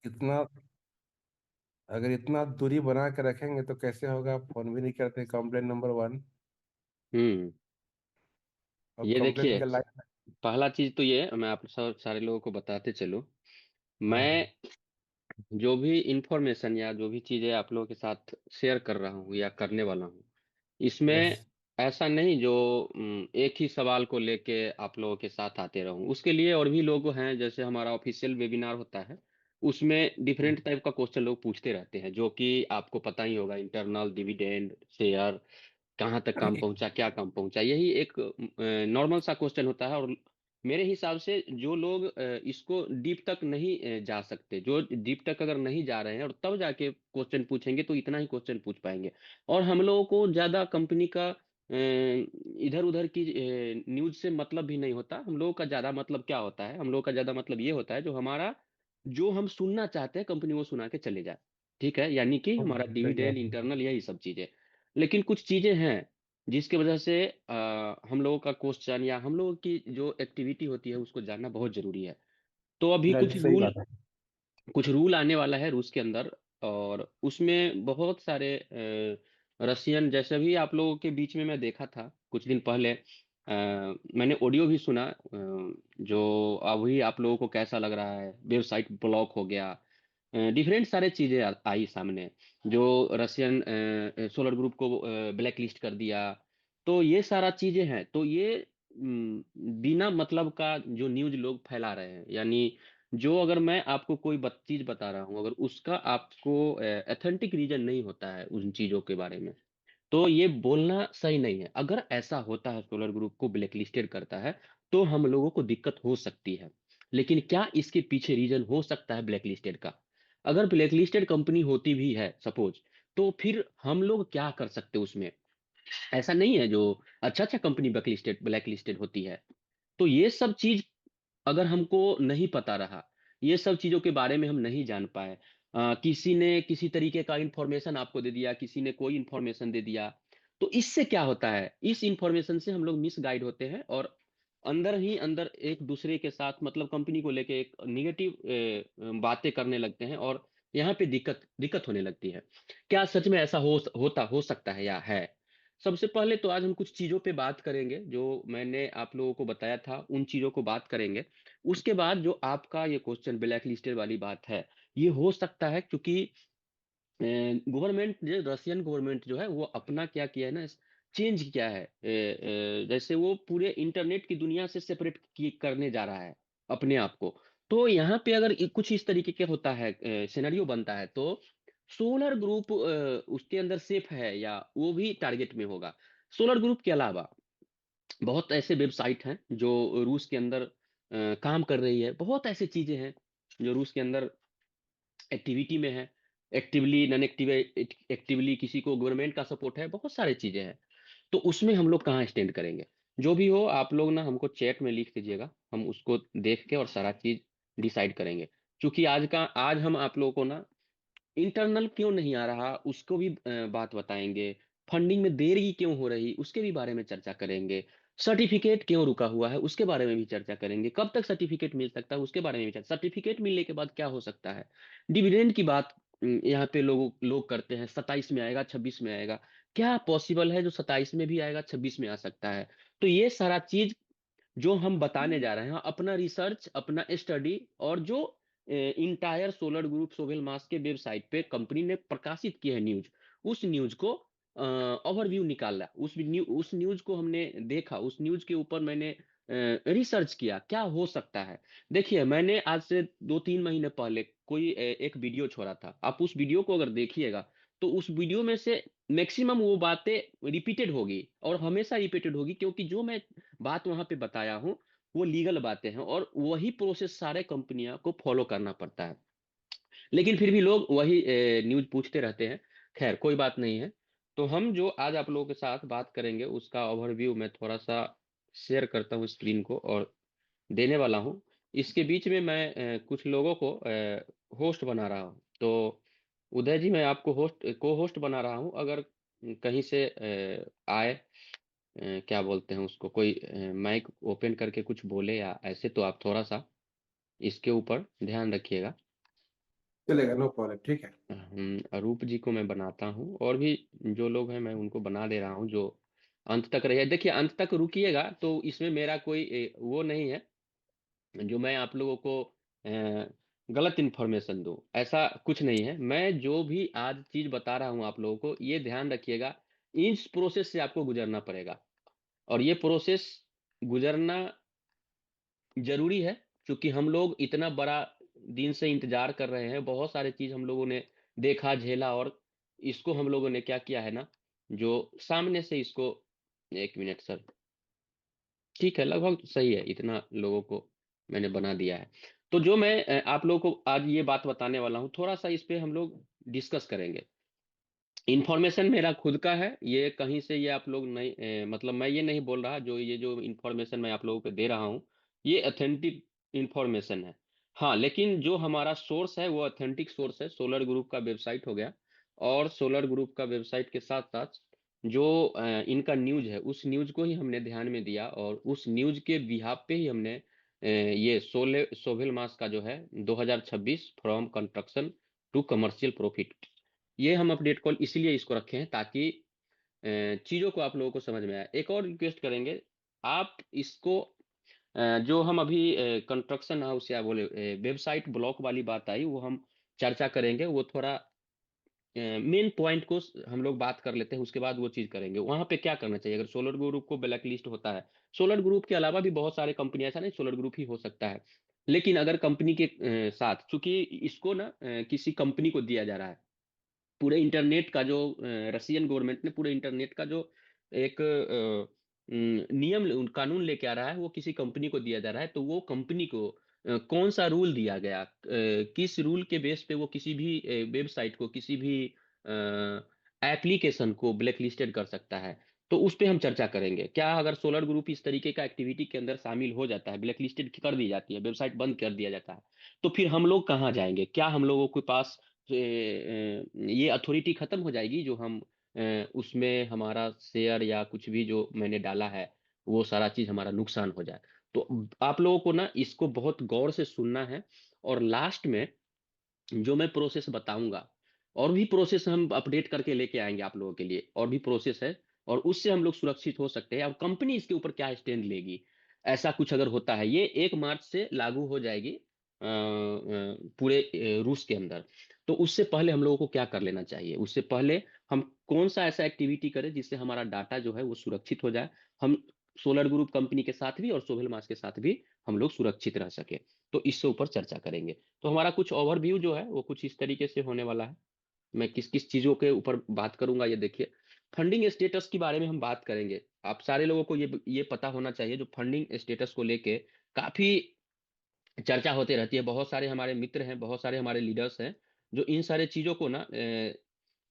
इतना अगर इतना दूरी बना के रखेंगे तो कैसे होगा? फोन भी नहीं करते, कंप्लेन नंबर वन। हम्म। और ये कंप्लेन देखिए, का लाइन। पहला चीज तो ये मैं आप सब सारे लोगों को बताते चलूं। हाँ हाँ। मैं जो भी इंफॉर्मेशन या जो भी चीजें आप लोगों के साथ शेयर कर रहा हूँ या करने वाला हूँ, यस। इसमें ऐसा नहीं जो एक ही सवाल को लेके आप लोगों के साथ आते रहूं। उसके लिए और भी लोग हैं, जैसे हमारा ऑफिशियल वेबिनार होता है, उसमें डिफरेंट टाइप का क्वेश्चन लोग पूछते रहते हैं, जो कि आपको पता ही होगा, इंटरनल डिविडेंड शेयर, कहाँ तक काम पहुंचा, क्या काम पहुंचा, यही एक नॉर्मल सा क्वेश्चन होता है। और मेरे हिसाब से जो लोग इसको डीप तक नहीं जा सकते, जो डीप तक अगर नहीं जा रहे हैं और तब जाके क्वेश्चन पूछेंगे, तो इतना ही क्वेश्चन पूछ पाएंगे। और हम लोगों को ज्यादा कंपनी का इधर उधर की न्यूज से मतलब भी नहीं होता। हम लोगों का ज्यादा मतलब क्या होता है, हम लोगों का ज्यादा मतलब ये होता है, जो हमारा जो हम सुनना चाहते हैं कंपनी वो सुना के चले जाए। ठीक है, यानी कि हमारा सही डिविडेंड, बात है। इंटरनल, यही सब चीजें। लेकिन कुछ चीजें हैं जिसकी वजह से हम लोगों का क्वेश्चन या हम लोगों की जो एक्टिविटी होती है उसको जानना बहुत जरूरी है। तो अभी नहीं, सही बात है। कुछ रूल आने वाला है रूस के अंदर, और उसमें बहुत सारे रशियन, जैसे भी आप लोगों के बीच में मैं देखा था कुछ दिन पहले, मैंने ऑडियो भी सुना, जो अभी आप लोगों को कैसा लग रहा है, वेबसाइट ब्लॉक हो गया, डिफरेंट सारे चीजें आई सामने, जो रशियन सोलर ग्रुप को ब्लैक लिस्ट कर दिया। तो ये सारा चीजें हैं। तो ये बिना मतलब का जो न्यूज लोग फैला रहे हैं, यानी जो अगर मैं आपको कोई चीज बता रहा हूं, अगर उसका आपको ऑथेंटिक रीजन नहीं होता है उन चीजों के बारे में, तो ये बोलना सही नहीं है। अगर ऐसा होता है, सोलर ग्रुप को ब्लैकलिस्टेड करता है, तो हम लोगों को दिक्कत हो सकती है। लेकिन क्या इसके पीछे रीजन हो सकता है ब्लैकलिस्टेड का? अगर ब्लैकलिस्टेड कंपनी होती भी है सपोज, तो फिर हम लोग क्या कर सकते उसमें? ऐसा नहीं है जो अच्छा अच्छा कंपनी ब्लैकलिस्टेड ब्लैकलिस्टेड होती है। तो ये सब चीज अगर हमको नहीं पता रहा, ये सब चीजों के बारे में हम नहीं जान पाए, किसी ने किसी तरीके का इंफॉर्मेशन आपको दे दिया, किसी ने कोई इंफॉर्मेशन दे दिया, तो इससे क्या होता है, इस इंफॉर्मेशन से हम लोग मिसगाइड होते हैं, और अंदर ही अंदर एक दूसरे के साथ, मतलब कंपनी को लेके एक निगेटिव बातें करने लगते हैं, और यहाँ पे दिक्कत दिक्कत होने लगती है। क्या सच में ऐसा हो सकता है या है? सबसे पहले तो आज हम कुछ चीजों पे बात करेंगे, जो मैंने आप लोगों को बताया था उन चीजों को बात करेंगे। उसके बाद जो आपका ये क्वेश्चन ब्लैक लिस्टेड वाली बात है, ये हो सकता है क्योंकि गवर्नमेंट, जो रशियन गवर्नमेंट जो है, वो अपना क्या किया है ना, चेंज किया है, जैसे वो पूरे इंटरनेट की दुनिया से सेपरेट करने जा रहा है अपने आप को। तो यहाँ पे अगर कुछ इस तरीके के होता है, सिनेरियो बनता है, तो सोलर ग्रुप उसके अंदर सेफ है या वो भी टारगेट में होगा? सोलर ग्रुप के अलावा बहुत ऐसे वेबसाइट हैं जो रूस के अंदर काम कर रही है, बहुत ऐसे चीजें हैं जो रूस के अंदर एक्टिविटी में है, एक्टिवली नॉन एक्टिव, एक्टिवली किसी को गवर्नमेंट का सपोर्ट है, बहुत सारी चीजें हैं। तो उसमें हम लोग कहाँ स्टैंड करेंगे? जो भी हो, आप लोग ना हमको चैट में लिख दीजिएगा, हम उसको देख के और सारा चीज डिसाइड करेंगे। क्योंकि आज हम आप लोगों को ना इंटरनल क्यों नहीं आ रहा उसको भी बात बताएंगे, फंडिंग में देरी क्यों हो रही उसके भी बारे में चर्चा करेंगे, सर्टिफिकेट क्यों रुका हुआ है उसके बारे में भी चर्चा करेंगे, कब तक सर्टिफिकेट मिल सकता है उसके बारे में भी चर्चा, सर्टिफिकेट मिलने के बाद क्या हो सकता है, डिविडेंड की बात यहाँ पे लोग करते हैं, 27 में आएगा, 26 में आएगा। क्या पॉसिबल है जो 27 में भी आएगा, 26 में आ सकता है? तो ये सारा चीज जो हम बताने जा रहे हैं, अपना रिसर्च, अपना स्टडी, और जो इंटायर सोलर ग्रुप सोवेल मास के वेबसाइट पे कंपनी ने प्रकाशित की है न्यूज, उस न्यूज को ओवरव्यू निकाला, उस न्यूज को हमने देखा, उस न्यूज के ऊपर मैंने रिसर्च किया क्या हो सकता है। देखिए, मैंने आज से 2-3 महीने पहले कोई एक वीडियो छोड़ा था, आप उस वीडियो को अगर देखिएगा, तो उस वीडियो में से मैक्सिमम वो बातें रिपीटेड होगी, और हमेशा रिपीटेड होगी, क्योंकि जो मैं बात वहां पे बताया हूँ वो लीगल बातें हैं, और वही प्रोसेस सारे कंपनियां को फॉलो करना पड़ता है। लेकिन फिर भी लोग वही न्यूज पूछते रहते हैं। खैर, कोई बात नहीं है। तो हम जो आज आप लोगों के साथ बात करेंगे उसका ओवरव्यू मैं थोड़ा सा शेयर करता हूँ स्क्रीन को, और देने वाला हूँ। इसके बीच में मैं कुछ लोगों को होस्ट बना रहा हूँ। तो उदय जी, मैं आपको को होस्ट बना रहा हूँ। अगर कहीं से आए, क्या बोलते हैं उसको, कोई माइक ओपन करके कुछ बोले या ऐसे, तो आप थोड़ा सा इसके ऊपर ध्यान रखिएगा। चलेगा, नो प्रॉब्लम, ठीक है। अरूप जी को मैं बनाता हूँ, और भी जो लोग हैं मैं उनको बना दे रहा हूँ, जो अंत तक रहिए। देखिए, अंत तक रुकिएगा तो इसमें मेरा कोई वो नहीं है जो मैं आप लोगों को गलत इन्फॉर्मेशन दूं, ऐसा कुछ नहीं है। मैं जो भी आज चीज बता रहा हूं आप लोगों को, ये ध्यान रखिएगा, इस प्रोसेस से आपको गुजरना पड़ेगा, और ये प्रोसेस गुजरना जरूरी है, क्योंकि हम लोग इतना बड़ा दिन से इंतजार कर रहे हैं, बहुत सारे चीज हम लोगों ने देखा झेला, और इसको हम लोगों ने क्या किया है ना, जो सामने से इसको, एक मिनट सर, ठीक है, लगभग सही है, इतना लोगों को मैंने बना दिया है। तो जो मैं आप लोगों को आज ये बात बताने वाला हूँ, थोड़ा सा इस पे हम लोग डिस्कस करेंगे। इंफॉर्मेशन मेरा खुद का है, ये कहीं से ये आप लोग नहीं मतलब मैं ये नहीं बोल रहा, जो ये जो इंफॉर्मेशन मैं आप लोगों को दे रहा हूँ, ये ऑथेंटिक इंफॉर्मेशन है। हाँ, लेकिन जो हमारा सोर्स है वो ऑथेंटिक सोर्स है, सोलर ग्रुप का वेबसाइट हो गया, और सोलर ग्रुप का वेबसाइट के साथ साथ जो इनका न्यूज है, उस न्यूज को ही हमने ध्यान में दिया, और उस न्यूज के बिहाफ पे ही हमने ये सोहेल मास का जो है 2026 from construction to commercial profit, ये हम अपडेट कॉल इसीलिए इसको रखे हैं, ताकि चीजों को आप लोगों को समझ में आए। एक और रिक्वेस्ट करेंगे, आप इसको जो हम अभी कंस्ट्रक्शन हाउस या बोले वेबसाइट ब्लॉक वाली बात आई, वो हम चर्चा करेंगे, वो थोड़ा मेन पॉइंट को हम लोग बात कर लेते हैं, उसके बाद वो चीज करेंगे वहां पे क्या करना चाहिए अगर सोलर ग्रुप को ब्लैक लिस्ट होता है। सोलर ग्रुप के अलावा भी बहुत सारे कंपनी, ऐसा नहीं सोलर ग्रुप ही हो सकता है, लेकिन अगर कंपनी के साथ, चूंकि इसको ना किसी कंपनी को दिया जा रहा है, पूरे इंटरनेट का जो रशियन गवर्नमेंट ने पूरे इंटरनेट का जो एक नियम कानून लेके आ रहा है, वो किसी कंपनी को दिया जा रहा है, तो वो कंपनी को कौन सा रूल दिया गया, किस रूल के बेस पे वो किसी भी वेबसाइट को, किसी भी एप्लीकेशन को ब्लैक लिस्टेड कर सकता है, तो उस पे हम चर्चा करेंगे। क्या अगर सोलर ग्रुप इस तरीके का एक्टिविटी के अंदर शामिल हो जाता है, ब्लैक लिस्टेड कर दी जाती है, वेबसाइट बंद कर दिया जाता है, तो फिर हम लोग कहाँ जाएंगे? क्या हम लोगों के पास ये अथॉरिटी खत्म हो जाएगी, जो हम उसमें हमारा शेयर या कुछ भी जो मैंने डाला है, वो सारा चीज हमारा नुकसान हो जाए? तो आप लोगों को ना इसको बहुत गौर से सुनना है, और लास्ट में जो मैं प्रोसेस बताऊंगा, और भी प्रोसेस हम अपडेट करके लेके आएंगे आप लोगों के लिए, और भी प्रोसेस है, और उससे हम लोग सुरक्षित हो सकते हैं, और कंपनी इसके ऊपर क्या स्टैंड लेगी, ऐसा कुछ अगर होता है, ये 1 मार्च से लागू हो जाएगी पूरे रूस के अंदर। तो उससे पहले हम लोगों को क्या कर लेना चाहिए, उससे पहले हम कौन सा ऐसा एक्टिविटी करें जिससे हमारा डाटा जो है वो सुरक्षित हो जाए, हम सोलर ग्रुप कंपनी के साथ भी और सोहेल मास के साथ भी हम लोग सुरक्षित रह सके। तो इससे ऊपर चर्चा करेंगे। तो हमारा कुछ ओवरव्यू जो है वो कुछ इस तरीके से होने वाला है। मैं किस किस चीजों के ऊपर बात करूंगा, ये देखिए। फंडिंग स्टेटस के बारे में हम बात करेंगे। आप सारे लोगों को ये पता होना चाहिए, जो फंडिंग स्टेटस को लेके काफी चर्चा होती रहती है। बहुत सारे हमारे मित्र हैं, बहुत सारे हमारे लीडर्स हैं, जो इन सारे चीजों को ना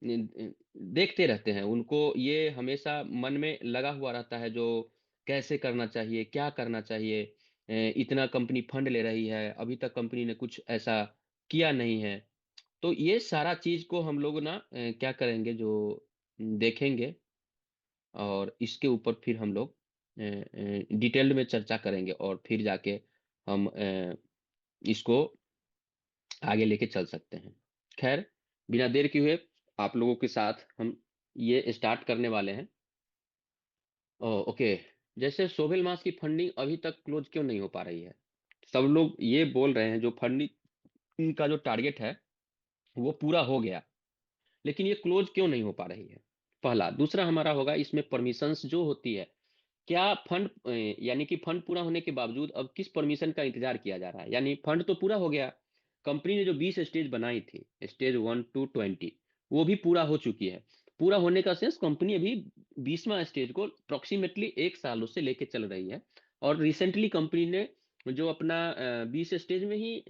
देखते रहते हैं, उनको ये हमेशा मन में लगा हुआ रहता है, जो कैसे करना चाहिए, क्या करना चाहिए, इतना कंपनी फंड ले रही है, अभी तक कंपनी ने कुछ ऐसा किया नहीं है। तो ये सारा चीज को हम लोग ना क्या करेंगे, जो देखेंगे, और इसके ऊपर फिर हम लोग डिटेल्ड में चर्चा करेंगे, और फिर जाके हम इसको आगे लेके चल सकते हैं। खैर, बिना देर किए हुए आप लोगों के साथ हम ये स्टार्ट करने वाले हैं। ओके, जैसे सोहेल मास की फंडिंग अभी तक क्लोज क्यों नहीं हो पा रही है? सब लोग ये बोल रहे हैं जो फंडिंग का जो टारगेट है वो पूरा हो गया, लेकिन ये क्लोज क्यों नहीं हो पा रही है? पहला। दूसरा हमारा होगा, इसमें परमिशंस जो होती है, क्या फंड यानी कि फंड पूरा होने के बावजूद अब किस परमिशन का इंतजार किया जा रहा है? यानी फंड तो पूरा हो गया, कंपनी ने जो 20 स्टेज बनाई थी, स्टेज 1 to 20, वो भी पूरा हो चुकी है। पूरा होने का सेंस, कंपनी अभी 20वां स्टेज को अप्रोक्सीमेटली 1 साल उससे लेके चल रही है, और रिसेंटली कंपनी ने जो अपना 20 स्टेज में ही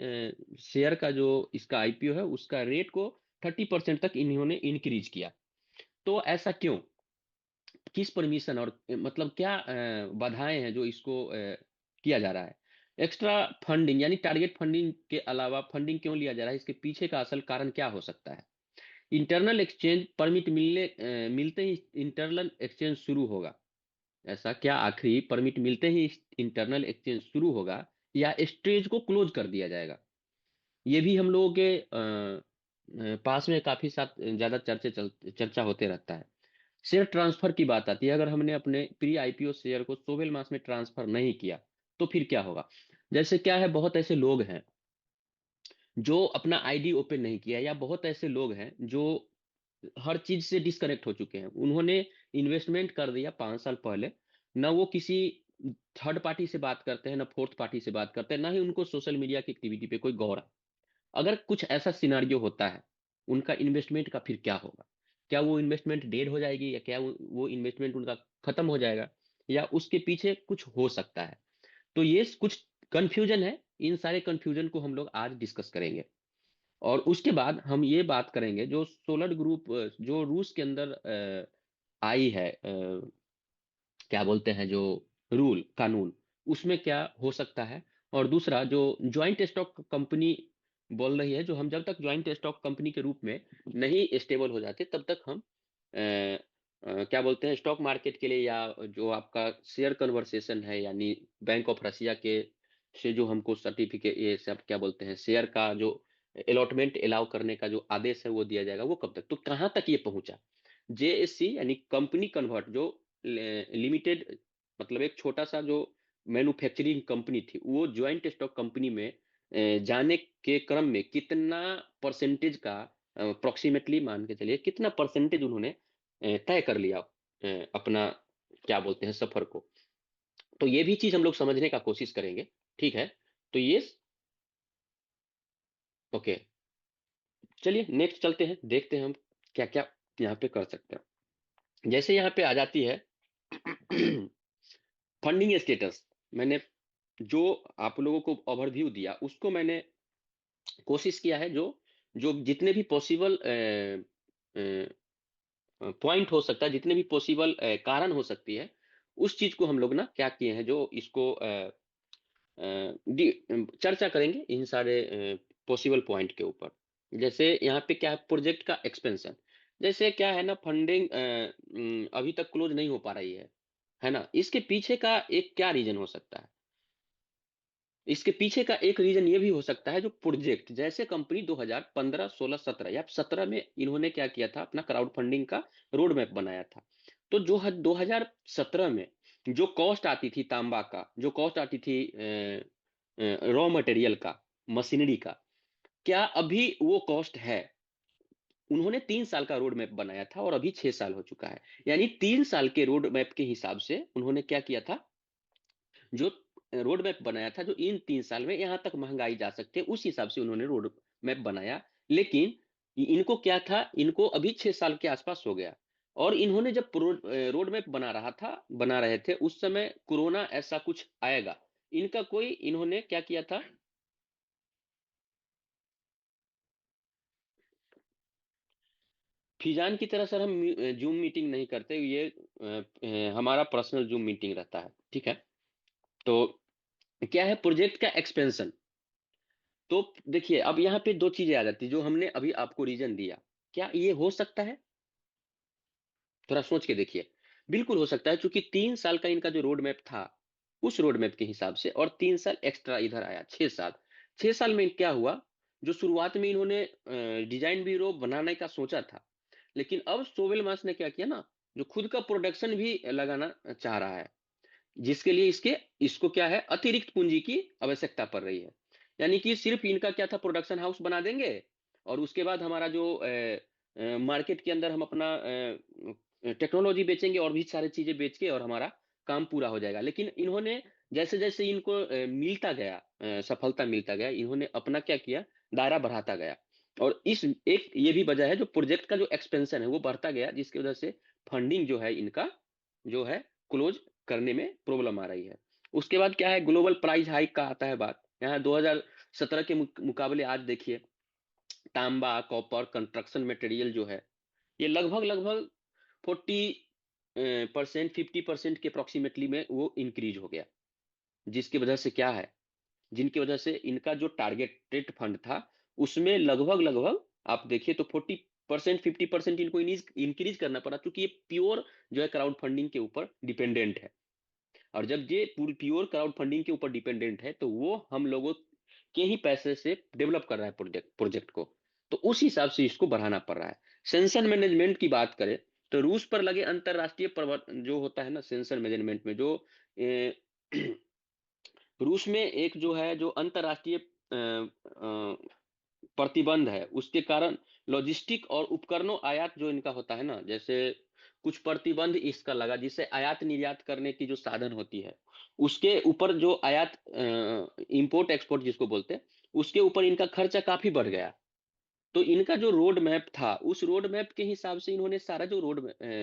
शेयर का जो इसका आईपीओ है, उसका रेट को 30% तक इन्होंने इंक्रीज किया। तो ऐसा क्यों? किस परमिशन और मतलब क्या बाधाएं हैं जो इसको किया जा रहा है? एक्स्ट्रा फंडिंग यानी टारगेट फंडिंग के अलावा फंडिंग क्यों लिया जा रहा है? इसके पीछे का असल कारण क्या हो सकता है? इंटरनल एक्सचेंज परमिट मिलते ही इंटरनल एक्सचेंज शुरू होगा? ऐसा क्या आखिरी परमिट मिलते ही इंटरनल एक्सचेंज शुरू होगा, या स्टेज को क्लोज कर दिया जाएगा? ये भी हम लोगों के पास में काफी साथ ज्यादा चर्चा होते रहता है। शेयर ट्रांसफर की बात आती है, अगर हमने अपने प्री आईपीओ शेयर को 12 मास में ट्रांसफर नहीं किया तो फिर क्या होगा। जैसे क्या है, बहुत ऐसे लोग हैं जो अपना आईडी ओपन नहीं किया, या बहुत ऐसे लोग हैं जो हर चीज से डिस्कनेक्ट हो चुके हैं। उन्होंने इन्वेस्टमेंट कर दिया 5 साल पहले, ना वो किसी थर्ड पार्टी से बात करते हैं, ना फोर्थ पार्टी से बात करते हैं, ना ही उनको सोशल मीडिया की एक्टिविटी पे कोई गौर है। अगर कुछ ऐसा सिनारियो होता है, उनका इन्वेस्टमेंट का फिर क्या होगा। क्या वो इन्वेस्टमेंट डेड हो जाएगी, या क्या वो इन्वेस्टमेंट उनका खत्म हो जाएगा, या उसके पीछे कुछ हो सकता है। तो ये कुछ कंफ्यूजन है। इन सारे कंफ्यूजन को हम लोग आज डिस्कस करेंगे, और उसके बाद हम ये बात करेंगे जो सोलर ग्रुप जो रूस के अंदर आई है, क्या बोलते हैं, जो रूल कानून, उसमें क्या हो सकता है। और दूसरा जो ज्वाइंट स्टॉक कंपनी बोल रही है, जो हम जब तक ज्वाइंट स्टॉक कंपनी के रूप में नहीं स्टेबल हो जाते तब तक हम क्या बोलते हैं, स्टॉक मार्केट के लिए, या जो आपका शेयर कन्वर्सेशन है, यानी बैंक ऑफ रशिया के से जो हमको सर्टिफिकेट, ये सब क्या बोलते हैं, शेयर का जो अलॉटमेंट अलाउ करने का जो आदेश है वो दिया जाएगा, वो कब तक, तो कहाँ तक ये पहुंचा। जेएससी यानी कंपनी कन्वर्ट, जो लिमिटेड, मतलब एक छोटा सा जो मैन्युफैक्चरिंग कंपनी थी, वो ज्वाइंट स्टॉक कंपनी में जाने के क्रम में कितना परसेंटेज का, अप्रोक्सीमेटली मान के चलिए कितना परसेंटेज उन्होंने तय कर लिया अपना, क्या बोलते हैं, सफर को। तो ये भी चीज हम लोग समझने का कोशिश करेंगे। ठीक है, तो ये, ओके, चलिए नेक्स्ट चलते हैं, देखते हैं हम क्या क्या यहाँ पे कर सकते हैं। जैसे यहाँ पे आ जाती है फंडिंग स्टेटस। मैंने जो आप लोगों को ओवरव्यू दिया, उसको मैंने कोशिश किया है, जो जो जितने भी पॉसिबल पॉइंट हो सकता है, जितने भी पॉसिबल कारण हो सकती है, उस चीज को हम लोग ना क्या किए हैं, जो इसको चर्चा करेंगे इन सारे पॉसिबल पॉइंट के ऊपर। जैसे यहाँ पे क्या है, प्रोजेक्ट का एक्सपेंशन। जैसे क्या है ना, फंडिंग अभी तक क्लोज नहीं हो पा रही है ना। इसके पीछे का एक क्या रीजन हो सकता है। इसके पीछे का एक रीजन ये भी हो सकता है, जो प्रोजेक्ट, जैसे कंपनी 2015 16 17 या 17 में इन्होंने क्या किया था, अपना क्राउड फंडिंग का रोड मैप बनाया था। तो जो 2017 में जो कॉस्ट आती थी तांबा का, जो कॉस्ट आती थी रॉ मटेरियल का, मशीनरी का, क्या अभी वो कॉस्ट है। उन्होंने 3 साल का रोड मैप बनाया था, और अभी 6 साल हो चुका है। यानी 3 साल के रोड मैप के हिसाब से उन्होंने क्या किया था, जो रोड मैप बनाया था, जो इन 3 साल में यहाँ तक महंगाई जा सकती है, उस हिसाब से उन्होंने रोड मैप बनाया। लेकिन इनको क्या था, इनको अभी 6 साल के आसपास हो गया। और इन्होंने जब रोड मैप बना रहे थे, उस समय कोरोना ऐसा कुछ आएगा, इनका कोई, इन्होंने क्या किया था। फिजान की तरह सर हम जूम मीटिंग नहीं करते, ये हमारा पर्सनल जूम मीटिंग रहता है। ठीक है, तो क्या है, प्रोजेक्ट का एक्सपेंशन। तो देखिए, अब यहाँ पे दो चीजें आ जाती है, जो हमने अभी आपको रीजन दिया, क्या ये हो सकता है। थोड़ा सोच के देखिए। बिल्कुल हो सकता है, क्योंकि 3 साल का इनका जो रोड मैप था, उस रोड मैप के हिसाब से, और 3 साल एक्स्ट्रा इधर आया, 6 साल। 6 साल में क्या हुआ, जो शुरुआत में इन्होंने डिजाइन ब्यूरो बनाने का सोचा था, लेकिन अब सोवेल मास ने क्या किया ना, जो खुद का प्रोडक्शन भी लगाना चाह रहा है, जिसके लिए इसको क्या है, अतिरिक्त पूंजी की आवश्यकता पड़ रही है। यानी कि सिर्फ इनका क्या था, प्रोडक्शन हाउस बना देंगे, और उसके बाद हमारा जो मार्केट के अंदर हम अपना टेक्नोलॉजी बेचेंगे, और भी सारी चीजें बेच के, और हमारा काम पूरा हो जाएगा। लेकिन इन्होंने जैसे जैसे इनको मिलता गया, सफलता मिलता गया, इन्होंने अपना क्या किया, दायरा बढ़ाता गया। और इस एक ये भी वजह है, जो प्रोजेक्ट का जो एक्सपेंशन है वो बढ़ता गया, जिसकी वजह से फंडिंग जो है इनका, जो है, क्लोज करने में प्रॉब्लम आ रही है। उसके बाद क्या है, ग्लोबल प्राइस हाइक का आता है बात। यहाँ 2017 के मुकाबले आज देखिए, तांबा, कॉपर, कंस्ट्रक्शन मटेरियल जो है, ये लगभग लगभग 40% 50% के अप्रोक्सीमेटली में वो इंक्रीज हो गया। जिसकी वजह से क्या है, जिनकी वजह से इनका जो टारगेटेड फंड था, उसमें लगभग लगभग आप देखिए तो 40% 50% इनको इंक्रीज करना पड़ा, क्योंकि ये प्योर जो है क्राउड फंडिंग के ऊपर डिपेंडेंट है। और जब ये पूरी प्योर क्राउड फंडिंग के ऊपर डिपेंडेंट है, तो वो हम लोगों के ही पैसे से डेवलप कर रहा है प्रोजेक्ट को, तो उस हिसाब से इसको बढ़ाना पड़ रहा है। सेंसर मैनेजमेंट की बात करें तो रूस पर लगे अंतरराष्ट्रीय जो होता है ना सेंसर मैनेजमेंट में, जो ए, रूस में एक जो है जो अंतरराष्ट्रीय प्रतिबंध है, उसके कारण लॉजिस्टिक और उपकरणों आयात जो इनका होता है ना, जैसे कुछ प्रतिबंध इसका लगा जिससे आयात निर्यात करने की जो साधन होती है उसके ऊपर, जो आयात इंपोर्ट एक्सपोर्ट जिसको बोलते हैं, उसके ऊपर इनका खर्चा काफी बढ़ गया। तो इनका जो रोड मैप था, उस रोड मैप के हिसाब से इन्होंने सारा जो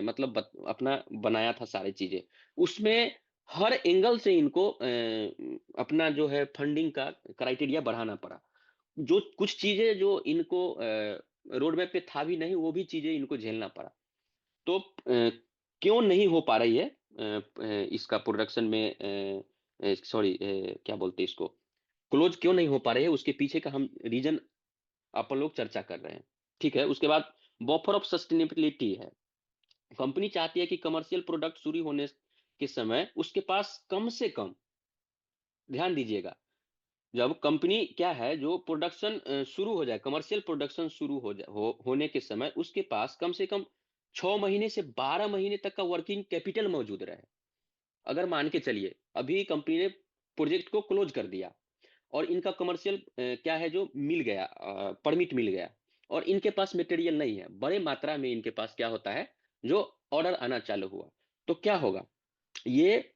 मतलब अपना बनाया था सारी चीजें, उसमें हर एंगल से इनको अपना जो है फंडिंग का क्राइटेरिया बढ़ाना पड़ा। जो कुछ चीजें जो इनको रोड मैप पे था भी नहीं, वो भी चीजें इनको झेलना पड़ा। तो क्यों नहीं हो पा रही है इसका प्रोडक्शन में, सॉरी क्या बोलते हैं इसको, क्लोज क्यों नहीं हो पा रही है, उसके पीछे का हम रीजन अपन लोग चर्चा कर रहे हैं। ठीक है, उसके बाद बफर ऑफ सस्टेनेबिलिटी है। कंपनी चाहती है कि कमर्शियल प्रोडक्ट शुरू होने के समय उसके पास कम से कम, ध्यान दीजिएगा, जब कंपनी क्या है जो प्रोडक्शन शुरू हो जाए, कमर्शियल प्रोडक्शन शुरू हो जाए होने के समय उसके पास कम से कम 6 महीने से 12 महीने तक का वर्किंग कैपिटल मौजूद रहे। अगर मान के चलिए अभी कंपनी ने प्रोजेक्ट को क्लोज कर दिया और इनका कमर्शियल क्या है जो मिल गया, परमिट मिल गया, और इनके पास मटेरियल नहीं है, बड़े मात्रा में इनके पास क्या होता है, जो ऑर्डर आना चालू हुआ, तो क्या होगा, ये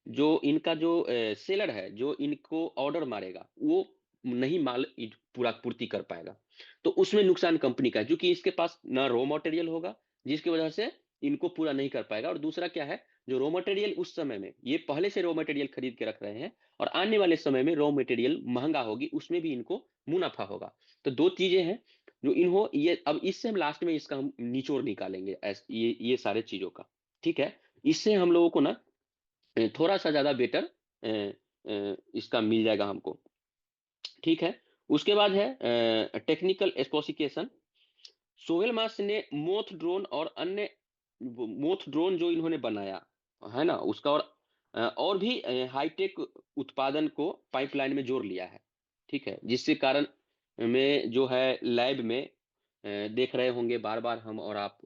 जो इनका जो सेलर है जो इनको ऑर्डर मारेगा वो नहीं माल पूरा पूर्ति कर पाएगा। तो उसमें नुकसान कंपनी का है, क्योंकि इसके पास ना रॉ मटेरियल होगा, जिसकी वजह से इनको पूरा नहीं कर पाएगा। और दूसरा क्या है, जो रॉ मटेरियल उस समय में ये पहले से रॉ मटेरियल खरीद के रख रहे हैं, और आने वाले समय में रॉ मटेरियल महंगा होगी, उसमें भी इनको मुनाफा होगा। तो दो चीजें हैं जो इन्हों ये, अब इससे हम लास्ट में इसका हम निचोड़ निकालेंगे, ये सारे चीजों का। ठीक है, इससे हम लोगों को ना थोड़ा सा ज्यादा बेटर इसका मिल जाएगा हमको। ठीक है, उसके बाद है टेक्निकल स्पेसिफिकेशन। सोहेल मास ने मोथ ड्रोन और अन्य, मोथ ड्रोन जो इन्होंने बनाया है ना उसका, और भी हाईटेक उत्पादन को पाइपलाइन में जोड़ लिया है। ठीक है, जिसके कारण में जो है लैब में देख रहे होंगे बार बार हम और आप,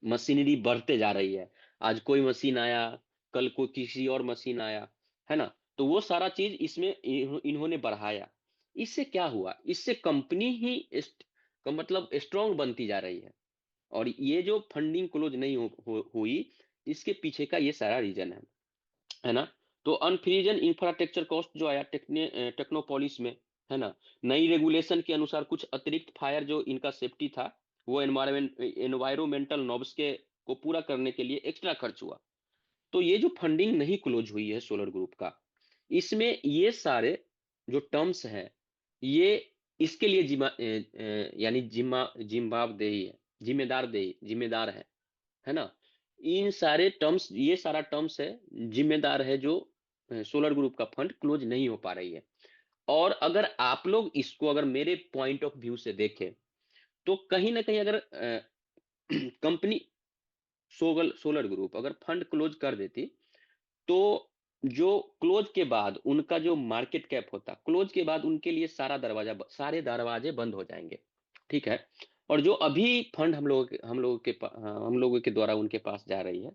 मशीनरी बढ़ते जा रही है। आज कोई मशीन आया, कल कोई किसी और मशीन आया, है ना, तो वो सारा चीज इसमें इन्होंने बढ़ाया। इससे क्या हुआ, इससे कंपनी ही मतलब स्ट्रांग बनती जा रही है। और ये जो फंडिंग क्लोज नहीं हुई, इसके पीछे का ये सारा रीजन है ना। तो अनफ्रीजन इंफ्रास्ट्रक्चर कॉस्ट जो आया टेक्नोपॉलिस में, है ना, नई रेगुलेशन के अनुसार कुछ अतिरिक्त फायर जो इनका सेफ्टी था, वो एनवायरमेंटल नॉर्म्स के को पूरा करने के लिए एक्स्ट्रा खर्च हुआ। तो ये जो फंडिंग नहीं क्लोज हुई है सोलर ग्रुप का, इसमें ये सारे जो टर्म्स हैं, ये इसके लिए यानी जिम्बाब्देही है, जिम्मेदार है ना। इन सारे टर्म्स, ये सारा टर्म्स है, जिम्मेदार है जो सोलर ग्रुप का फंड क्लोज नहीं हो पा रही है। और अगर आप लोग इसको अगर मेरे पॉइंट ऑफ व्यू से देखें, तो कहीं ना कहीं अगर कंपनी सोलर ग्रुप अगर फंड क्लोज कर देती, तो जो क्लोज के बाद उनका जो मार्केट कैप होता, क्लोज के बाद उनके लिए सारे दरवाजे बंद हो जाएंगे। ठीक है, और जो अभी फंड हम लोगों के द्वारा उनके पास जा रही है,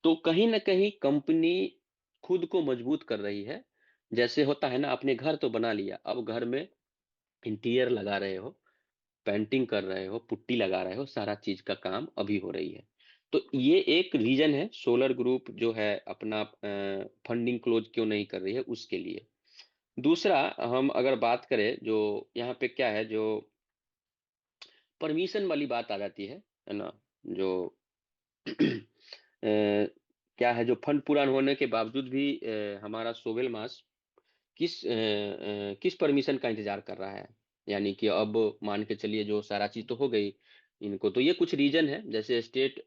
तो कहीं ना कहीं कंपनी खुद को मजबूत कर रही है। जैसे होता है ना, अपने घर तो बना लिया, अब घर में इंटीरियर लगा रहे हो, पेंटिंग कर रहे हो, पुट्टी लगा रहे हो, सारा चीज का काम अभी हो रही है। तो ये एक रीजन है सोलर ग्रुप जो है अपना फंडिंग क्लोज क्यों नहीं कर रही है उसके लिए। दूसरा, हम अगर बात करें जो यहाँ पे क्या है, जो परमिशन वाली बात आ जाती है ना, जो क्या है, जो फंड पूरा होने के बावजूद भी हमारा सोवेल मास किस परमिशन का इंतजार कर रहा है। यानी कि अब मान के चलिए जो सारा चीज तो हो गई इनको, तो ये कुछ रीजन है, जैसे स्टेट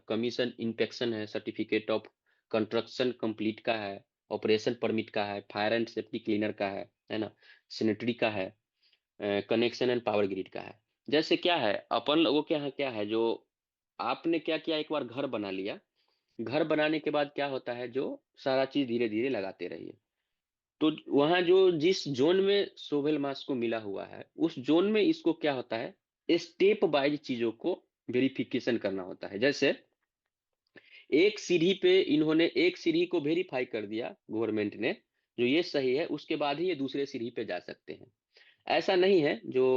कमीशन इंस्पेक्शन है, सर्टिफिकेट ऑफ कंस्ट्रक्शन कंप्लीट का है, ऑपरेशन परमिट का है, फायर एंड सेफ्टी क्लीनर का है ना, सैनिटरी का है, कनेक्शन एंड पावर ग्रिड का है। जैसे क्या है, अपन लोगों के यहाँ क्या है, जो आपने क्या किया, एक बार घर बना लिया, घर बनाने के बाद क्या होता है, जो सारा चीज धीरे धीरे लगाते रहिए। तो वहाँ जो जिस ज़ोन में शोवेल मास को मिला हुआ है, उस ज़ोन में इसको क्या होता है, स्टेप वाइज़ चीज़ों को वेरिफ़िकेशन करना होता है। जैसे एक सीढ़ी पे इन्होंने एक सीढ़ी को वेरीफाई कर दिया गवर्नमेंट ने, जो ये सही है, उसके बाद ही ये दूसरे सीढ़ी पे जा सकते हैं। ऐसा नहीं है जो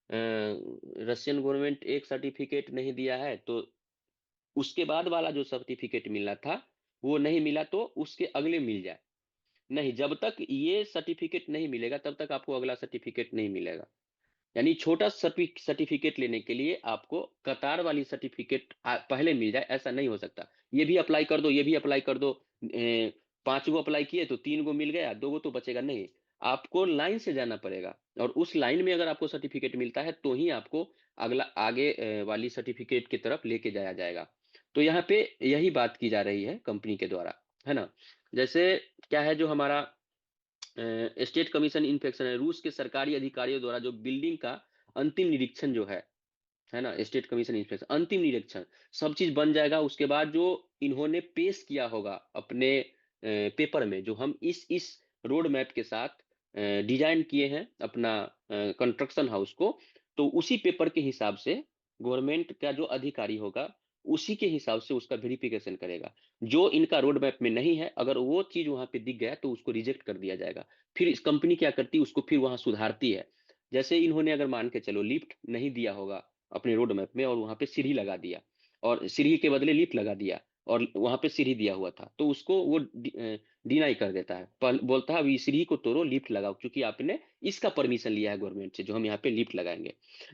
रशियन गवर्नमेंट एक सर्टिफिकेट नहीं दिया है तो उसके बाद वाला जो सर्टिफिकेट मिलना था वो नहीं मिला तो उसके अगले मिल जाए। नहीं, जब तक ये सर्टिफिकेट नहीं मिलेगा तब तक आपको अगला सर्टिफिकेट नहीं मिलेगा। यानी छोटा सर्टिफिकेट लेने के लिए आपको कतार वाली सर्टिफिकेट पहले मिल जाए, ऐसा नहीं हो सकता। ये भी अप्लाई कर दो, ये भी अप्लाई कर दो, 5 गो अप्लाई किए तो 3 गो मिल गया, 2 गो तो बचेगा नहीं। आपको लाइन से जाना पड़ेगा और उस लाइन में अगर आपको सर्टिफिकेट मिलता है तो ही आपको अगला आगे वाली सर्टिफिकेट की तरफ लेके जाया जाएगा। तो यहाँ पे यही बात की जा रही है कंपनी के द्वारा, है ना? जैसे क्या है जो हमारा स्टेट कमीशन इंस्पेक्शन है, रूस के सरकारी अधिकारियों द्वारा जो बिल्डिंग का अंतिम निरीक्षण जो है ना, स्टेट कमीशन इंस्पेक्शन अंतिम निरीक्षण, सब चीज बन जाएगा। उसके बाद जो इन्होंने पेश किया होगा अपने पेपर में, जो हम इस रोड मैप के साथ डिजाइन किए हैं अपना कंस्ट्रक्शन हाउस को, तो उसी पेपर के हिसाब से गवर्नमेंट का जो अधिकारी होगा उसी के हिसाब से उसका वेरिफिकेशन करेगा। जो इनका रोड मैप में नहीं है, अगर वो चीज वहां पे दिख गया तो उसको रिजेक्ट कर दिया जाएगा। फिर इस कंपनी क्या करती है, उसको फिर वहां सुधारती है। जैसे इन्होंने अगर मान के चलो लिफ्ट नहीं दिया होगा अपने रोड मैप में और वहां पे सीढ़ी लगा दिया और सीढ़ी के बदले लिफ्ट लगा दिया और वहां पे सीढ़ी दिया हुआ था, तो उसको वो डिनाई कर देता है, बोलता है अभी सीढ़ी को तोड़ो, लिफ्ट लगाओ, क्योंकि आपने इसका परमिशन लिया है गवर्नमेंट से जो हम यहाँ पे लिफ्ट लगाएंगे।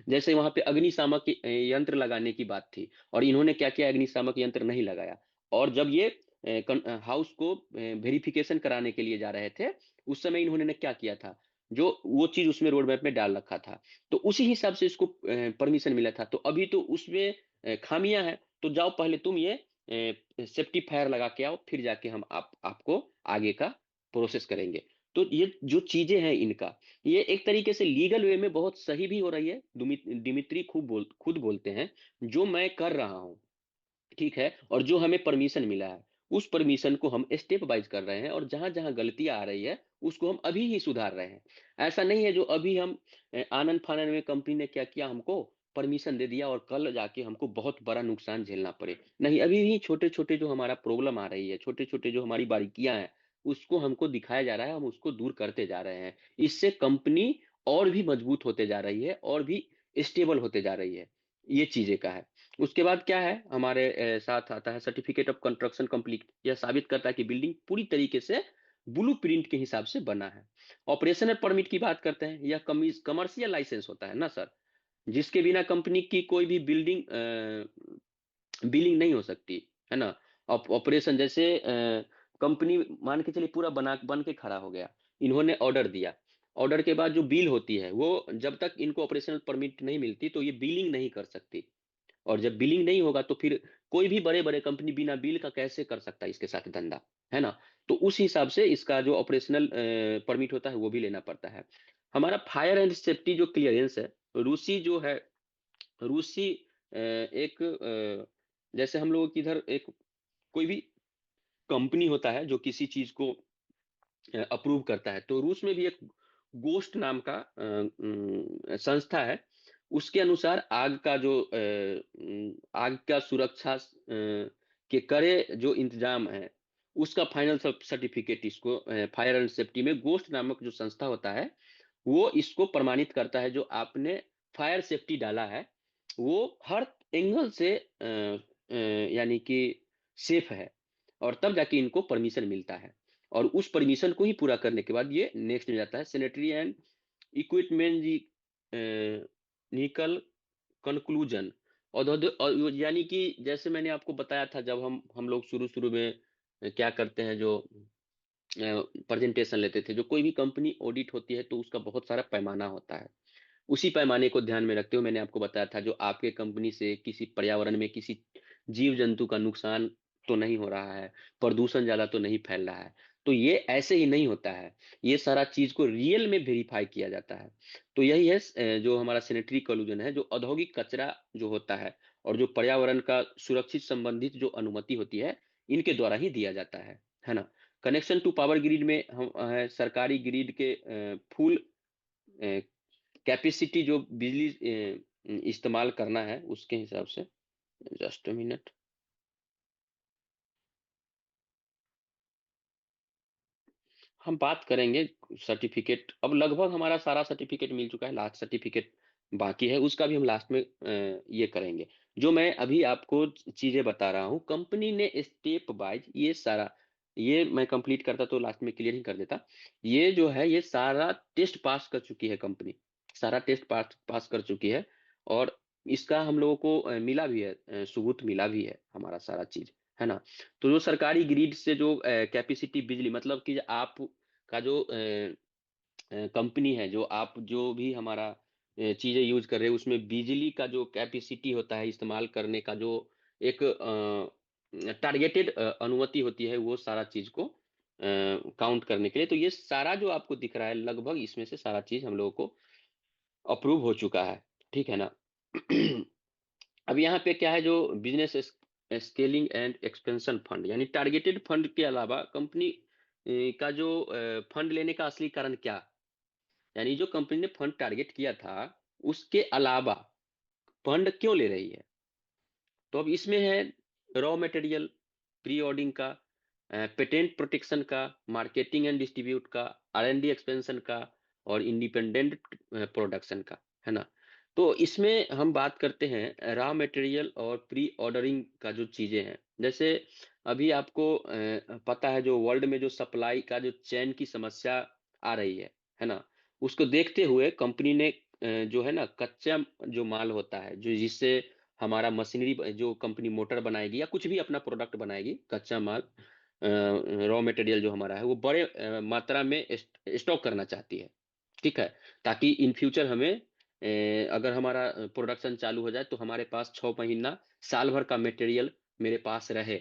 जैसे वहां पे अग्निशामक यंत्र लगाने की बात थी और इन्होंने क्या किया, अग्निशामक यंत्र नहीं लगाया। और जब ये हाउस को वेरिफिकेशन कराने के लिए जा रहे थे, उस समय इन्होंने क्या किया था, जो वो चीज उसमें रोड मैप में डाल रखा था, तो उसी हिसाब से इसको परमिशन मिला था। तो अभी तो उसमें खामियां हैं, तो जाओ पहले तुम ये सेफ्टी फायर लगा के आओ, फिर जाके हम आपको आगे का प्रोसेस करेंगे। तो ये जो चीजें हैं इनका, ये एक तरीके से लीगल वे में बहुत सही भी हो रही है। दिमित्री खुद बोलते हैं जो मैं कर रहा हूँ, ठीक है, और जो हमें परमिशन मिला है उस परमिशन को हम स्टेप वाइज कर रहे हैं और जहां जहां गलतियां आ रही है उसको हम अभी ही सुधार रहे हैं। ऐसा नहीं है जो अभी हम आनंद फानन में कंपनी ने क्या किया, हमको परमिशन दे दिया और कल जाके हमको बहुत बड़ा नुकसान झेलना पड़े। नहीं, अभी भी छोटे छोटे जो हमारा प्रॉब्लम आ रही है, छोटे छोटे जो हमारी बारीकियां हैं, उसको हमको दिखाया जा रहा है, हम उसको दूर करते जा रहे हैं। इससे कंपनी और भी मजबूत होते जा रही है और भी स्टेबल होते जा रही है। ये चीजें का है। उसके बाद क्या है हमारे साथ आता है सर्टिफिकेट ऑफ कंस्ट्रक्शन कंप्लीट। यह साबित करता है कि बिल्डिंग पूरी तरीके से ब्लूप्रिंट के हिसाब से बना है। ऑपरेशनल परमिट की बात करते हैं, यह कमर्शियल लाइसेंस होता है ना सर, जिसके बिना कंपनी की कोई भी बिल्डिंग बिलिंग नहीं हो सकती, है ना। ऑपरेशन जैसे कंपनी मान के चलिए पूरा बन के खड़ा हो गया, इन्होंने ऑर्डर दिया, ऑर्डर के बाद जो बिल होती है वो जब तक इनको ऑपरेशनल परमिट नहीं मिलती तो ये बिलिंग नहीं कर सकती। और जब बिलिंग नहीं होगा तो फिर कोई भी बड़े बड़े कंपनी बिना बिल का कैसे कर सकता है इसके साथ धंधा, है ना। तो उस हिसाब से इसका जो ऑपरेशनल परमिट होता है वो भी लेना पड़ता है। हमारा फायर एंड सेफ्टी जो क्लियरेंस है, रूसी जो है, रूसी एक जैसे हम लोगों की इधर एक कोई भी कंपनी होता है जो किसी चीज को अप्रूव करता है, तो रूस में भी एक गोस्ट नाम का संस्था है। उसके अनुसार आग का जो आग का सुरक्षा के कड़े जो इंतजाम है, उसका फाइनल सर्टिफिकेट इसको फायर एंड सेफ्टी में गोस्ट नामक जो संस्था होता है वो इसको प्रमाणित करता है, जो आपने फायर सेफ्टी डाला है वो हर एंगल से यानी कि सेफ है, और तब जाके इनको परमिशन मिलता है। और उस परमिशन को ही पूरा करने के बाद ये नेक्स्ट में जाता है सैनिटरी एंड इक्विपमेंट जी निकल कंक्लूजन। और यानी कि जैसे मैंने आपको बताया था, जब हम लोग शुरू शुरू में क्या करते हैं, जो प्रेजेंटेशन लेते थे, जो कोई भी कंपनी ऑडिट होती है तो उसका बहुत सारा पैमाना होता है। उसी पैमाने को ध्यान में रखते हुए मैंने आपको बताया था जो आपके कंपनी से किसी पर्यावरण में किसी जीव जंतु का नुकसान तो नहीं हो रहा है, प्रदूषण ज्यादा तो नहीं फैल रहा है। तो ये ऐसे ही नहीं होता है, ये सारा चीज को रियल में वेरीफाई किया जाता है। तो यही है जो हमारा सैनिटरी कॉल्यूजन है, जो औद्योगिक कचरा जो होता है और जो पर्यावरण का सुरक्षित संबंधित जो अनुमति होती है, इनके द्वारा ही दिया जाता है ना। कनेक्शन टू पावर ग्रिड में हम सरकारी ग्रिड के फुल कैपेसिटी जो बिजली इस्तेमाल करना है उसके हिसाब से। Just a minute. हम बात करेंगे सर्टिफिकेट। अब लगभग हमारा सारा सर्टिफिकेट मिल चुका है, लास्ट सर्टिफिकेट बाकी है, उसका भी हम लास्ट में ये करेंगे। जो मैं अभी आपको चीजें बता रहा हूँ, कंपनी ने स्टेप वाइज ये सारा, ये मैं कंप्लीट करता तो लास्ट में क्लियर ही कर देता। ये जो है ये सारा टेस्ट पास कर चुकी है कंपनी, सारा टेस्ट पास पास कर चुकी है। और इसका हम लोगों को मिला भी है, सबूत मिला भी है हमारा सारा चीज, है ना। तो जो सरकारी ग्रिड से जो कैपेसिटी बिजली, मतलब कि आप का जो कंपनी है, जो आप जो भी हमारा चीजें यूज कर रहे हैं, उसमें बिजली का जो कैपेसिटी होता है इस्तेमाल करने का, जो एक टारगेटेड अनुमति होती है, वो सारा चीज को काउंट करने के लिए। तो ये सारा जो आपको दिख रहा है लगभग, इसमें से सारा चीज हम लोगों को अप्रूव हो चुका है, ठीक है ना। अब यहाँ पे क्या है, जो business scaling and expansion fund, यानी टारगेटेड फंड के अलावा कंपनी का जो फंड लेने का असली कारण क्या, यानी जो कंपनी ने फंड टारगेट किया था उसके अलावा फंड क्यों ले रही है। तो अब इसमें है रॉ मटेरियल, प्री ऑर्डिंग का, पेटेंट प्रोटेक्शन का, मार्केटिंग एंड डिस्ट्रीब्यूट का, R&D एक्सपेंशन का, और इंडिपेंडेंट प्रोडक्शन का, है ना। तो इसमें हम बात करते हैं रॉ मटेरियल और प्री ऑर्डरिंग का जो चीजें हैं। जैसे अभी आपको पता है जो वर्ल्ड में जो सप्लाई का जो चेन की समस्या आ रही है ना, उसको देखते हुए कंपनी ने जो है ना कच्चा जो माल होता है, जो जिससे हमारा मशीनरी, जो कंपनी मोटर बनाएगी या कुछ भी अपना प्रोडक्ट बनाएगी, कच्चा माल रॉ मटेरियल जो हमारा है वो बड़े मात्रा में स्टॉक करना चाहती है, ठीक है। ताकि इन फ्यूचर हमें अगर हमारा प्रोडक्शन चालू हो जाए तो हमारे पास 6 महीना, साल भर का मटेरियल मेरे पास रहे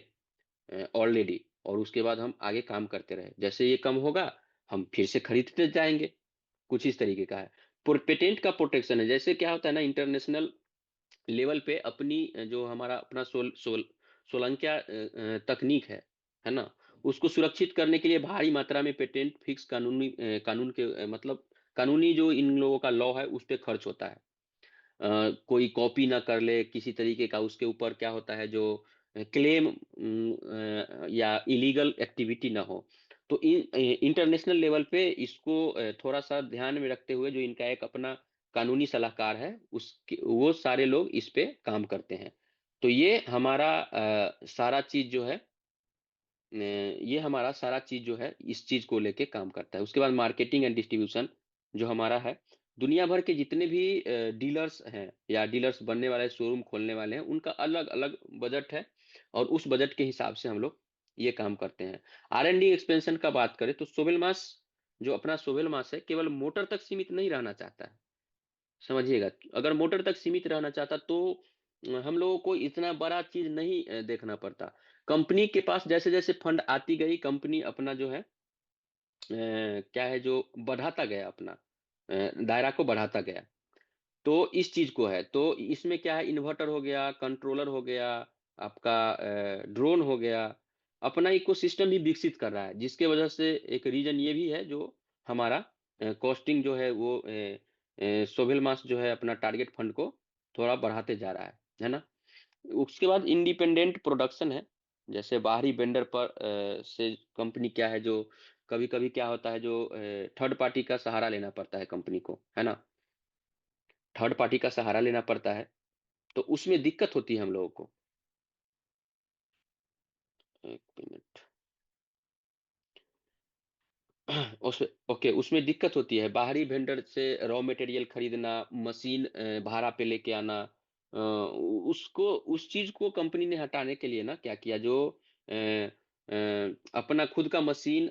ऑलरेडी, और उसके बाद हम आगे काम करते रहे। जैसे ये कम होगा हम फिर से खरीदते जाएंगे। कुछ इस तरीके का है। पेटेंट का प्रोटेक्शन है। जैसे क्या होता है ना, इंटरनेशनल लेवल पे अपनी जो हमारा अपना सोलंक्या तकनीक है ना, उसको सुरक्षित करने के लिए भारी मात्रा में पेटेंट फिक्स कानून के मतलब कानूनी जो इन लोगों का लॉ है उस पे खर्च होता है। कोई कॉपी ना कर ले किसी तरीके का, उसके ऊपर क्या होता है जो क्लेम या इलीगल एक्टिविटी ना हो। तो इंटरनेशनल लेवल पे इसको थोड़ा सा ध्यान में रखते हुए जो इनका एक अपना कानूनी सलाहकार है, उसके वो सारे लोग इस पे काम करते हैं। तो ये हमारा सारा चीज जो है, ये हमारा सारा चीज जो है इस चीज को लेके काम करता है। उसके बाद मार्केटिंग एंड डिस्ट्रीब्यूशन जो हमारा है, दुनिया भर के जितने भी डीलर्स हैं या डीलर्स बनने वाले, शोरूम खोलने वाले हैं, उनका अलग अलग बजट है, और उस बजट के हिसाब से हम लोग ये काम करते हैं। R&D एक्सपेंशन का बात करें तो सोबेल मास, जो अपना सोबेल मास है, केवल मोटर तक सीमित नहीं रहना चाहता है, समझिएगा। अगर मोटर तक सीमित रहना चाहता तो हम लोगों को इतना बड़ा चीज नहीं देखना पड़ता। कंपनी के पास जैसे जैसे फंड आती गई, कंपनी अपना जो है क्या है जो बढ़ाता गया, अपना दायरा को बढ़ाता गया। तो इस चीज को है, तो इसमें क्या है, इन्वर्टर हो गया, कंट्रोलर हो गया, आपका ड्रोन हो गया, अपना इकोसिस्टम भी विकसित कर रहा है। जिसके वजह से एक रीजन ये भी है जो हमारा कॉस्टिंग जो है वो सोहेल मास जो है अपना टारगेट फंड को थोड़ा बढ़ाते जा रहा है ना। उसके बाद इंडिपेंडेंट प्रोडक्शन है। जैसे बाहरी वेंडर पर से कंपनी क्या है जो कभी कभी क्या होता है, जो थर्ड पार्टी का सहारा लेना पड़ता है कंपनी को, है ना। थर्ड पार्टी का सहारा लेना पड़ता है, तो उसमें दिक्कत होती है हम लोगों को। एक मिनट। उस ओके, उसमें दिक्कत होती है बाहरी वेंडर से रॉ मटेरियल खरीदना, मशीन भाड़ा पे लेके आना। उसको उस चीज को कंपनी ने हटाने के लिए ना क्या किया, जो अपना खुद का मशीन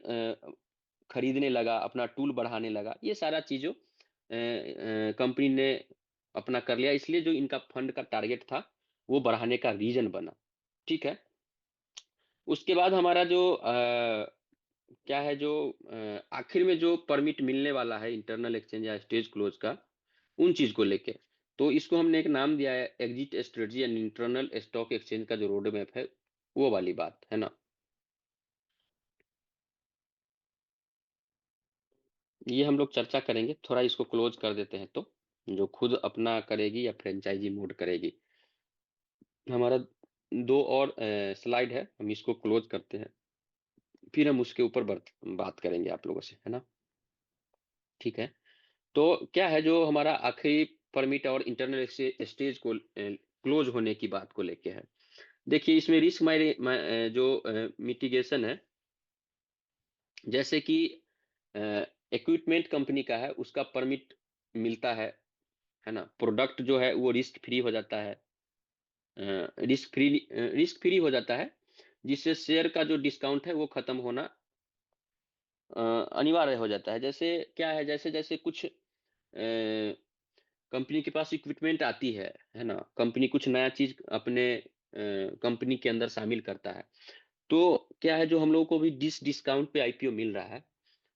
खरीदने लगा, अपना टूल बढ़ाने लगा। ये सारा चीजों कंपनी ने अपना कर लिया, इसलिए जो इनका फंड का टारगेट था वो बढ़ाने का रीजन बना, ठीक है। उसके बाद हमारा जो क्या है, जो आखिर में जो परमिट मिलने वाला है इंटरनल एक्सचेंज या स्टेज क्लोज का, उन चीज को लेके, तो इसको हमने एक नाम दिया है exit strategy and internal stock exchange का जो रोड मैप है, वो वाली बात है ना। ये हम लोग चर्चा करेंगे, थोड़ा इसको क्लोज कर देते हैं तो, जो खुद अपना करेगी या फ्रेंचाइजी मोड करेगी। हमारा दो और स्लाइड है, हम इसको क्लोज करते हैं, फिर हम उसके ऊपर बात करेंगे आप लोगों से, है ना? ठीक है। तो क्या है जो हमारा आखिरी परमिट और इंटरनल स्टेज को क्लोज होने की बात को लेके है। देखिए इसमें रिस्क जो मिटिगेशन है, जैसे कि इक्विपमेंट कंपनी का है, उसका परमिट मिलता है ना? प्रोडक्ट जो है वो रिस्क फ्री हो जाता है, जिससे शेयर का जो डिस्काउंट है वो खत्म होना अनिवार्य हो जाता है। जैसे क्या है, जैसे जैसे कुछ कंपनी के पास इक्विपमेंट आती है ना? कंपनी कुछ नया चीज अपने कंपनी के अंदर शामिल करता है, तो क्या है, जो हम लोगों को भी जिस डिस्काउंट पे आईपीओ मिल रहा है,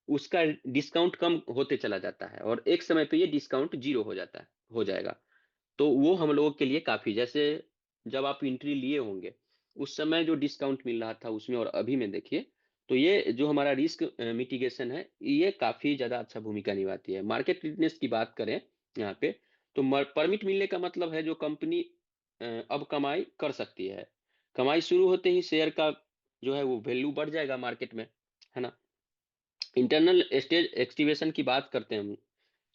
उसका डिस्काउंट कम होते चला जाता है, और एक समय पे ये डिस्काउंट जीरो हो जाएगा। तो वो हम लोगों के लिए काफी, जैसे जब आप एंट्री लिए होंगे उस समय जो डिस्काउंट मिल रहा था उसमें और अभी में देखिए, तो ये जो हमारा रिस्क मिटिगेशन है, ये काफी ज्यादा अच्छा भूमिका निभाती है। मार्केट रिडनेस की बात करें यहाँ पे, तो परमिट मिलने का मतलब है जो कंपनी अब कमाई कर सकती है। कमाई शुरू होते ही शेयर का जो है वो वैल्यू बढ़ जाएगा मार्केट में, है ना? इंटरनल स्टेज एक्टिवेशन की बात करते हैं हम।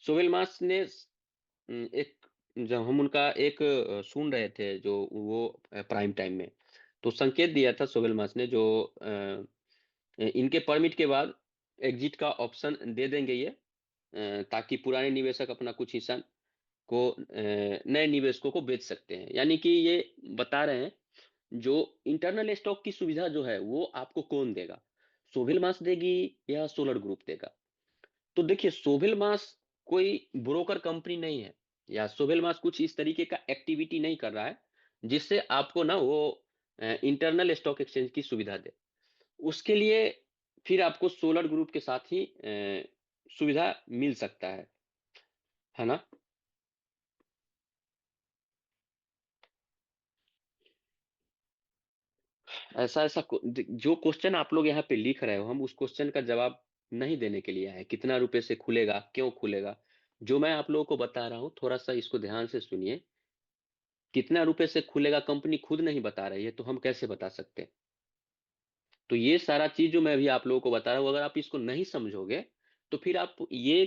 सोवेल मास ने एक, जब हम उनका एक सुन रहे थे जो वो प्राइम टाइम में, तो संकेत दिया था सोवेल मास ने, जो इनके परमिट के बाद एग्जिट का ऑप्शन दे देंगे ये, ताकि पुराने निवेशक अपना कुछ हिस्सा को नए निवेशकों को बेच सकते हैं। यानी कि ये बता रहे हैं, जो इंटरनल स्टॉक की सुविधा जो है वो आपको कौन देगा, सोविल मास देगी या सोलर ग्रुप देगा? तो देखिए सोविल मास कोई ब्रोकर कंपनी नहीं है, या सोविल मास कुछ इस तरीके का एक्टिविटी नहीं कर रहा है जिससे आपको ना वो इंटरनल स्टॉक एक्सचेंज की सुविधा दे। उसके लिए फिर आपको सोलर ग्रुप के साथ ही सुविधा मिल सकता है ना? ऐसा ऐसा जो क्वेश्चन आप लोग यहाँ पे लिख रहे हो, हम उस क्वेश्चन का जवाब नहीं देने के लिए आए। कितना रुपए से खुलेगा, क्यों खुलेगा, जो मैं आप लोगों को बता रहा हूँ, थोड़ा सा इसको ध्यान से सुनिए। कितना रुपए से खुलेगा कंपनी खुद नहीं बता रही है, तो हम कैसे बता सकते हैं? तो ये सारा चीज जो मैं अभी आप लोगों को बता रहा हूँ, अगर आप इसको नहीं समझोगे तो फिर आप ये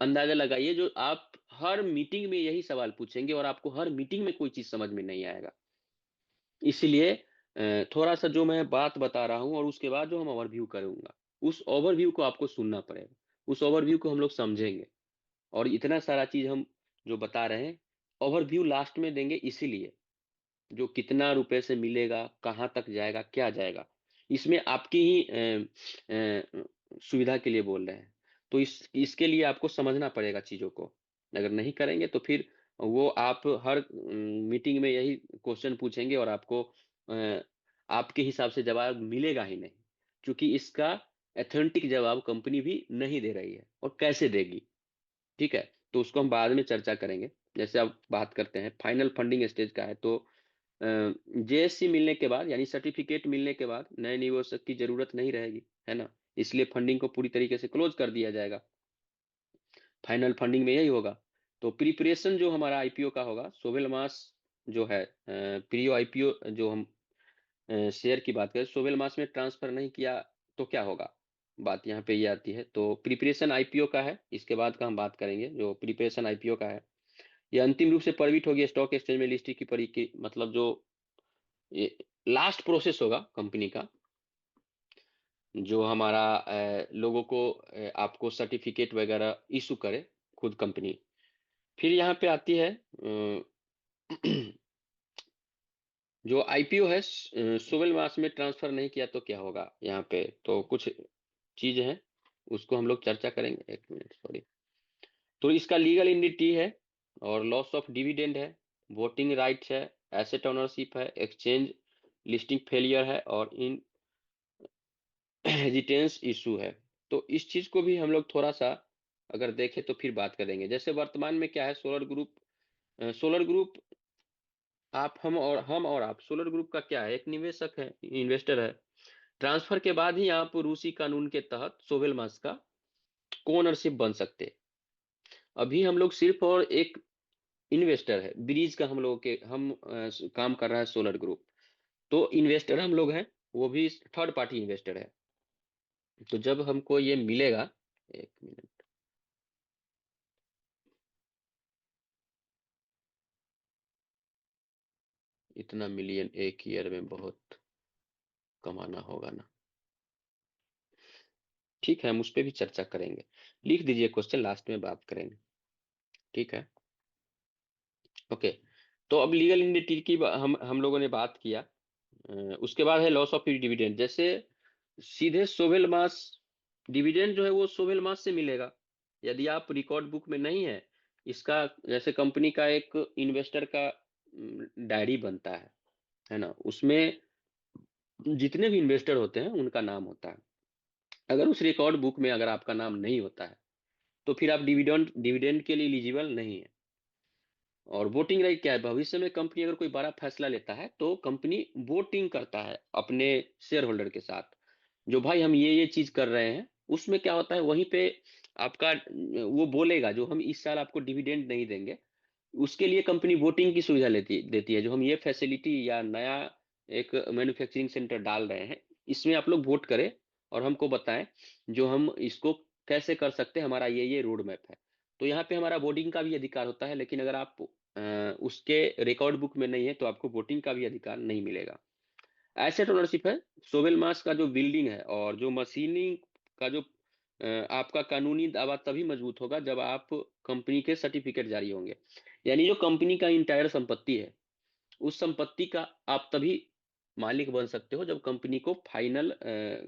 अंदाजा लगाइए, जो आप हर मीटिंग में यही सवाल पूछेंगे और आपको हर मीटिंग में कोई चीज समझ में नहीं आएगा। इसलिए थोड़ा सा जो मैं बात बता रहा हूँ और उसके बाद जो हम ओवरव्यू करूंगा, उस ओवरव्यू को आपको सुनना पड़ेगा, उस ओवरव्यू को हम लोग समझेंगे। और इतना सारा चीज हम जो बता रहे हैं, ओवरव्यू लास्ट में देंगे, इसीलिए जो कितना रुपए से मिलेगा, कहाँ तक जाएगा, क्या जाएगा, इसमें आपकी ही सुविधा के लिए बोल रहे हैं। तो इसके लिए आपको समझना पड़ेगा चीजों को। अगर नहीं करेंगे तो फिर वो आप हर मीटिंग में यही क्वेश्चन पूछेंगे और आपको आपके हिसाब से जवाब मिलेगा ही नहीं, क्योंकि इसका एथेंटिक जवाब कंपनी भी नहीं दे रही है, और कैसे देगी। ठीक है, तो उसको हम बाद में चर्चा करेंगे। जैसे अब बात करते हैं फाइनल फंडिंग स्टेज का है, तो जेएससी मिलने के बाद, यानी सर्टिफिकेट मिलने के बाद, नए निवेशक की जरूरत नहीं रहेगी, है ना? इसलिए फंडिंग को पूरी तरीके से क्लोज कर दिया जाएगा। फाइनल फंडिंग में यही होगा। तो प्रिपरेशन जो हमारा आईपीओ का होगा, सोवेल मास जो है प्री आईपीओ, जो हम शेयर की बात करें, सोवेल मास में ट्रांसफर नहीं किया तो क्या होगा, बात यहाँ पे ये आती है। तो प्रिपरेशन आईपीओ का है, इसके बाद का हम बात करेंगे जो प्रिपरेशन आईपीओ का है। ये अंतिम रूप से परमिट होगी स्टॉक एक्सचेंज में लिस्टिंग की परी की, मतलब जो ये लास्ट प्रोसेस होगा कंपनी का, जो हमारा लोगों को आपको सर्टिफिकेट वगैरह इशू करे खुद कंपनी। फिर यहाँ पे आती है जो आईपीओ है, सोवेल मास में ट्रांसफर नहीं किया तो क्या होगा, यहाँ पे तो कुछ चीज है, उसको हम लोग चर्चा करेंगे। एक मिनट, सॉरी। तो इसका लीगल एंटिटी है, और लॉस ऑफ डिविडेंड है, वोटिंग राइट्स है, एसेट ओनरशिप है, एक्सचेंज लिस्टिंग फेलियर है, और इन हेजिटेंस इशू है। तो इस चीज को भी हम लोग थोड़ा सा अगर देखें तो फिर बात करेंगे। जैसे वर्तमान में क्या है, सोलर ग्रुप हम और आप, सोलर ग्रुप का क्या है, एक निवेशक है, इन्वेस्टर है। ट्रांसफर के बाद ही आप रूसी कानून के तहत सोवेल मास का को ओनरशिप बन सकते। अभी हम लोग सिर्फ और एक इन्वेस्टर है, ब्रिज का हम लोगों के काम कर रहा है सोलर ग्रुप। तो इन्वेस्टर हम लोग हैं, वो भी थर्ड पार्टी इन्वेस्टर है। तो जब हमको ये मिलेगा, एक मिनट, इतना मिलियन एक ईयर में बहुत कमाना होगा ना। ठीक है, हम उस पर भी चर्चा करेंगे। लिख दीजिए क्वेश्चन, लास्ट में बात करेंगे। ठीक है, ओके। तो अब लीगल एंटिटी की हम लोगों ने बात किया। उसके बाद है लॉस ऑफ डिविडेंड। जैसे सीधे सोवेल मास डिविडेंड जो है वो सोवेल मास से मिलेगा। यदि आप रिकॉर्ड बुक में नहीं है इसका, जैसे कंपनी का एक इन्वेस्टर का डायरी बनता है ना, उसमें जितने भी इन्वेस्टर होते हैं उनका नाम होता है। अगर उस रिकॉर्ड बुक में अगर आपका नाम नहीं होता है तो फिर आप डिविडेंड डिविडेंड के लिए एलिजिबल नहीं है। और वोटिंग राइट क्या है, भविष्य में कंपनी अगर कोई बड़ा फैसला लेता है तो कंपनी वोटिंग करता है अपने शेयर होल्डर के साथ, जो भाई हम ये चीज कर रहे हैं। उसमें क्या होता है, वहीं पे आपका वो बोलेगा जो हम इस साल आपको डिविडेंड नहीं देंगे, उसके लिए कंपनी वोटिंग की सुविधा लेती देती है, जो हम ये फैसिलिटी या नया एक मैन्युफैक्चरिंग सेंटर डाल रहे हैं, इसमें आप लोग वोट करें और हमको बताएं जो हम इसको कैसे कर सकते हैं, हमारा ये रोड मैप है। तो यहाँ पे हमारा वोटिंग का भी अधिकार होता है, लेकिन अगर आप उसके रिकॉर्ड बुक में नहीं है तो आपको वोटिंग का भी अधिकार नहीं मिलेगा। एसेट ओनरशिप है, सोवेल मास का जो बिल्डिंग है और जो मशीनिंग का जो आपका कानूनी दावा तभी मजबूत होगा जब आप कंपनी के सर्टिफिकेट जारी होंगे। यानी जो कंपनी का इंटायर संपत्ति है, उस संपत्ति का आप तभी मालिक बन सकते हो जब कंपनी को फाइनल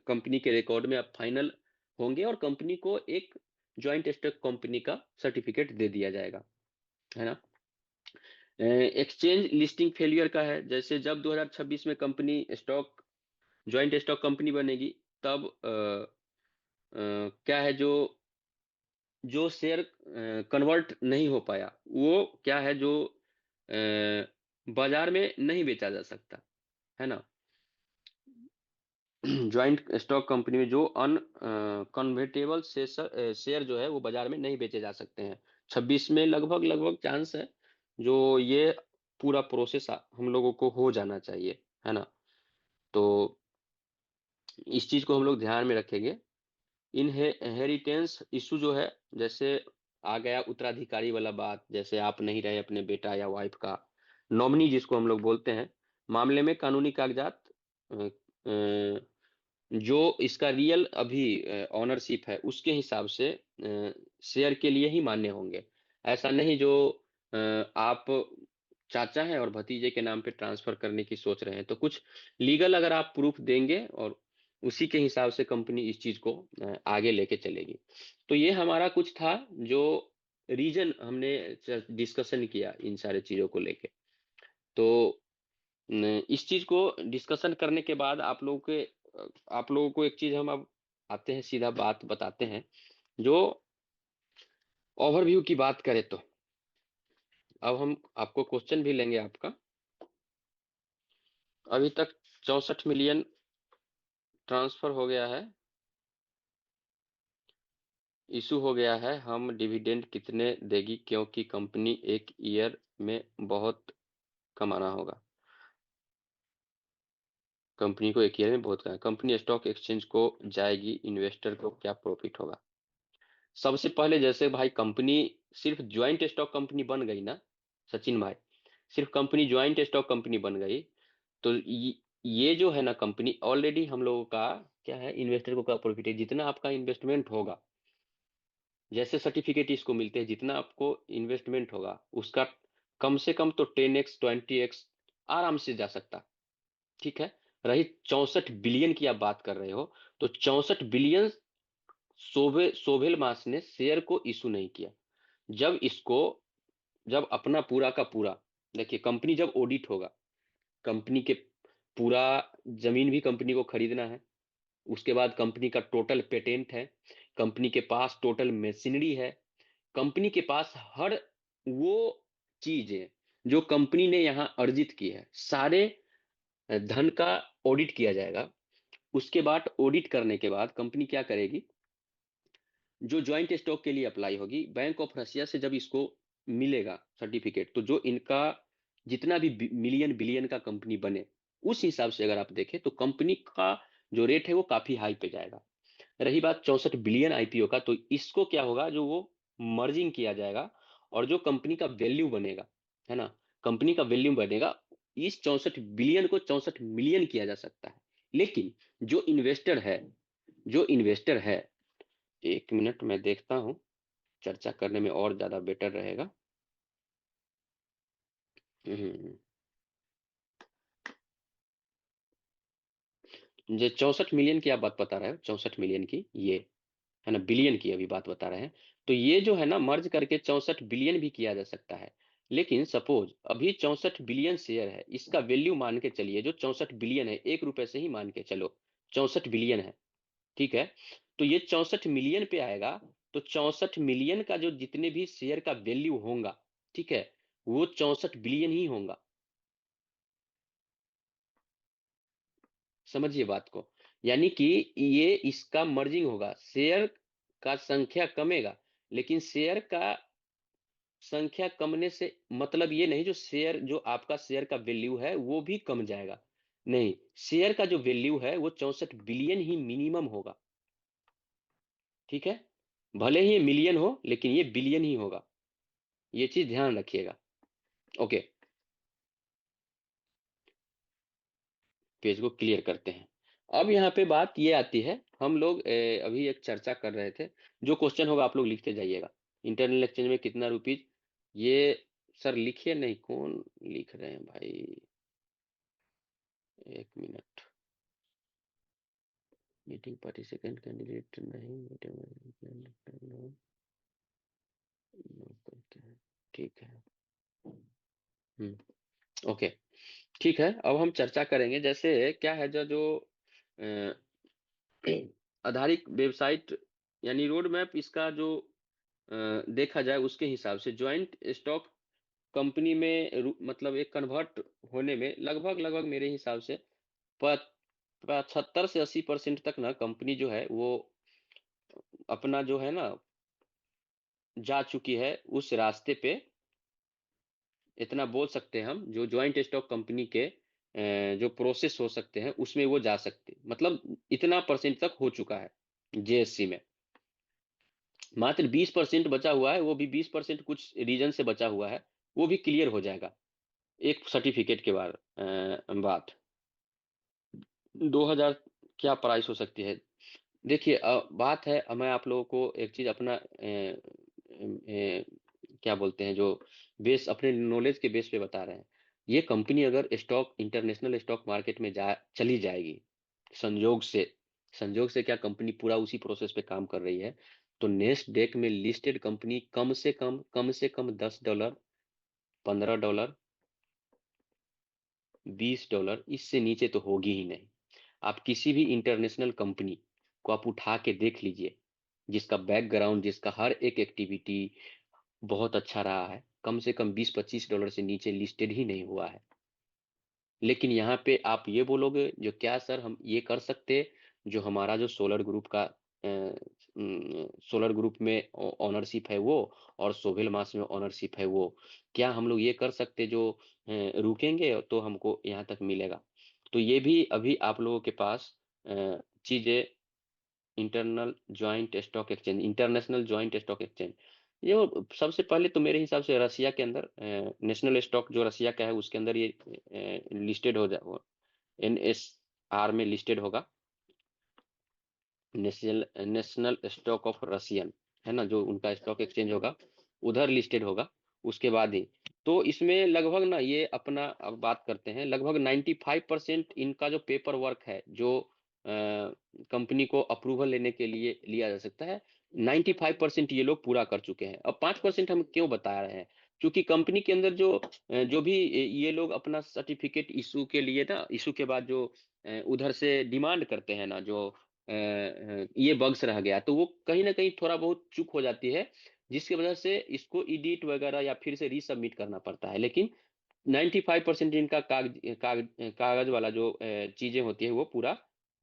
कंपनी के रिकॉर्ड में आप फाइनल होंगे और कंपनी को एक ज्वाइंट स्टॉक कंपनी का सर्टिफिकेट दे दिया जाएगा, है ना। एक्सचेंज लिस्टिंग फेलियर का है, जैसे जब 2026 में company stock joint stock company बनेगी, तब क्या है, जो जो शेयर कन्वर्ट नहीं हो पाया वो क्या है, जो बाजार में नहीं बेचा जा सकता, है ना। ज्वाइंट स्टॉक कंपनी में जो अन कन्वर्टेबल शेयर जो है वो बाजार में नहीं बेचे जा सकते हैं। 26 में लगभग लगभग चांस है जो ये पूरा प्रोसेस हम लोगों को हो जाना चाहिए, है ना। तो इस चीज को हम लोग ध्यान में रखेंगे। इनहेरिटेंस इशू जो है, जैसे आ गया उत्तराधिकारी वाला बात, जैसे आप नहीं रहे अपने बेटा या वाइफ का नॉमिनी जिसको हम लोग बोलते हैं, मामले में कानूनी कागजात जो इसका रियल अभी ऑनरशिप है उसके हिसाब से शेयर के लिए ही मान्य होंगे। ऐसा नहीं जो आप चाचा हैं और भतीजे के नाम पे ट्रांसफर करने की सोच रहे हैं। तो कुछ लीगल अगर आप प्रूफ देंगे और उसी के हिसाब से कंपनी इस चीज को आगे लेके चलेगी। तो ये हमारा कुछ था जो रीजन हमने डिस्कशन किया इन सारे चीजों को लेके। तो इस चीज को डिस्कशन करने के बाद आप लोगों को एक चीज हम अब आते हैं, सीधा बात बताते हैं। जो ओवरव्यू की बात करें तो अब हम आपको क्वेश्चन भी लेंगे आपका। अभी तक 64 मिलियन ट्रांसफर हो गया है, इशू हो गया है। हम डिविडेंड कितने देगी, क्योंकि कंपनी एक ईयर में बहुत कमाना होगा। कंपनी को एक ईयर में बहुत कमाना, कंपनी स्टॉक एक्सचेंज को जाएगी, इन्वेस्टर को क्या प्रॉफिट होगा। सबसे पहले जैसे भाई कंपनी सिर्फ ज्वाइंट स्टॉक कंपनी बन गई ना सचिन भाई, सिर्फ कंपनी ज्वाइंट स्टॉक कंपनी बन गई तो ये जो है ना कंपनी ऑलरेडी हम लोगों का क्या है, इन्वेस्टर को क्या प्रॉफिट है, जितना आपका इन्वेस्टमेंट होगा, जैसे सर्टिफिकेट इसको मिलते हैं, जितना आपको इन्वेस्टमेंट होगा उसका कम से कम तो 10x 20x आराम से जा सकता। ठीक है, रही 64 बिलियन की आप बात कर रहे हो, तो 64 बिलियन सोवेल मास ने शेयर को इशू नहीं किया। जब इसको जब अपना पूरा का पूरा देखिए, कंपनी जब ऑडिट होगा, कंपनी के पूरा जमीन भी कंपनी को खरीदना है, उसके बाद कंपनी का टोटल पेटेंट है, कंपनी के पास टोटल मशीनरी है, कंपनी के पास हर वो चीज है जो कंपनी ने यहाँ अर्जित की है, सारे धन का ऑडिट किया जाएगा। उसके बाद ऑडिट करने के बाद कंपनी क्या करेगी, जो ज्वाइंट स्टॉक के लिए अप्लाई होगी, बैंक ऑफ रशिया से जब इसको मिलेगा सर्टिफिकेट, तो जो इनका जितना भी मिलियन बिलियन का कंपनी बने, उस हिसाब से अगर आप देखें तो कंपनी का जो रेट है वो काफी हाई पे जाएगा। रही बात 64 बिलियन आईपीओ का, तो इसको क्या होगा, जो वो मर्जिंग किया जाएगा, और जो कंपनी का वैल्यू बनेगा, है ना, कंपनी का वैल्यू बनेगा, इस 64 बिलियन को 64 मिलियन किया जा सकता है। लेकिन जो इन्वेस्टर है, जो इन्वेस्टर है, 1 मिनट मैं देखता हूं, चर्चा करने में और ज्यादा बेटर रहेगा। हम्म, जो 64 मिलियन की आप बात बता रहे हो, 64 मिलियन की ये, है ना, बिलियन की अभी बात बता रहे हैं, तो ये जो है ना, मर्ज करके 64 बिलियन भी किया जा सकता है। लेकिन सपोज अभी 64 बिलियन शेयर है, इसका वैल्यू मान के चलिए, जो 64 बिलियन है, 1 रुपए से ही मान के चलो 64 बिलियन है, ठीक है, तो ये 64 मिलियन पे आएगा। तो 64 मिलियन का जो जितने भी शेयर का वैल्यू होगा, ठीक है, वो 64 बिलियन ही होगा। समझिए बात को, यानी कि ये इसका मर्जिंग होगा, शेयर का संख्या कमेगा, लेकिन शेयर का संख्या कमने से मतलब ये नहीं, जो शेयर, जो आपका शेयर का वैल्यू है वो भी कम जाएगा। नहीं, शेयर का जो वैल्यू है वो 64 बिलियन ही मिनिमम होगा, ठीक है, भले ही ये मिलियन हो लेकिन ये बिलियन ही होगा, ये चीज ध्यान रखिएगा। ओके, पेज को क्लियर करते हैं। अब यहाँ पे बात ये आती है, हम लोग अभी एक चर्चा कर रहे थे, जो क्वेश्चन होगा आप लोग लिखते जाइएगा, इंटरनल एक्सचेंज में कितना रुपीज, ये सर लिखिए, नहीं कौन लिख रहे हैं भाई, 1 मिनट, मीटिंग पार्टिसिपेंट कैंडिडेट नहीं, मीटिंग करते हैं, ठीक है। ओके, ठीक है, अब हम चर्चा करेंगे, जैसे क्या है, जो जो अ, आधारिक वेबसाइट, यानी रोड मैप इसका जो देखा जाए उसके हिसाब से ज्वाइंट स्टॉक कंपनी में मतलब एक कन्वर्ट होने में लगभग लगभग मेरे हिसाब से 75 से 80% तक ना कंपनी जो है वो अपना जो है ना जा चुकी है उस रास्ते पे। इतना बोल सकते हैं हम, जो ज्वाइंट स्टॉक कंपनी के जो प्रोसेस हो सकते हैं उसमें वो जा सकते, मतलब इतना परसेंट तक हो चुका है जेएससी में। मात्र 20% बचा हुआ है, वो भी 20% कुछ रीजन से बचा हुआ है, वो भी क्लियर हो जाएगा एक सर्टिफिकेट के बाद। बात 2000 क्या प्राइस हो सकती है, देखिए बात है, मैं आप लोगों को एक चीज अपना क्या बोलते हैं, जो बेस अपने नॉलेज के बेस पे बता रहे हैं। ये कंपनी अगर स्टॉक इंटरनेशनल स्टॉक मार्केट में जा चली जाएगी, संयोग से, संयोग से क्या, कंपनी पूरा उसी प्रोसेस पे काम कर रही है, तो नेक्स्ट डेक में लिस्टेड कंपनी कम से कम $10, $15, $20, इससे नीचे तो होगी ही नहीं। आप किसी भी इंटरनेशनल कंपनी को आप उठा के देख लीजिए, जिसका बैकग्राउंड, जिसका हर एक एक्टिविटी बहुत अच्छा रहा है, कम से कम $20-25 से नीचे लिस्टेड ही नहीं हुआ है। लेकिन यहाँ पे आप ये बोलोगे, जो क्या सर हम ये कर सकते, जो हमारा जो सोलर ग्रुप का सोलर ग्रुप में ऑनरशिप है वो, और सोहेल मास में ऑनरशिप है वो, क्या हम लोग ये कर सकते, जो रुकेंगे तो हमको यहाँ तक मिलेगा। तो ये भी अभी आप लोगों के पास चीजें, internal joint stock exchange, international joint stock exchange, ये सबसे पहले तो मेरे हिसाब से रसिया के अंदर, नेशनल स्टॉक जो रसिया का है उसके अंदर ये लिस्टेड हो जाए, NSR में लिस्टेड होगा, national national stock of Russian, है ना, जो उनका स्टॉक एक्सचेंज होगा उधर लिस्टेड होगा, उसके बाद ही। तो इसमें लगभग ना, ये अपना अब बात करते हैं, लगभग 95% इनका जो पेपर वर्क है, जो कंपनी को अप्रूवल लेने के लिए लिया जा सकता है, 95% ये लोग पूरा कर चुके हैं। अब 5% हम क्यों बता रहे हैं, क्योंकि कंपनी के अंदर जो भी ये लोग अपना सर्टिफिकेट इशू के लिए ना, इशू के बाद जो उधर से डिमांड करते हैं ना, जो ये बग्स रह गया, तो वो कहीं ना कहीं थोड़ा बहुत चूक हो जाती है, जिसकी वजह से इसको एडिट वगैरह या फिर से रीसबमिट करना पड़ता है। लेकिन 95% इनका कागज कागज कागज वाला जो चीजें होती है वो पूरा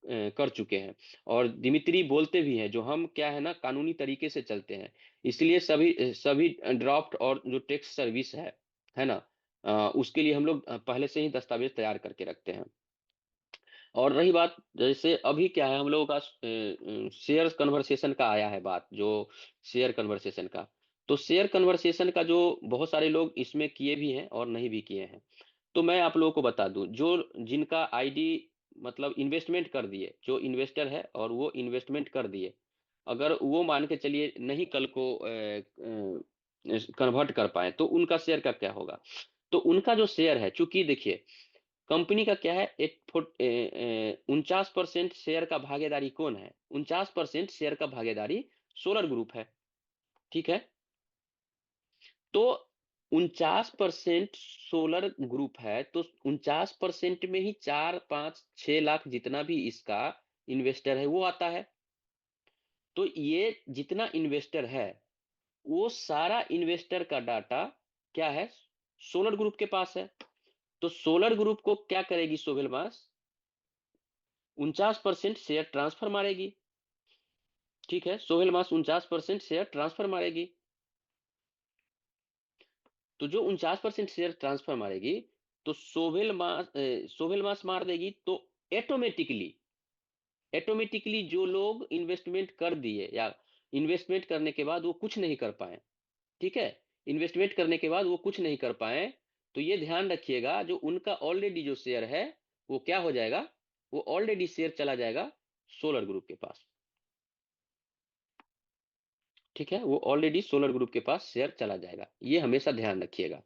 कर चुके हैं। और दिमित्री बोलते भी हैं, जो हम क्या है ना, कानूनी तरीके से चलते हैं, इसलिए सभी सभी ड्राफ्ट और जो टैक्स सर्विस है ना, उसके लिए हम लोग पहले से ही दस्तावेज तैयार करके रखते हैं। और रही बात, जैसे अभी क्या है, हम लोगों का शेयर कन्वर्सेशन का आया है बात, जो शेयर कन्वर्सेशन का, तो शेयर कन्वर्सेशन का जो बहुत सारे लोग इसमें किए भी हैं और नहीं भी किए हैं। तो मैं आप लोगों को बता दूं, जो जिनका आईडी मतलब इन्वेस्टमेंट कर दिए, जो इन्वेस्टर है और वो इन्वेस्टमेंट कर दिए, अगर वो मान के चलिए नहीं कल को कन्वर्ट कर पाए, तो उनका शेयर का क्या होगा? तो उनका जो शेयर है, चूंकि देखिए कंपनी का क्या है, 49% शेयर का भागीदारी कौन है? 49% शेयर का भागीदारी सोलर ग्रुप है, ठीक है। तो 49% सोलर ग्रुप है, तो 49% में ही 4 5 6 लाख जितना भी इसका इन्वेस्टर है वो आता है। तो ये जितना इन्वेस्टर है, वो सारा इन्वेस्टर का डाटा क्या है, सोलर ग्रुप के पास है। तो सोलर ग्रुप को क्या करेगी सोहेल मास, 49% शेयर ट्रांसफर मारेगी, ठीक है। सोहेल मास 49% शेयर ट्रांसफर मारेगी। तो जो 49% शेयर ट्रांसफर मारेगी, तो सोहेल मास मार देगी, तो ऑटोमेटिकली ऑटोमेटिकली जो लोग इन्वेस्टमेंट कर दिए या इन्वेस्टमेंट करने के बाद वो कुछ नहीं कर पाए, ठीक है, इन्वेस्टमेंट करने के बाद वो कुछ नहीं कर पाए, तो ये ध्यान रखिएगा, जो उनका ऑलरेडी जो शेयर है वो क्या हो जाएगा, वो ऑलरेडी शेयर चला जाएगा सोलर ग्रुप के पास, ठीक है, वो ऑलरेडी सोलर ग्रुप के पास शेयर चला जाएगा, ये हमेशा ध्यान रखिएगा।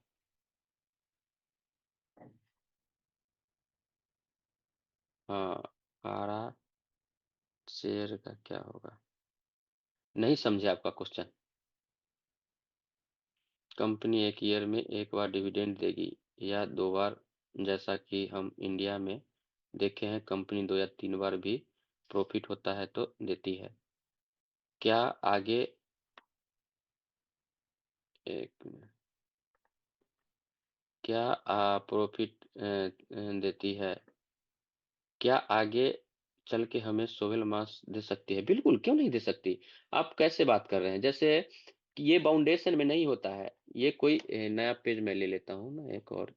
हाँ, आरा शेयर का क्या होगा, नहीं समझे आपका क्वेश्चन। कंपनी एक ईयर में एक बार डिविडेंड देगी या 2 बार, जैसा कि हम इंडिया में देखे हैं, कंपनी 2 या 3 बार भी प्रॉफिट होता है तो देती है। क्या आगे, एक मिनट, क्या प्रॉफिट देती है, क्या आगे चल के हमें 12 मास दे सकती है? बिल्कुल, क्यों नहीं दे सकती। आप कैसे बात कर रहे हैं, जैसे कि ये बाउंडेशन में नहीं होता है। ये कोई नया पेज में ले लेता हूँ, मैं एक और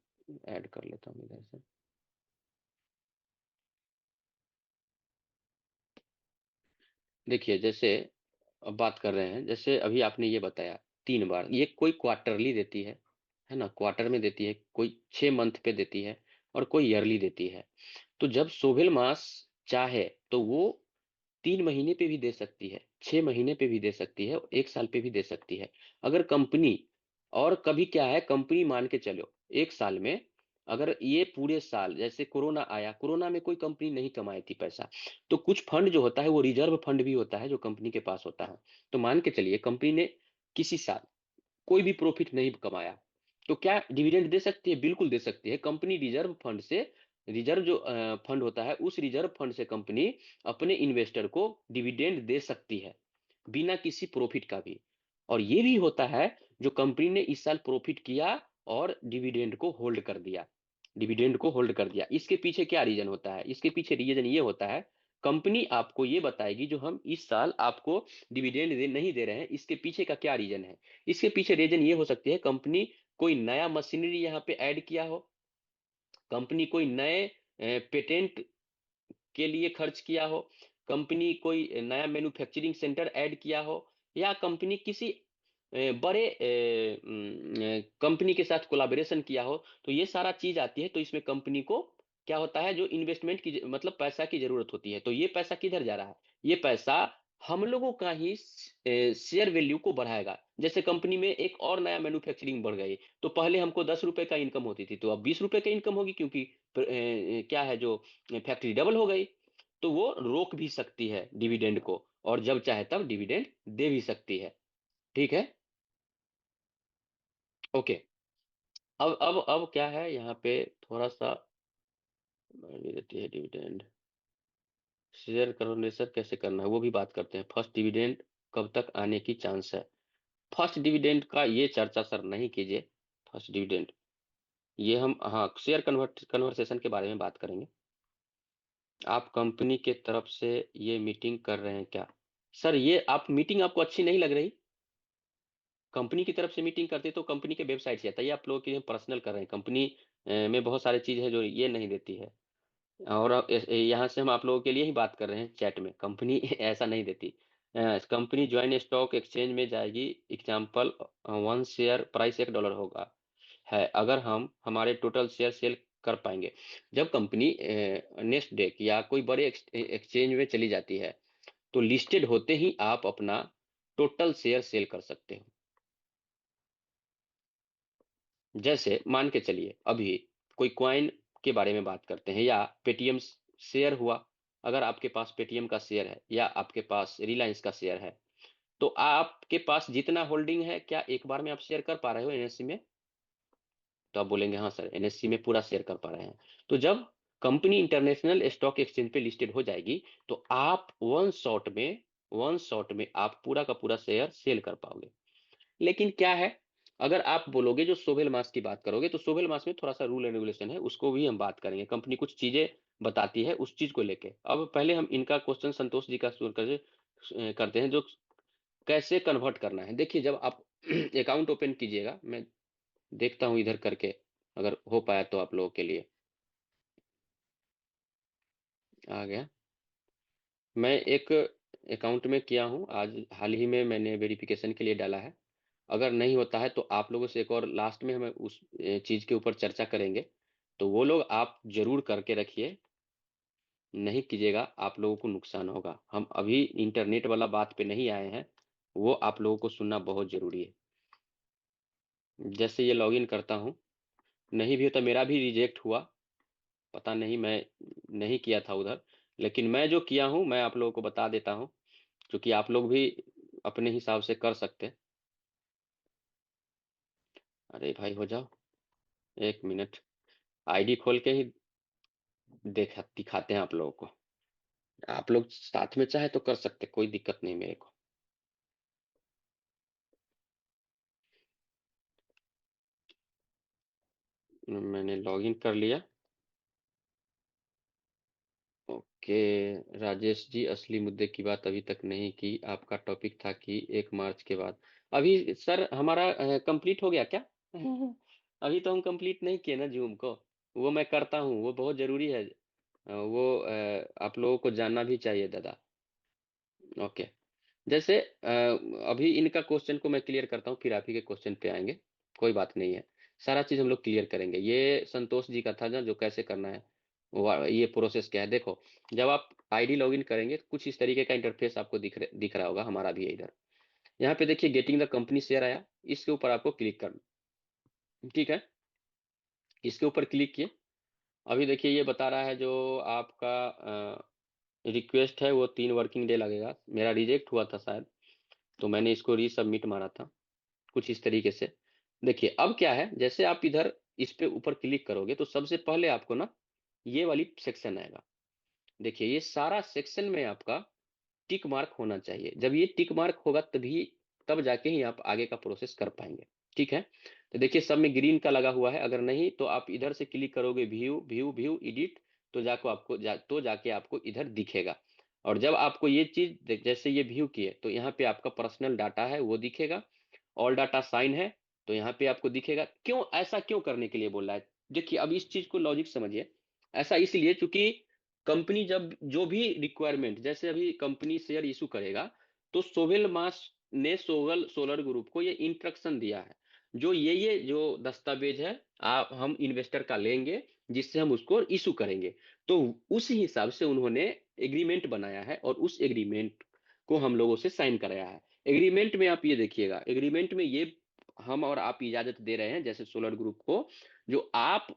ऐड कर लेता हूँ इधर से। देखिए, जैसे अब बात कर रहे हैं, जैसे अभी आपने ये बताया 3 बार, ये कोई क्वार्टरली देती है ना, क्वार्टर में देती है, कोई 6 मंथ पे देती है, और कोई ईयरली देती है। तो जब सोहेल मास चाहे तो वो 3 महीने पे भी दे सकती है, 6 महीने पे भी दे सकती है, 1 साल पे भी दे सकती है। अगर कंपनी, और कभी क्या है, कंपनी मान के चलो 1 साल में, अगर ये पूरे साल, जैसे कोरोना आया, कोरोना में कोई कंपनी नहीं कमाई थी पैसा, तो कुछ फंड जो होता है वो रिजर्व फंड भी होता है जो कंपनी के पास होता है। तो मान के चलिए कंपनी ने किसी साल कोई भी प्रॉफिट नहीं कमाया, तो क्या डिविडेंड दे सकती है? बिल्कुल दे सकती है। कंपनी रिजर्व फंड से, रिजर्व जो फंड होता है, उस रिजर्व फंड से कंपनी अपने इन्वेस्टर को डिविडेंड दे सकती है, बिना किसी प्रॉफिट का भी। और ये भी होता है, जो कंपनी ने इस साल प्रॉफिट किया और डिविडेंड को होल्ड कर दिया, डिविडेंड को होल्ड कर दिया। इसके पीछे क्या रीजन होता है? इसके पीछे रीजन ये होता है, कंपनी आपको ये बताएगी जो हम इस साल आपको डिविडेंड नहीं दे रहे हैं, इसके पीछे का क्या रीजन है। इसके पीछे रीजन ये हो सकती है, कंपनी कोई नया मशीनरी यहाँ पे ऐड किया हो, कंपनी कोई नए पेटेंट के लिए खर्च किया हो, कंपनी कोई नया मैन्युफैक्चरिंग सेंटर ऐड किया हो, या कंपनी किसी बड़े कंपनी के साथ कोलैबोरेशन किया हो, तो ये सारा चीज आती है। तो इसमें कंपनी को क्या होता है, जो इन्वेस्टमेंट की मतलब पैसा की जरूरत होती है, तो ये पैसा किधर जा रहा है? ये पैसा हम लोगों का ही शेयर वैल्यू को बढ़ाएगा। जैसे कंपनी में एक और नया मैन्युफैक्चरिंग बढ़ गई, तो पहले हमको 10 रुपए का इनकम होती थी, तो अब 20 रुपए का इनकम होगी, क्योंकि क्या है, जो फैक्ट्री डबल हो गई। तो वो रोक भी सकती है डिविडेंड को, और जब चाहे तब डिविडेंड दे भी सकती है, ठीक है। ओके। अब क्या है यहाँ पे, थोड़ा सा भी देती है डिविडेंड, शेयर कैलकुलेशन कैसे करना है वो भी बात करते हैं। फर्स्ट डिविडेंड कब तक आने की चांस है? फर्स्ट डिविडेंड का ये चर्चा सर नहीं कीजिए। फर्स्ट डिविडेंड ये हम, हाँ, शेयर कन्वर्सेशन के बारे में बात करेंगे। आप कंपनी के तरफ से ये मीटिंग कर रहे हैं क्या? सर ये आप मीटिंग आपको अच्छी नहीं लग रही? कंपनी की तरफ से मीटिंग करते तो कंपनी के वेबसाइट से आता है, ये आप लोगों के लिए पर्सनल कर रहे हैं। कंपनी में बहुत सारी चीज़ है जो ये नहीं देती है। और यहाँ से हम आप लोगों के लिए ही बात कर रहे हैं चैट में, कंपनी ऐसा नहीं देती। कंपनी ज्वाइन स्टॉक एक्सचेंज में जाएगी, एग्जाम्पल 1 शेयर प्राइस $1 होगा है, अगर हम हमारे टोटल शेयर सेल कर पाएंगे। जब कंपनी नेक्स्ट डे या कोई बड़े एक्सचेंज में चली जाती है तो लिस्टेड होते ही आप अपना टोटल शेयर सेल कर सकते हो। जैसे मान के चलिए अभी कोई कॉइन के बारे में बात करते हैं, या पेटीएम शेयर हुआ। अगर आपके पास पेटीएम का शेयर है या आपके पास रिलायंस का शेयर है, तो आपके पास जितना होल्डिंग है, क्या एक बार में आप शेयर कर पा रहे हो एनएससी में? तो आप बोलेंगे हाँ सर, एनएससी में पूरा शेयर कर पा रहे हैं। तो जब कंपनी इंटरनेशनल स्टॉक एक्सचेंज पे लिस्टेड हो जाएगी तो आप वन शॉट में आप पूरा का पूरा शेयर सेल कर पाओगे। लेकिन क्या है, अगर आप बोलोगे जो सोहेल मास की बात करोगे, तो सोहेल मास में थोड़ा सा रूल एंड रेगुलेशन है, उसको भी हम बात करेंगे। कंपनी कुछ चीजें बताती है उस चीज को लेके। अब पहले हम इनका क्वेश्चन संतोष जी का शुरू करते हैं, जो कैसे कन्वर्ट करना है। देखिए जब आप अकाउंट ओपन कीजिएगा, मैं देखता हूं इधर करके, अगर हो पाया तो आप लोगों के लिए। आ गया। मैं एक अकाउंट में किया हूं, आज हाल ही में मैंने वेरिफिकेशन के लिए डाला है। अगर नहीं होता है तो आप लोगों से एक और लास्ट में हम उस चीज के ऊपर चर्चा करेंगे, तो वो लोग आप जरूर करके रखिए। नहीं कीजिएगा आप लोगों को नुकसान होगा। हम अभी इंटरनेट वाला बात पे नहीं आए हैं, वो आप लोगों को सुनना बहुत जरूरी है। जैसे ये लॉगिन करता हूँ, नहीं भी होता, मेरा भी रिजेक्ट हुआ, पता नहीं, मैं नहीं किया था उधर। लेकिन मैं जो किया हूँ मैं आप लोगों को बता देता हूँ, क्योंकि आप लोग भी अपने हिसाब से कर सकते हैं। अरे भाई हो जाओ, 1 मिनट, आईडी खोल के ही देखा दिखाते हैं आप लोगों को। आप लोग साथ में चाहे तो कर सकते, कोई दिक्कत नहीं मेरे को। मैंने लॉगिन कर लिया। ओके। राजेश जी, असली मुद्दे की बात अभी तक नहीं की, आपका टॉपिक था कि 1 मार्च के बाद। अभी सर हमारा कंप्लीट हो गया क्या? अभी तो हम कंप्लीट नहीं किए ना जूम को। वो मैं करता हूँ, वो बहुत जरूरी है। वो आप लोगों को जानना भी चाहिए दादा। ओके। जैसे अभी इनका क्वेश्चन को मैं क्लियर करता हूँ, फिर आप ही के क्वेश्चन पे आएंगे। कोई बात नहीं है, सारा चीज हम लोग क्लियर करेंगे। ये संतोष जी का था ना, जो कैसे करना है, ये प्रोसेस क्या है। देखो जब आप आईडी लॉगिन करेंगे, कुछ इस तरीके का इंटरफेस आपको दिख रहा होगा, हमारा भी है इधर। यहाँ पे देखिए गेटिंग द कंपनी शेयर आया, इसके ऊपर आपको क्लिक करना। ठीक है, इसके ऊपर क्लिक किए। अभी देखिए ये बता रहा है जो आपका रिक्वेस्ट है वो 3 वर्किंग डे लगेगा। मेरा रिजेक्ट हुआ था शायद, तो मैंने इसको रीसबमिट मारा था, कुछ इस तरीके से। देखिए अब क्या है, जैसे आप इधर इस पे ऊपर क्लिक करोगे तो सबसे पहले आपको ना ये वाली सेक्शन आएगा। देखिए ये सारा सेक्शन में आपका टिक मार्क होना चाहिए। जब ये टिक मार्क होगा तभी, तब जाके ही आप आगे का प्रोसेस कर पाएंगे। ठीक है, तो देखिए सब में ग्रीन का लगा हुआ है। अगर नहीं तो आप इधर से क्लिक करोगे, व्यू व्यू व्यू एडिट, तो जाको आपको तो जाके आपको इधर दिखेगा। और जब आपको ये चीज जैसे ये व्यू किए तो यहाँ पे आपका पर्सनल डाटा है वो दिखेगा। ऑल डाटा साइन है, तो यहाँ पे आपको दिखेगा। क्यों ऐसा क्यों करने के लिए बोल रहा है? देखिए अब इस चीज को लॉजिक समझिए। ऐसा इसलिए क्योंकि कंपनी जब जो भी रिक्वायरमेंट, जैसे अभी कंपनी शेयर इशू करेगा, तो सोहेल मास ने सोहेल सोलर ग्रुप को ये इंस्ट्रक्शन दिया है, जो ये जो दस्तावेज है आप हम इन्वेस्टर का लेंगे, जिससे हम उसको इशू करेंगे। तो उस हिसाब से उन्होंने एग्रीमेंट बनाया है, और उस एग्रीमेंट को हम लोगों से साइन कराया है। एग्रीमेंट में आप ये देखिएगा, एग्रीमेंट में ये हम और आप इजाजत दे रहे हैं जैसे सोलर ग्रुप को, जो आप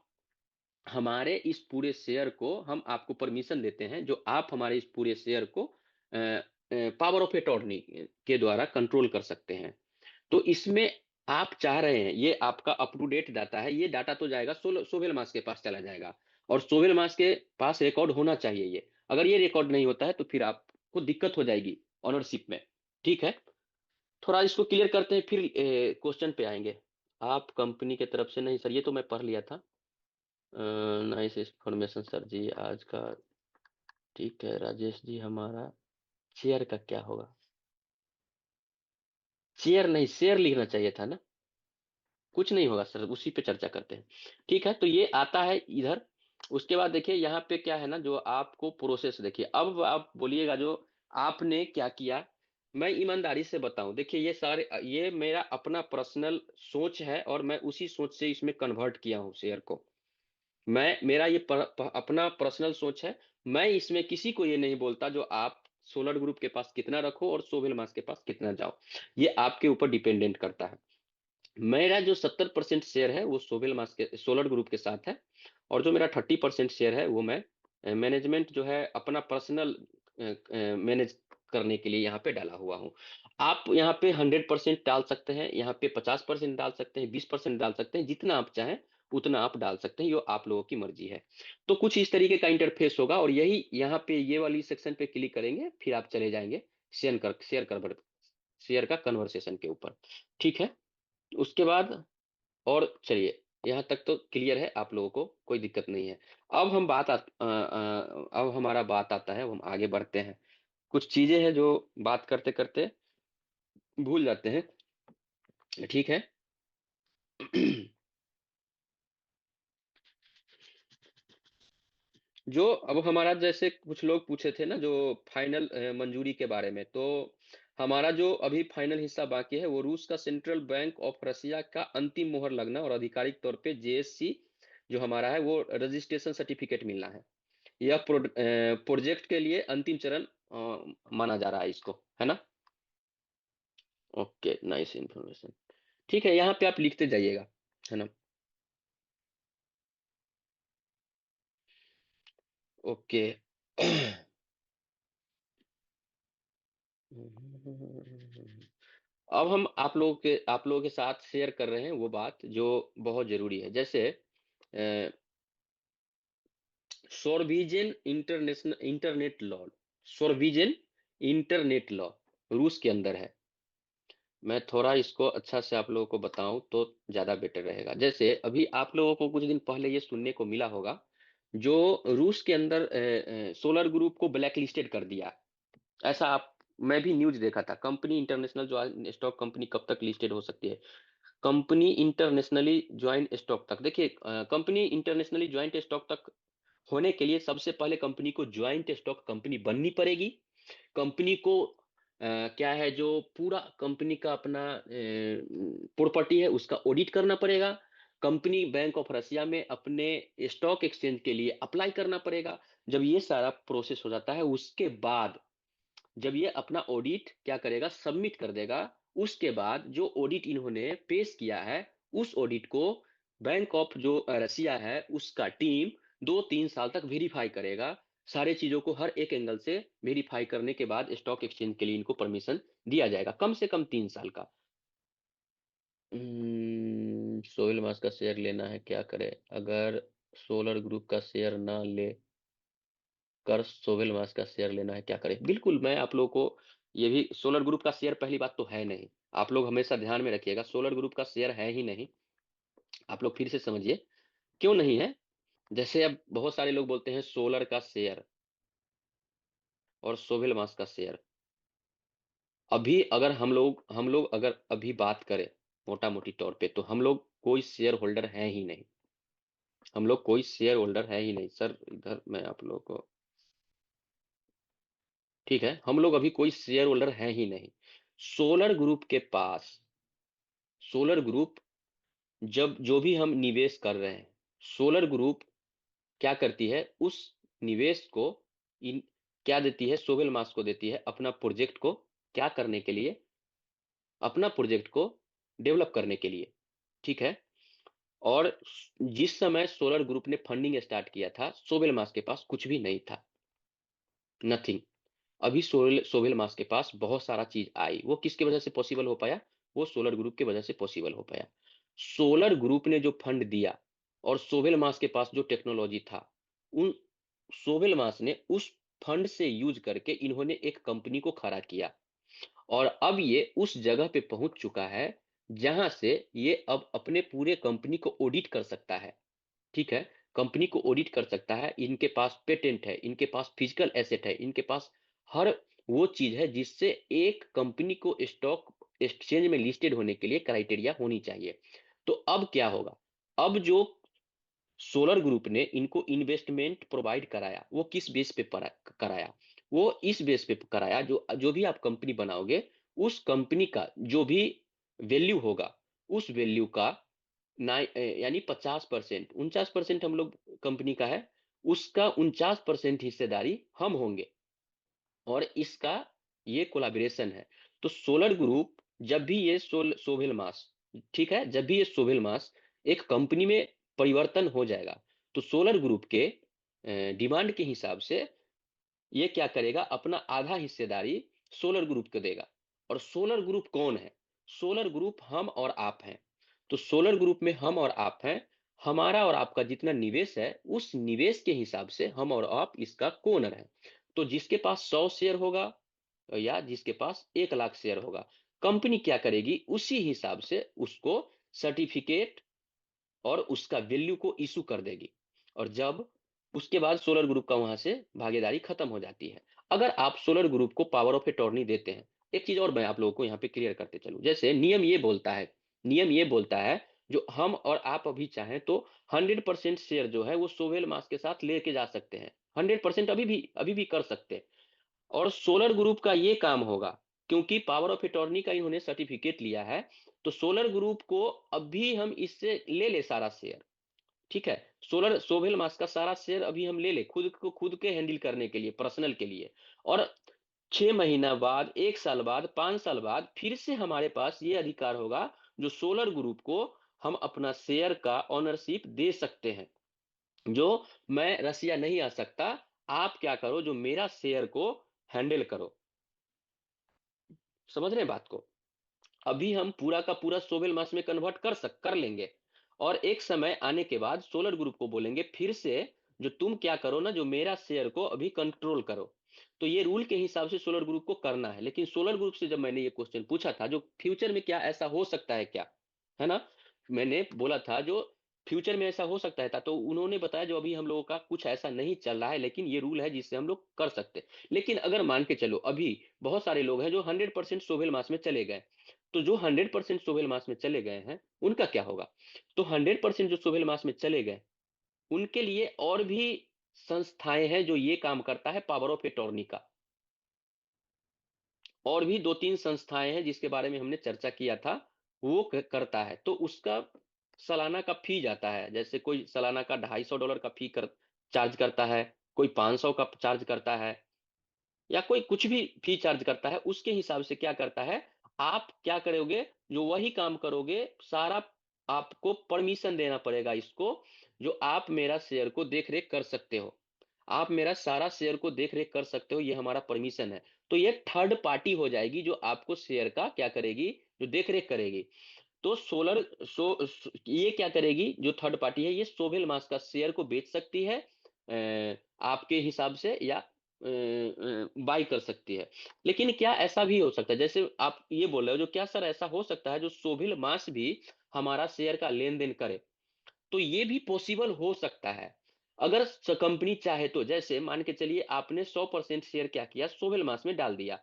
हमारे इस पूरे शेयर को, हम आपको परमिशन देते हैं, जो आप हमारे इस पूरे शेयर को पावर ऑफ अटॉर्नी के द्वारा कंट्रोल कर सकते हैं। तो इसमें आप चाह रहे हैं, ये आपका अप टू डेट डाटा है, ये डाटा तो जाएगा सोहेल मास के पास चला जाएगा, और सोहेल मास के पास रिकॉर्ड होना चाहिए ये। अगर ये रिकॉर्ड नहीं होता है तो फिर आपको दिक्कत हो जाएगी ऑनरशिप में। ठीक है, थोड़ा इसको क्लियर करते हैं, फिर क्वेश्चन पे आएंगे। आप कंपनी के तरफ से नहीं सर, ये तो मैं पढ़ लिया था। नाइस इन्फॉर्मेशन सर जी, आज का ठीक है राजेश जी, हमारा शेयर का क्या होगा? शेयर नहीं, शेयर लिखना चाहिए था ना। कुछ नहीं होगा सर, उसी पे चर्चा करते हैं। ठीक है, तो ये आता है इधर। उसके बाद देखिए यहाँ पे क्या है ना, जो आपको प्रोसेस देखिए, अब आप बोलिएगा जो आपने क्या किया। मैं ईमानदारी से बताऊं, देखिए ये सारे, ये मेरा अपना पर्सनल सोच है और मैं उसी सोच से इसमें कन्वर्ट किया हूँ शेयर को। मैं, मेरा ये अपना पर्सनल सोच है। मैं इसमें किसी को ये नहीं बोलता जो आप सोलर ग्रुप के पास कितना रखो और सोवेल मास के पास कितना जाओ। ये आपके ऊपर डिपेंडेंट करता है। मेरा जो 70% शेयर है वो सोवेल मास के, सोलर ग्रुप के साथ है। और जो मेरा 30% शेयर है वो मैं मैनेजमेंट जो है अपना पर्सनल मैनेज करने के लिए यहाँ पे डाला हुआ हूँ। आप यहाँ पे 100% डाल सकते हैं, यहाँ पे 50% डाल सकते हैं, 20% डाल सकते हैं, जितना आप चाहें उतना आप डाल सकते हैं, ये आप लोगों की मर्जी है। तो कुछ इस तरीके का इंटरफेस होगा, और यही यहाँ पे ये वाली सेक्शन पे क्लिक करेंगे, फिर आप चले जाएंगे शेयर का कन्वर्सेशन के ऊपर। ठीक है, उसके बाद, और चलिए यहाँ तक तो क्लियर है आप लोगों को, कोई दिक्कत नहीं है। अब हमारा बात आता है, अब हम आगे बढ़ते हैं। कुछ चीजें हैं जो बात करते करते भूल जाते हैं। ठीक है। जो अब हमारा, जैसे कुछ लोग पूछे थे ना जो फाइनल मंजूरी के बारे में, तो हमारा जो अभी फाइनल हिस्सा बाकी है वो रूस का सेंट्रल बैंक ऑफ रसिया का अंतिम मोहर लगना और आधिकारिक तौर पे जेएससी जो हमारा है वो रजिस्ट्रेशन सर्टिफिकेट मिलना है। यह प्रोजेक्ट के लिए अंतिम चरण माना जा रहा है इसको, है ना। Okay, nice information. ठीक है, यहाँ पे आप लिखते जाइएगा, है ना। ओके। अब हम आप लोगों के साथ शेयर कर रहे हैं वो बात जो बहुत जरूरी है। जैसे sovereign international internet law, sovereign internet law रूस के अंदर है। मैं थोड़ा इसको अच्छा से आप लोगों को बताऊं तो ज्यादा बेटर रहेगा। जैसे अभी आप लोगों को कुछ दिन पहले ये सुनने को मिला होगा, जो रूस के अंदर सोलर ग्रुप को ब्लैक लिस्टेड कर दिया। ऐसा आप, मैं भी न्यूज देखा था। कंपनी इंटरनेशनल जो स्टॉक कंपनी कब तक लिस्टेड हो सकती है? कंपनी इंटरनेशनली ज्वाइंट स्टॉक तक, देखिए कंपनी इंटरनेशनली ज्वाइंट स्टॉक तक होने के लिए सबसे पहले कंपनी को ज्वाइंट स्टॉक कंपनी बननी पड़ेगी। कंपनी को क्या है, जो पूरा कंपनी का अपना प्रॉपर्टी है उसका ऑडिट करना पड़ेगा। कंपनी बैंक ऑफ रशिया में अपने स्टॉक एक्सचेंज के लिए अप्लाई करना पड़ेगा। जब ये सारा प्रोसेस हो जाता है उसके बाद, जब ये अपना ऑडिट क्या करेगा, सबमिट कर देगा, उसके बाद जो ऑडिट इन्होंने पेश किया है उस ऑडिट को बैंक ऑफ जो रसिया है उसका टीम 2-3 साल तक वेरीफाई करेगा। सारे चीजों को हर एक एंगल से वेरीफाई करने के बाद स्टॉक एक्सचेंज के लिए इनको परमिशन दिया जाएगा, कम से कम 3 साल का। सोहेल मास का शेयर लेना है, क्या करे? अगर सोलर ग्रुप का शेयर ना ले कर सोहेल मास का शेयर लेना है, क्या करें? बिल्कुल, मैं आप लोगों को, ये भी सोलर ग्रुप का शेयर पहली बात तो है नहीं। आप लोग हमेशा ध्यान में रखिएगा, सोलर ग्रुप का शेयर है ही नहीं। आप लोग फिर से समझिए क्यों नहीं है। जैसे अब बहुत सारे लोग बोलते हैं सोलर का शेयर और सोहेल मास का शेयर। अभी अगर हम लोग अगर अभी बात करें मोटा मोटी तौर पे, तो हम लोग कोई शेयर होल्डर है ही नहीं। हम लोग कोई शेयर होल्डर है ही नहीं सर। इधर मैं आप लोगों को, ठीक है, हम लोग अभी कोई शेयर होल्डर है ही नहीं। सोलर ग्रुप के पास, सोलर ग्रुप, जब जो भी हम निवेश कर रहे हैं, सोलर ग्रुप क्या करती है, उस निवेश को इन क्या देती है, सोवेल मास को देती है अपना प्रोजेक्ट को क्या करने के लिए, अपना प्रोजेक्ट को डेवलप करने के लिए। ठीक है। और जिस समय सोलर ग्रुप ने फंडिंग स्टार्ट किया था, सोवेल मास के पास कुछ भी नहीं था, नथिंग। अभी सोहेल मास के पास बहुत सारा चीज आई, वो किसकी वजह से पॉसिबल हो पाया? वो सोलर ग्रुप की वजह से पॉसिबल हो पाया। सोलर ग्रुप ने जो फंड दिया और सोहेल मास के पास जो टेक्नोलॉजी था, उन सोहेल मास ने उस फंड से यूज करके इन्होंने एक कंपनी को खड़ा किया। और अब ये उस जगह पे पहुंच चुका है जहां से ये अब अपने पूरे कंपनी को ऑडिट कर सकता है। ठीक है। कंपनी को ऑडिट कर सकता है, इनके पास पेटेंट है, इनके पास फिजिकल एसेट है, इनके पास हर वो चीज है जिससे एक कंपनी को स्टॉक एक्सचेंज में लिस्टेड होने के लिए क्राइटेरिया होनी चाहिए। तो अब क्या होगा, अब जो सोलर ग्रुप ने इनको इन्वेस्टमेंट प्रोवाइड कराया, वो किस बेस पे कराया, वो इस बेस पे कराया, जो जो भी आप कंपनी बनाओगे उस कंपनी का जो भी वैल्यू होगा, उस वैल्यू का यानी 50%, 49% हम लोग कंपनी का है, उसका 49% हिस्सेदारी हम होंगे, और इसका ये कोलैबोरेशन है। तो सोलर ग्रुप जब भी ये सोवेल मास, ठीक है, जब भी ये सोवेल मास एक कंपनी में परिवर्तन हो जाएगा, तो सोलर ग्रुप के डिमांड के हिसाब से ये क्या करेगा, अपना आधा हिस्सेदारी सोलर ग्रुप को देगा। और सोलर ग्रुप कौन है, सोलर ग्रुप हम और आप हैं। तो सोलर ग्रुप में हम और आप हैं, हमारा और आपका जितना निवेश है उस निवेश के हिसाब से हम और आप इसका कोनर है। तो जिसके पास 100 शेयर होगा या जिसके पास 1 लाख शेयर होगा, कंपनी क्या करेगी, उसी हिसाब से उसको सर्टिफिकेट और उसका वैल्यू को इशू कर देगी। और जब उसके बाद सोलर ग्रुप का वहां से भागीदारी खत्म हो जाती है। अगर आप सोलर ग्रुप को पावर ऑफ अटॉर्नी देते हैं, एक चीज और मैं आप लोगों को यहाँ पे क्लियर करते चलूं, जैसे नियम ये बोलता है जो हम और आप अभी चाहें तो 100% शेयर जो है वो सोहेल मास के साथ लेके जा सकते हैं, 100% अभी भी कर सकते हैं। और सोलर ग्रुप का ये काम होगा, क्योंकि पावर ऑफ अटॉर्नी का इन्होंने सर्टिफिकेट लिया है, तो सोलर ग्रुप को अभी हम इससे ले ले सारा शेयर, ठीक है, सोलर सोवेल मास का सारा शेयर अभी हम ले ले खुद के हैंडल करने के लिए, पर्सनल के लिए। और 6 महीना बाद, 1 साल बाद, 5 साल बाद फिर से हमारे पास ये अधिकार होगा, जो सोलर ग्रुप को हम अपना शेयर का ऑनरशिप दे सकते हैं। जो मैं रसिया नहीं आ सकता, आप क्या करो, जो मेरा शेयर को हैंडल करो। समझ रहे हैं बात को, अभी हम पूरा का पूरा सोवेल मास में कन्वर्ट कर लेंगे, और एक समय आने के बाद सोलर ग्रुप को बोलेंगे फिर से, जो तुम क्या करो ना, जो मेरा शेयर को अभी कंट्रोल करो। तो ये रूल के हिसाब से सोलर ग्रुप को करना है। लेकिन सोलर ग्रुप से जब मैंने ये क्वेश्चन पूछा था, जो फ्यूचर में क्या ऐसा हो सकता है क्या, है ना, मैंने बोला था जो फ्यूचर में ऐसा हो सकता है था, तो उन्होंने बताया जो अभी हम लोगों का कुछ ऐसा नहीं चल रहा है, लेकिन ये रूल है जिससे हम लोग कर सकते हैं। लेकिन अगर मान के चलो अभी बहुत सारे लोग हैं जो 100% सोहेल मास में चले गए, तो जो 100% सोहेल मास में चले गए हैं उनका क्या होगा। तो 100% जो सोहेल मास में चले गए, उनके लिए और भी संस्थाएं हैं जो ये काम करता है पावर ऑफ अटॉर्नी का, और भी 2-3 संस्थाएं हैं जिसके बारे में हमने चर्चा किया था, वो करता है। तो उसका सालाना का फी जाता है, जैसे कोई सालाना का $250 का फी चार्ज करता है, कोई 500 का चार्ज करता है, या कोई कुछ भी फी चार्ज करता है। उसके हिसाब से क्या करता है, आप क्या करोगे, जो वही काम करोगे सारा, आपको परमिशन देना पड़ेगा इसको, जो आप मेरा शेयर को देख रेख कर सकते हो, आप मेरा सारा शेयर को देख रेख कर सकते हो, ये हमारा परमिशन है। तो ये थर्ड पार्टी हो जाएगी जो आपको शेयर का क्या करेगी, जो देख रेख करेगी। तो ये क्या करेगी, जो थर्ड पार्टी है, ये सोवेल मास का शेयर को बेच सकती है आपके हिसाब से, या बाई कर सकती है। लेकिन क्या ऐसा भी हो सकता है, जैसे आप ये बोल रहे हो, जो क्या सर ऐसा हो सकता है जो सोविल मास भी हमारा शेयर का लेन देन करे, तो ये भी पॉसिबल हो सकता है अगर कंपनी चाहे तो। जैसे मान के चलिए आपने 100% शेयर क्या किया, सोहेल मास में डाल दिया,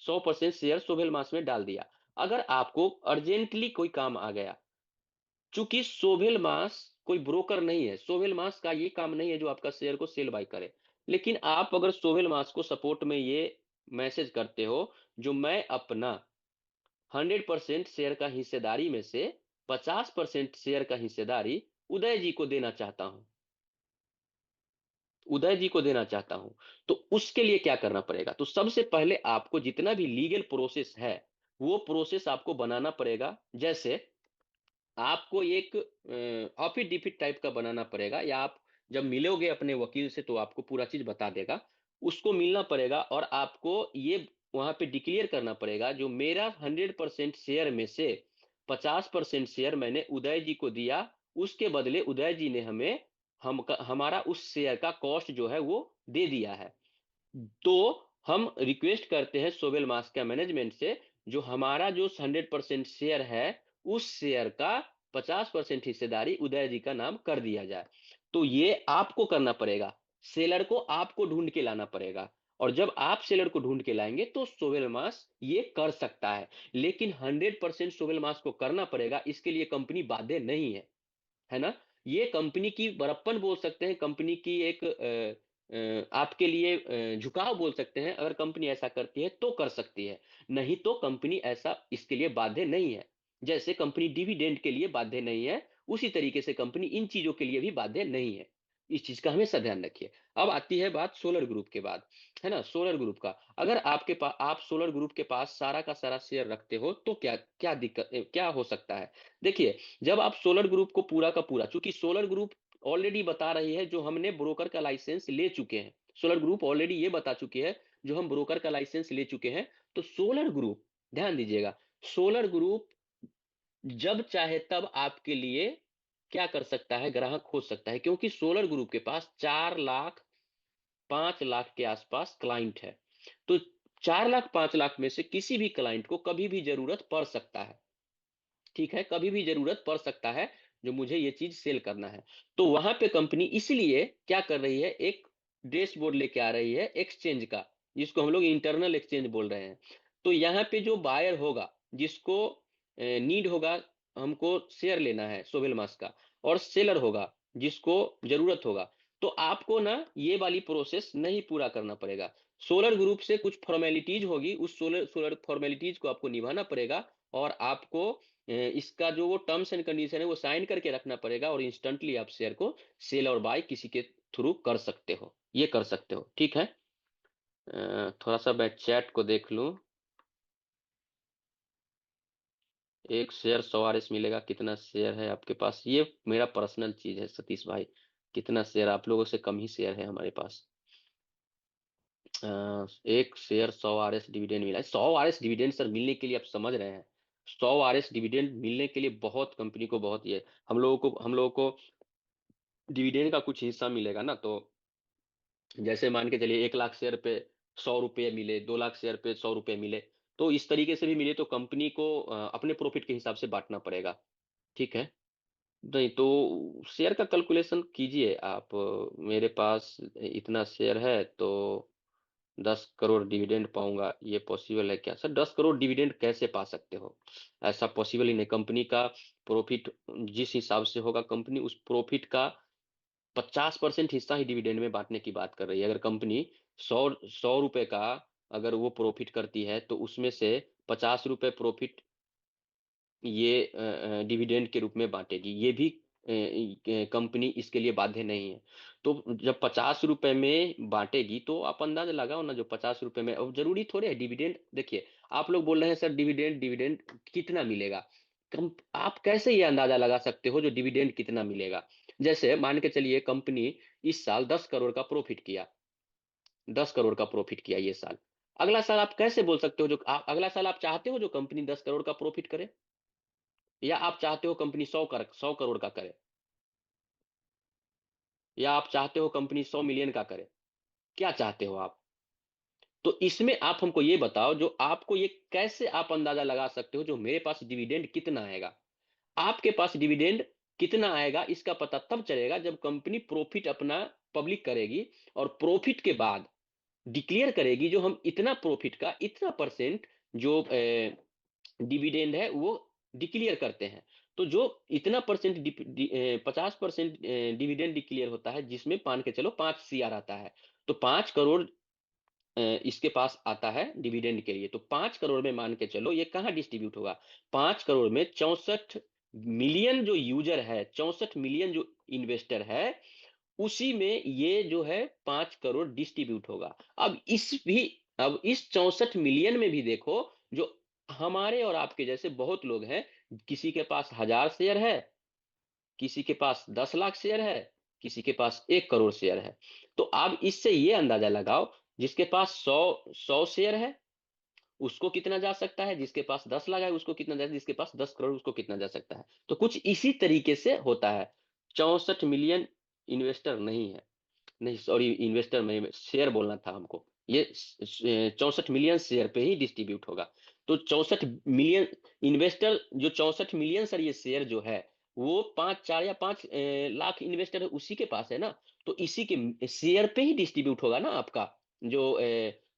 100% शेयर सोहेल मास में डाल दिया। अगर आपको अर्जेंटली कोई काम आ गया, चूंकि सोहेल मास कोई ब्रोकर नहीं है, सोहेल मास का ये काम नहीं है जो आपका शेयर को सेल बाय करे। लेकिन आप अगर सोहेल मास को सपोर्ट में ये मैसेज करते हो, जो मैं अपना 100% शेयर का हिस्सेदारी में से 50% शेयर का हिस्सेदारी उदय जी को देना चाहता हूं, उदय जी को देना चाहता हूं, तो उसके लिए क्या करना पड़ेगा, तो सबसे पहले आपको जितना भी लीगल प्रोसेस है वो प्रोसेस आपको बनाना पड़ेगा। जैसे आपको एक एफिडेविट टाइप का बनाना पड़ेगा, या आप जब मिलोगे अपने वकील से तो आपको पूरा चीज बता देगा, उसको मिलना पड़ेगा, और आपको ये वहां पे डिक्लेयर करना पड़ेगा, जो मेरा 100% शेयर में से 50% शेयर मैंने उदय जी को दिया, उसके बदले उदय जी ने हमारा उस शेयर का कॉस्ट जो है वो दे दिया है। तो हम रिक्वेस्ट करते हैं सोवेल मास का मैनेजमेंट से, जो हमारा जो 100% शेयर है, उस शेयर का 50% हिस्सेदारी उदय जी का नाम कर दिया जाए। तो ये आपको करना पड़ेगा, सेलर को आपको ढूंढ के लाना पड़ेगा। और जब आप सेलर को ढूंढ के लाएंगे तो सोवेल मास ये कर सकता है, लेकिन 100% सोवेल मास को करना पड़ेगा, इसके लिए कंपनी बाध्य नहीं है ना। ये कंपनी की बड़प्पन बोल सकते हैं, कंपनी की एक आपके लिए झुकाव बोल सकते हैं। अगर कंपनी ऐसा करती है तो कर सकती है, नहीं तो कंपनी ऐसा इसके लिए बाध्य नहीं है। जैसे कंपनी डिविडेंड के लिए बाध्य नहीं है, उसी तरीके से कंपनी इन चीजों के लिए भी बाध्य नहीं है। इस चीज का हमेशा ध्यान रखिए। अब आती है बात सोलर ग्रुप के बाद, है ना। सोलर ग्रुप का, अगर आपके पास, आप सोलर ग्रुप के पास सारा का सारा शेयर रखते हो तो क्या क्या दिक्कत, क्या हो सकता है। देखिए, जब आप सोलर ग्रुप को पूरा का पूरा, चूंकि सोलर ग्रुप ऑलरेडी बता रही है, जो हमने ब्रोकर का लाइसेंस ले चुके हैं, सोलर ग्रुप ऑलरेडी ये बता चुकी है, जो हम ब्रोकर का लाइसेंस ले चुके हैं। तो सोलर ग्रुप, ध्यान दीजिएगा, सोलर ग्रुप जब चाहे तब आपके लिए क्या कर सकता है, ग्राहक खोज सकता है, क्योंकि सोलर ग्रुप के पास 4 लाख 5 लाख के आसपास क्लाइंट है। तो 4 लाख 5 लाख में से किसी भी क्लाइंट को कभी भी जरूरत पड़ सकता है, ठीक है, कभी भी जरूरत पड़ सकता है, जो मुझे ये चीज सेल करना है। तो वहां पे कंपनी इसलिए क्या कर रही है, एक डैशबोर्ड लेके आ रही है एक्सचेंज का, जिसको हम लोग इंटरनल एक्सचेंज बोल रहे हैं। तो यहाँ पे जो बायर होगा, जिसको नीड होगा, हमको शेयर लेना है सोवेल मास का, और सेलर होगा जिसको जरूरत होगा, तो आपको ना ये वाली प्रोसेस नहीं पूरा करना पड़ेगा। सोलर ग्रुप से कुछ फॉर्मेलिटीज होगी, उस सोलर सोलर फॉर्मेलिटीज को आपको निभाना पड़ेगा, और आपको इसका जो वो टर्म्स एंड कंडीशन है वो साइन करके रखना पड़ेगा, और इंस्टेंटली आप शेयर को सेल और बाय किसी के थ्रू कर सकते हो, ये कर सकते हो, ठीक है। थोड़ा सा मैं चैट को देख लूं। एक शेयर 100 RS मिलेगा, कितना शेयर है आपके पास, ये मेरा पर्सनल चीज है सतीश भाई। कितना शेयर, आप लोगों से कम ही शेयर है हमारे पास। एक शेयर 100 RS डिविडेंड मिला है। 100 RS डिविडेंड सर मिलने के लिए, आप समझ रहे हैं, 100 RS डिविडेंड मिलने के लिए बहुत कंपनी को बहुत ये, हम लोगों को डिविडेंड का कुछ हिस्सा मिलेगा ना। तो जैसे मान के चलिए 1 लाख शेयर पे 100 रुपये मिले, 2 लाख शेयर पे 100 रुपये मिले, तो इस तरीके से भी मिले तो कंपनी को अपने प्रॉफिट के हिसाब से बांटना पड़ेगा, ठीक है। नहीं तो शेयर का कैलकुलेशन कीजिए आप। मेरे पास इतना शेयर है तो 10 करोड़ डिविडेंड पाऊंगा, ये पॉसिबल है क्या सर? 10 करोड़ डिविडेंड कैसे पा सकते हो? ऐसा पॉसिबल ही नहीं। कंपनी का प्रॉफिट जिस हिसाब से होगा, कंपनी उस प्रॉफिट का 50% हिस्सा ही डिविडेंड में बांटने की बात कर रही है। अगर कंपनी सौ सौ रुपए का अगर वो प्रॉफिट करती है, तो उसमें से 50 रुपए प्रॉफिट ये डिविडेंड के रूप में बांटेगी, ये भी कंपनी इसके लिए बाध्य नहीं है। तो जब 50 रुपए में बांटेगी, तो आप अंदाजा लगाओ ना, जो 50 रुपए में, अब जरूरी थोड़े है डिविडेंड। देखिए, आप लोग बोल रहे हैं सर डिविडेंड डिविडेंड कितना मिलेगा, कम आप कैसे ये अंदाजा लगा सकते हो जो डिविडेंड कितना मिलेगा? जैसे मान के चलिए कंपनी इस साल 10 करोड़ का प्रॉफिट किया, 10 करोड़ का प्रॉफिट किया ये साल, अगला साल आप कैसे बोल सकते हो, जो अगला साल आप चाहते हो जो कंपनी 10 करोड़ का प्रॉफिट करे, या आप चाहते हो कंपनी 100 करोड़ का करे, या आप चाहते हो कंपनी 100 मिलियन का करे, क्या चाहते हो आप? तो इसमें आप हमको ये बताओ, जो आपको ये कैसे आप अंदाजा लगा सकते हो जो मेरे पास डिविडेंड कितना आएगा? आपके पास डिविडेंड कितना आएगा इसका पता तब चलेगा जब कंपनी प्रॉफिट अपना पब्लिक करेगी, और प्रॉफिट के बाद डिक्लेयर करेगी, जो हम इतना प्रॉफिट का इतना परसेंट जो डिविडेंड है वो डिक्लेयर करते हैं। तो जो इतना परसेंट 50% डिविडेंड डिक्लेयर होता है, जिसमें मान के चलो 5 CR आता है, तो 5 करोड़ इसके पास आता है डिविडेंड के लिए। तो 5 करोड़ में मान के चलो ये कहाँ डिस्ट्रीब्यूट होगा? 5 करोड़ में 64 मिलियन जो यूजर है, 64 मिलियन जो इन्वेस्टर है, उसी में ये जो है 5 करोड़ डिस्ट्रीब्यूट होगा। अब इस 64 मिलियन में भी देखो, जो हमारे और आपके जैसे बहुत लोग हैं, किसी के पास 1,000 शेयर है, किसी के पास 10 लाख शेयर है, किसी के पास 1 करोड़ शेयर है। तो आप इससे ये अंदाजा लगाओ, जिसके पास 100 शेयर है उसको कितना जा सकता है, जिसके पास 10 लाख है उसको कितना जा, जिसके पास 10 करोड़ उसको कितना जा सकता है। तो कुछ इसी तरीके से होता है। 64 मिलियन इन्वेस्टर नहीं है, नहीं सॉरी, इन्वेस्टर में शेयर बोलना था हमको, ये 64 मिलियन शेयर पे ही डिस्ट्रीब्यूट होगा। तो 64 मिलियन इन्वेस्टर, जो 64 मिलियन सर ये शेयर जो है, वो 5 4 या 5 लाख इन्वेस्टर उसी के पास है ना, तो इसी के शेयर पे ही डिस्ट्रीब्यूट होगा ना आपका जो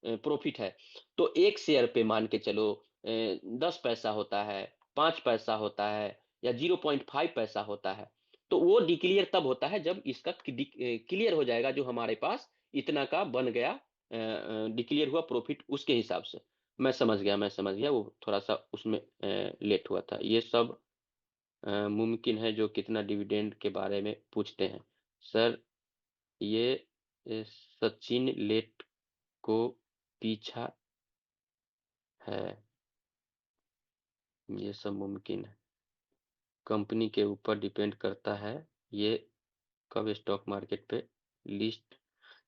प्रॉफिट है। तो एक शेयर पे मान के चलो 10 पैसा होता है, 5 पैसा होता है, या 0.5 पैसा होता है। तो वो डिक्लेयर तब होता है जब इसका क्लियर हो जाएगा, जो हमारे पास इतना का बन गया, डिक्लेयर हुआ प्रॉफिट उसके हिसाब से। मैं समझ गया, वो थोड़ा सा उसमें लेट हुआ था। ये सब मुमकिन है जो कितना डिविडेंड के बारे में पूछते हैं सर। ये सचिन लेट को पीछा है, ये सब मुमकिन है, कंपनी के ऊपर डिपेंड करता है ये कब स्टॉक मार्केट पे लिस्ट।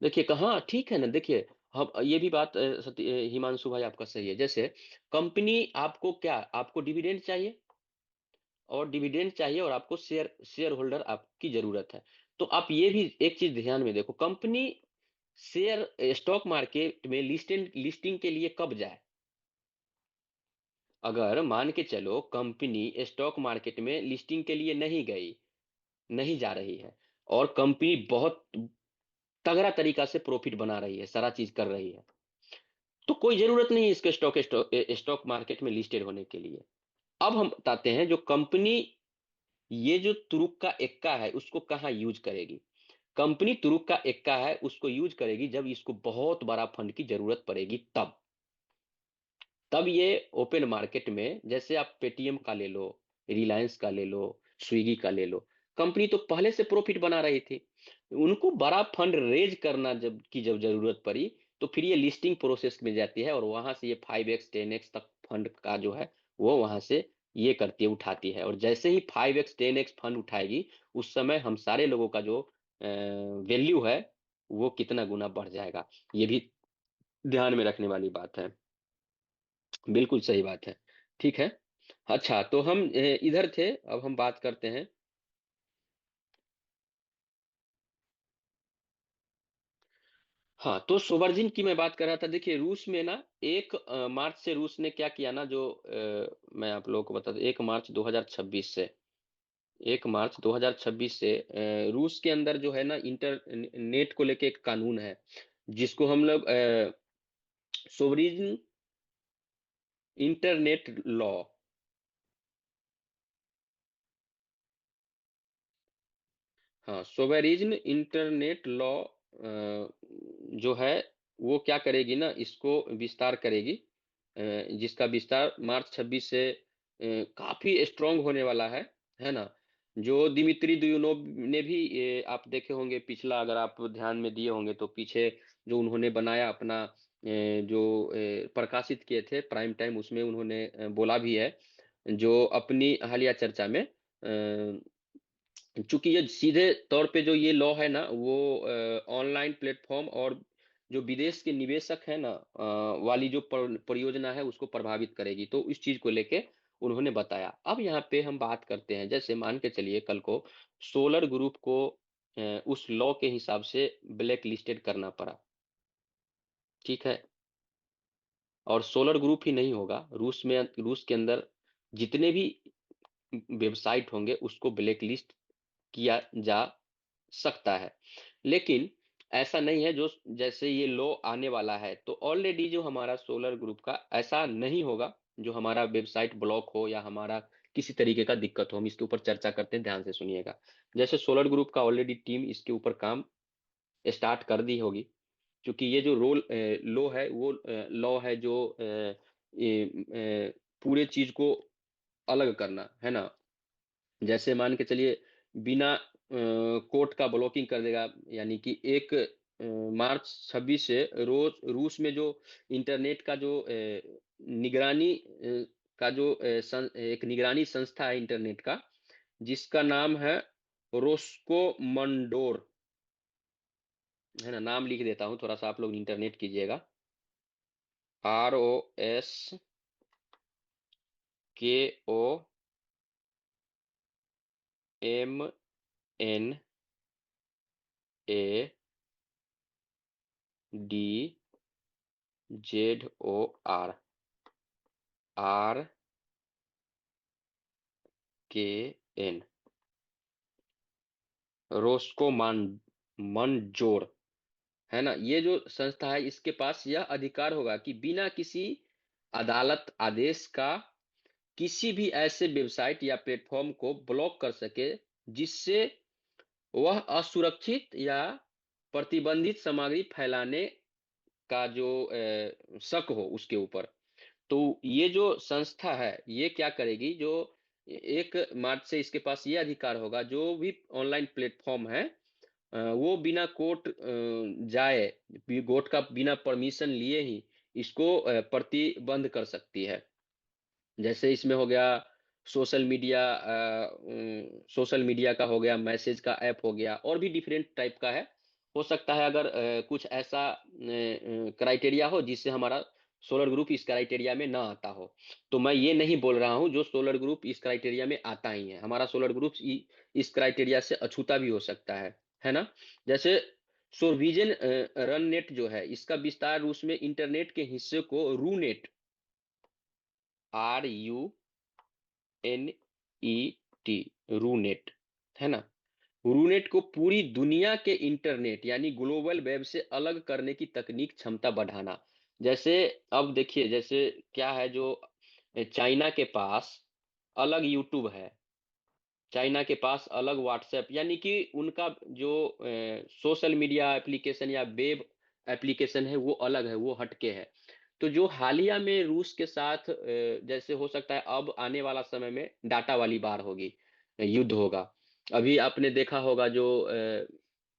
देखिए कहाँ ठीक है ना, देखिए हम ये भी बात हिमांशु भाई आपका सही है। जैसे कंपनी आपको क्या, आपको डिविडेंड चाहिए, और डिविडेंड चाहिए, और आपको शेयर होल्डर आपकी जरूरत है। तो आप ये भी एक चीज ध्यान में देखो, कंपनी शेयर स्टॉक मार्केट में लिस्टिंग के लिए कब जाए। अगर मान के चलो कंपनी स्टॉक मार्केट में लिस्टिंग के लिए नहीं गई, नहीं जा रही है, और कंपनी बहुत तगड़ा तरीका से प्रॉफिट बना रही है, सारा चीज कर रही है, तो कोई जरूरत नहीं है इसके स्टॉक मार्केट में लिस्टेड होने के लिए। अब हम बताते हैं जो कंपनी ये जो तुरुप का एक्का है उसको कहाँ यूज करेगी। कंपनी तुरुप का एक्का है उसको यूज करेगी जब इसको बहुत बड़ा फंड की जरूरत पड़ेगी, तब तब ये ओपन मार्केट में, जैसे आप पेटीएम का ले लो, रिलायंस का ले लो, स्विगी का ले लो, कंपनी तो पहले से प्रॉफिट बना रही थी। उनको बड़ा फंड रेज करना जब जरूरत पड़ी, तो फिर ये लिस्टिंग प्रोसेस में जाती है, और वहां से ये 5x 10x तक फंड का जो है वो वहां से ये करती है, उठाती है। और जैसे ही 5x 10x फंड उठाएगी, उस समय हम सारे लोगों का जो वैल्यू है वो कितना गुना बढ़ जाएगा, ये भी ध्यान में रखने वाली बात है। बिल्कुल सही बात है। ठीक है। अच्छा, तो हम इधर थे, अब हम बात करते हैं। हाँ, तो सोवर्जिन की मैं बात कर रहा था। देखिए रूस में ना 1 मार्च से रूस ने क्या किया ना, जो मैं आप लोगों को बता दूं, 1 मार्च 2026 से, 1 मार्च 2026 से रूस के अंदर जो है ना इंटरनेट को लेके एक कानून है, जिसको हम लोग सोवरिन इंटरनेट लॉ। हाँ, सोवेरिज्म इंटरनेट लॉ जो है वो क्या करेगी ना, इसको विस्तार करेगी, जिसका विस्तार मार्च 26 से काफी स्ट्रांग होने वाला है ना। जो दिमित्री दुयूनोव ने भी आप देखे होंगे पिछला, अगर आप ध्यान में दिए होंगे तो पीछे जो उन्होंने बनाया अपना जो प्रकाशित किए थे प्राइम टाइम, उसमें उन्होंने बोला भी है, जो अपनी हालिया चर्चा में चूंकि ये सीधे तौर पे जो ये लॉ है ना वो ऑनलाइन प्लेटफॉर्म और जो विदेश के निवेशक है ना वाली जो परियोजना है उसको प्रभावित करेगी, तो इस चीज को लेके उन्होंने बताया। अब यहाँ पे हम बात करते हैं, जैसे मान के चलिए कल को सोलर ग्रुप को उस लॉ के हिसाब से ब्लैक लिस्टेड करना पड़ा, ठीक है। और सोलर ग्रुप ही नहीं होगा, रूस के अंदर जितने भी वेबसाइट होंगे उसको ब्लैक लिस्ट किया जा सकता है। लेकिन ऐसा नहीं है, जो जैसे ये लॉ आने वाला है तो ऑलरेडी जो हमारा सोलर ग्रुप का ऐसा नहीं होगा जो हमारा वेबसाइट ब्लॉक हो या हमारा किसी तरीके का दिक्कत हो। हम इसके ऊपर चर्चा करते हैं, ध्यान से सुनिएगा। जैसे सोलर ग्रुप का ऑलरेडी टीम इसके ऊपर काम स्टार्ट कर दी होगी, क्योंकि ये जो लॉ है वो लॉ है जो पूरे चीज को अलग करना है ना। जैसे मान के चलिए बिना कोर्ट का ब्लॉकिंग कर देगा, यानी कि 1 मार्च 26 से रोज रूस में जो इंटरनेट का जो निगरानी का जो एक निगरानी संस्था है इंटरनेट का, जिसका नाम है रोस्को मंडोर, है ना। नाम लिख देता हूँ, थोड़ा सा आप लोग इंटरनेट कीजिएगा। ROSCOMNADZOR, RKN। रोस्को मंजोर, है ना, ये जो संस्था है इसके पास यह अधिकार होगा कि बिना किसी अदालत आदेश का किसी भी ऐसे वेबसाइट या प्लेटफॉर्म को ब्लॉक कर सके जिससे वह असुरक्षित या प्रतिबंधित सामग्री फैलाने का जो शक हो उसके ऊपर। तो ये जो संस्था है ये क्या करेगी, जो 1 मार्च से इसके पास ये अधिकार होगा, जो भी ऑनलाइन प्लेटफॉर्म है वो बिना कोर्ट जाए, कोर्ट का बिना परमिशन लिए ही इसको प्रतिबंध कर सकती है। जैसे इसमें हो गया सोशल मीडिया का हो गया, मैसेज का ऐप हो गया, और भी डिफरेंट टाइप का है। हो सकता है अगर कुछ ऐसा क्राइटेरिया हो जिससे हमारा सोलर ग्रुप इस क्राइटेरिया में ना आता हो, तो मैं ये नहीं बोल रहा हूँ जो सोलर ग्रुप इस क्राइटेरिया में आता ही है, हमारा सोलर ग्रुप इस क्राइटेरिया से अछूता भी हो सकता है ना। जैसे सोरविजन रन नेट जो है, इसका विस्तार रूस में इंटरनेट के हिस्से को रूनेट, RUNET, रूनेट, है ना, रूनेट को पूरी दुनिया के इंटरनेट यानी ग्लोबल वेब से अलग करने की तकनीक क्षमता बढ़ाना। जैसे अब देखिए, जैसे क्या है, जो चाइना के पास अलग यूट्यूब है, चाइना के पास अलग व्हाट्सएप, यानी कि उनका जो सोशल मीडिया एप्लीकेशन या वेब एप्लीकेशन है वो अलग है, वो हटके है। तो जो हालिया में रूस के साथ जैसे हो सकता है अब आने वाला समय में डाटा वाली बार होगी, युद्ध होगा। अभी आपने देखा होगा जो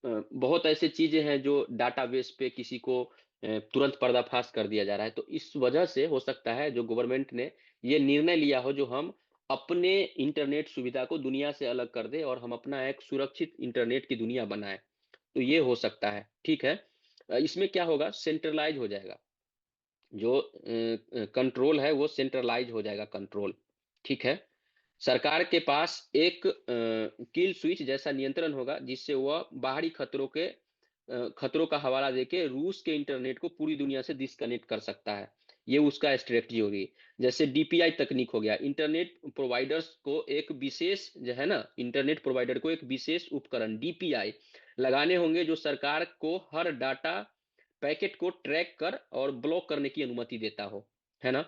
बहुत ऐसे चीजें हैं जो डाटाबेस पे किसी को तुरंत पर्दाफाश कर दिया जा रहा है। तो इस वजह से हो सकता है जो गवर्नमेंट ने ये निर्णय लिया हो, जो हम अपने इंटरनेट सुविधा को दुनिया से अलग कर दे और हम अपना एक सुरक्षित इंटरनेट की दुनिया बनाए। तो ये हो सकता है, ठीक है। इसमें क्या होगा, सेंट्रलाइज हो जाएगा, जो कंट्रोल है वो सेंट्रलाइज हो जाएगा, कंट्रोल, ठीक है। सरकार के पास एक किल स्विच जैसा नियंत्रण होगा जिससे वह बाहरी खतरों का हवाला देके रूस के इंटरनेट को पूरी दुनिया से डिस्कनेक्ट कर सकता है। ये उसका स्ट्रेटजी होगी। जैसे डीपीआई तकनीक हो गया, इंटरनेट प्रोवाइडर्स को एक विशेष जो है ना, इंटरनेट प्रोवाइडर को एक विशेष उपकरण डीपीआई लगाने होंगे जो सरकार को हर डाटा पैकेट को ट्रैक कर और ब्लॉक करने की अनुमति देता हो, है ना।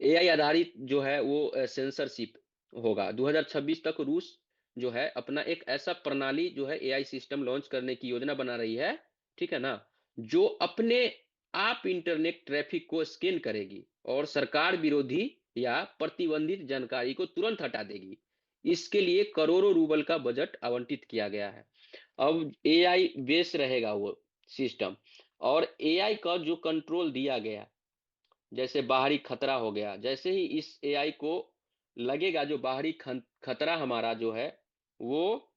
एआई आधारित जो है वो सेंसरशिप होगा। 2026 तक रूस जो है अपना एक ऐसा प्रणाली जो है एआई सिस्टम लॉन्च करने की योजना बना रही है, ठीक है ना, जो अपने आप इंटरनेट ट्रैफिक को स्कैन करेगी और सरकार विरोधी या प्रतिबंधित जानकारी को तुरंत हटा देगी। इसके लिए करोड़ों रूबल का बजट आवंटित किया गया है। अब एआई बेस रहेगा वो सिस्टम, और एआई का जो कंट्रोल दिया गया, जैसे बाहरी खतरा हो गया, जैसे ही इस एआई को लगेगा जो बाहरी खतरा हमारा जो है वो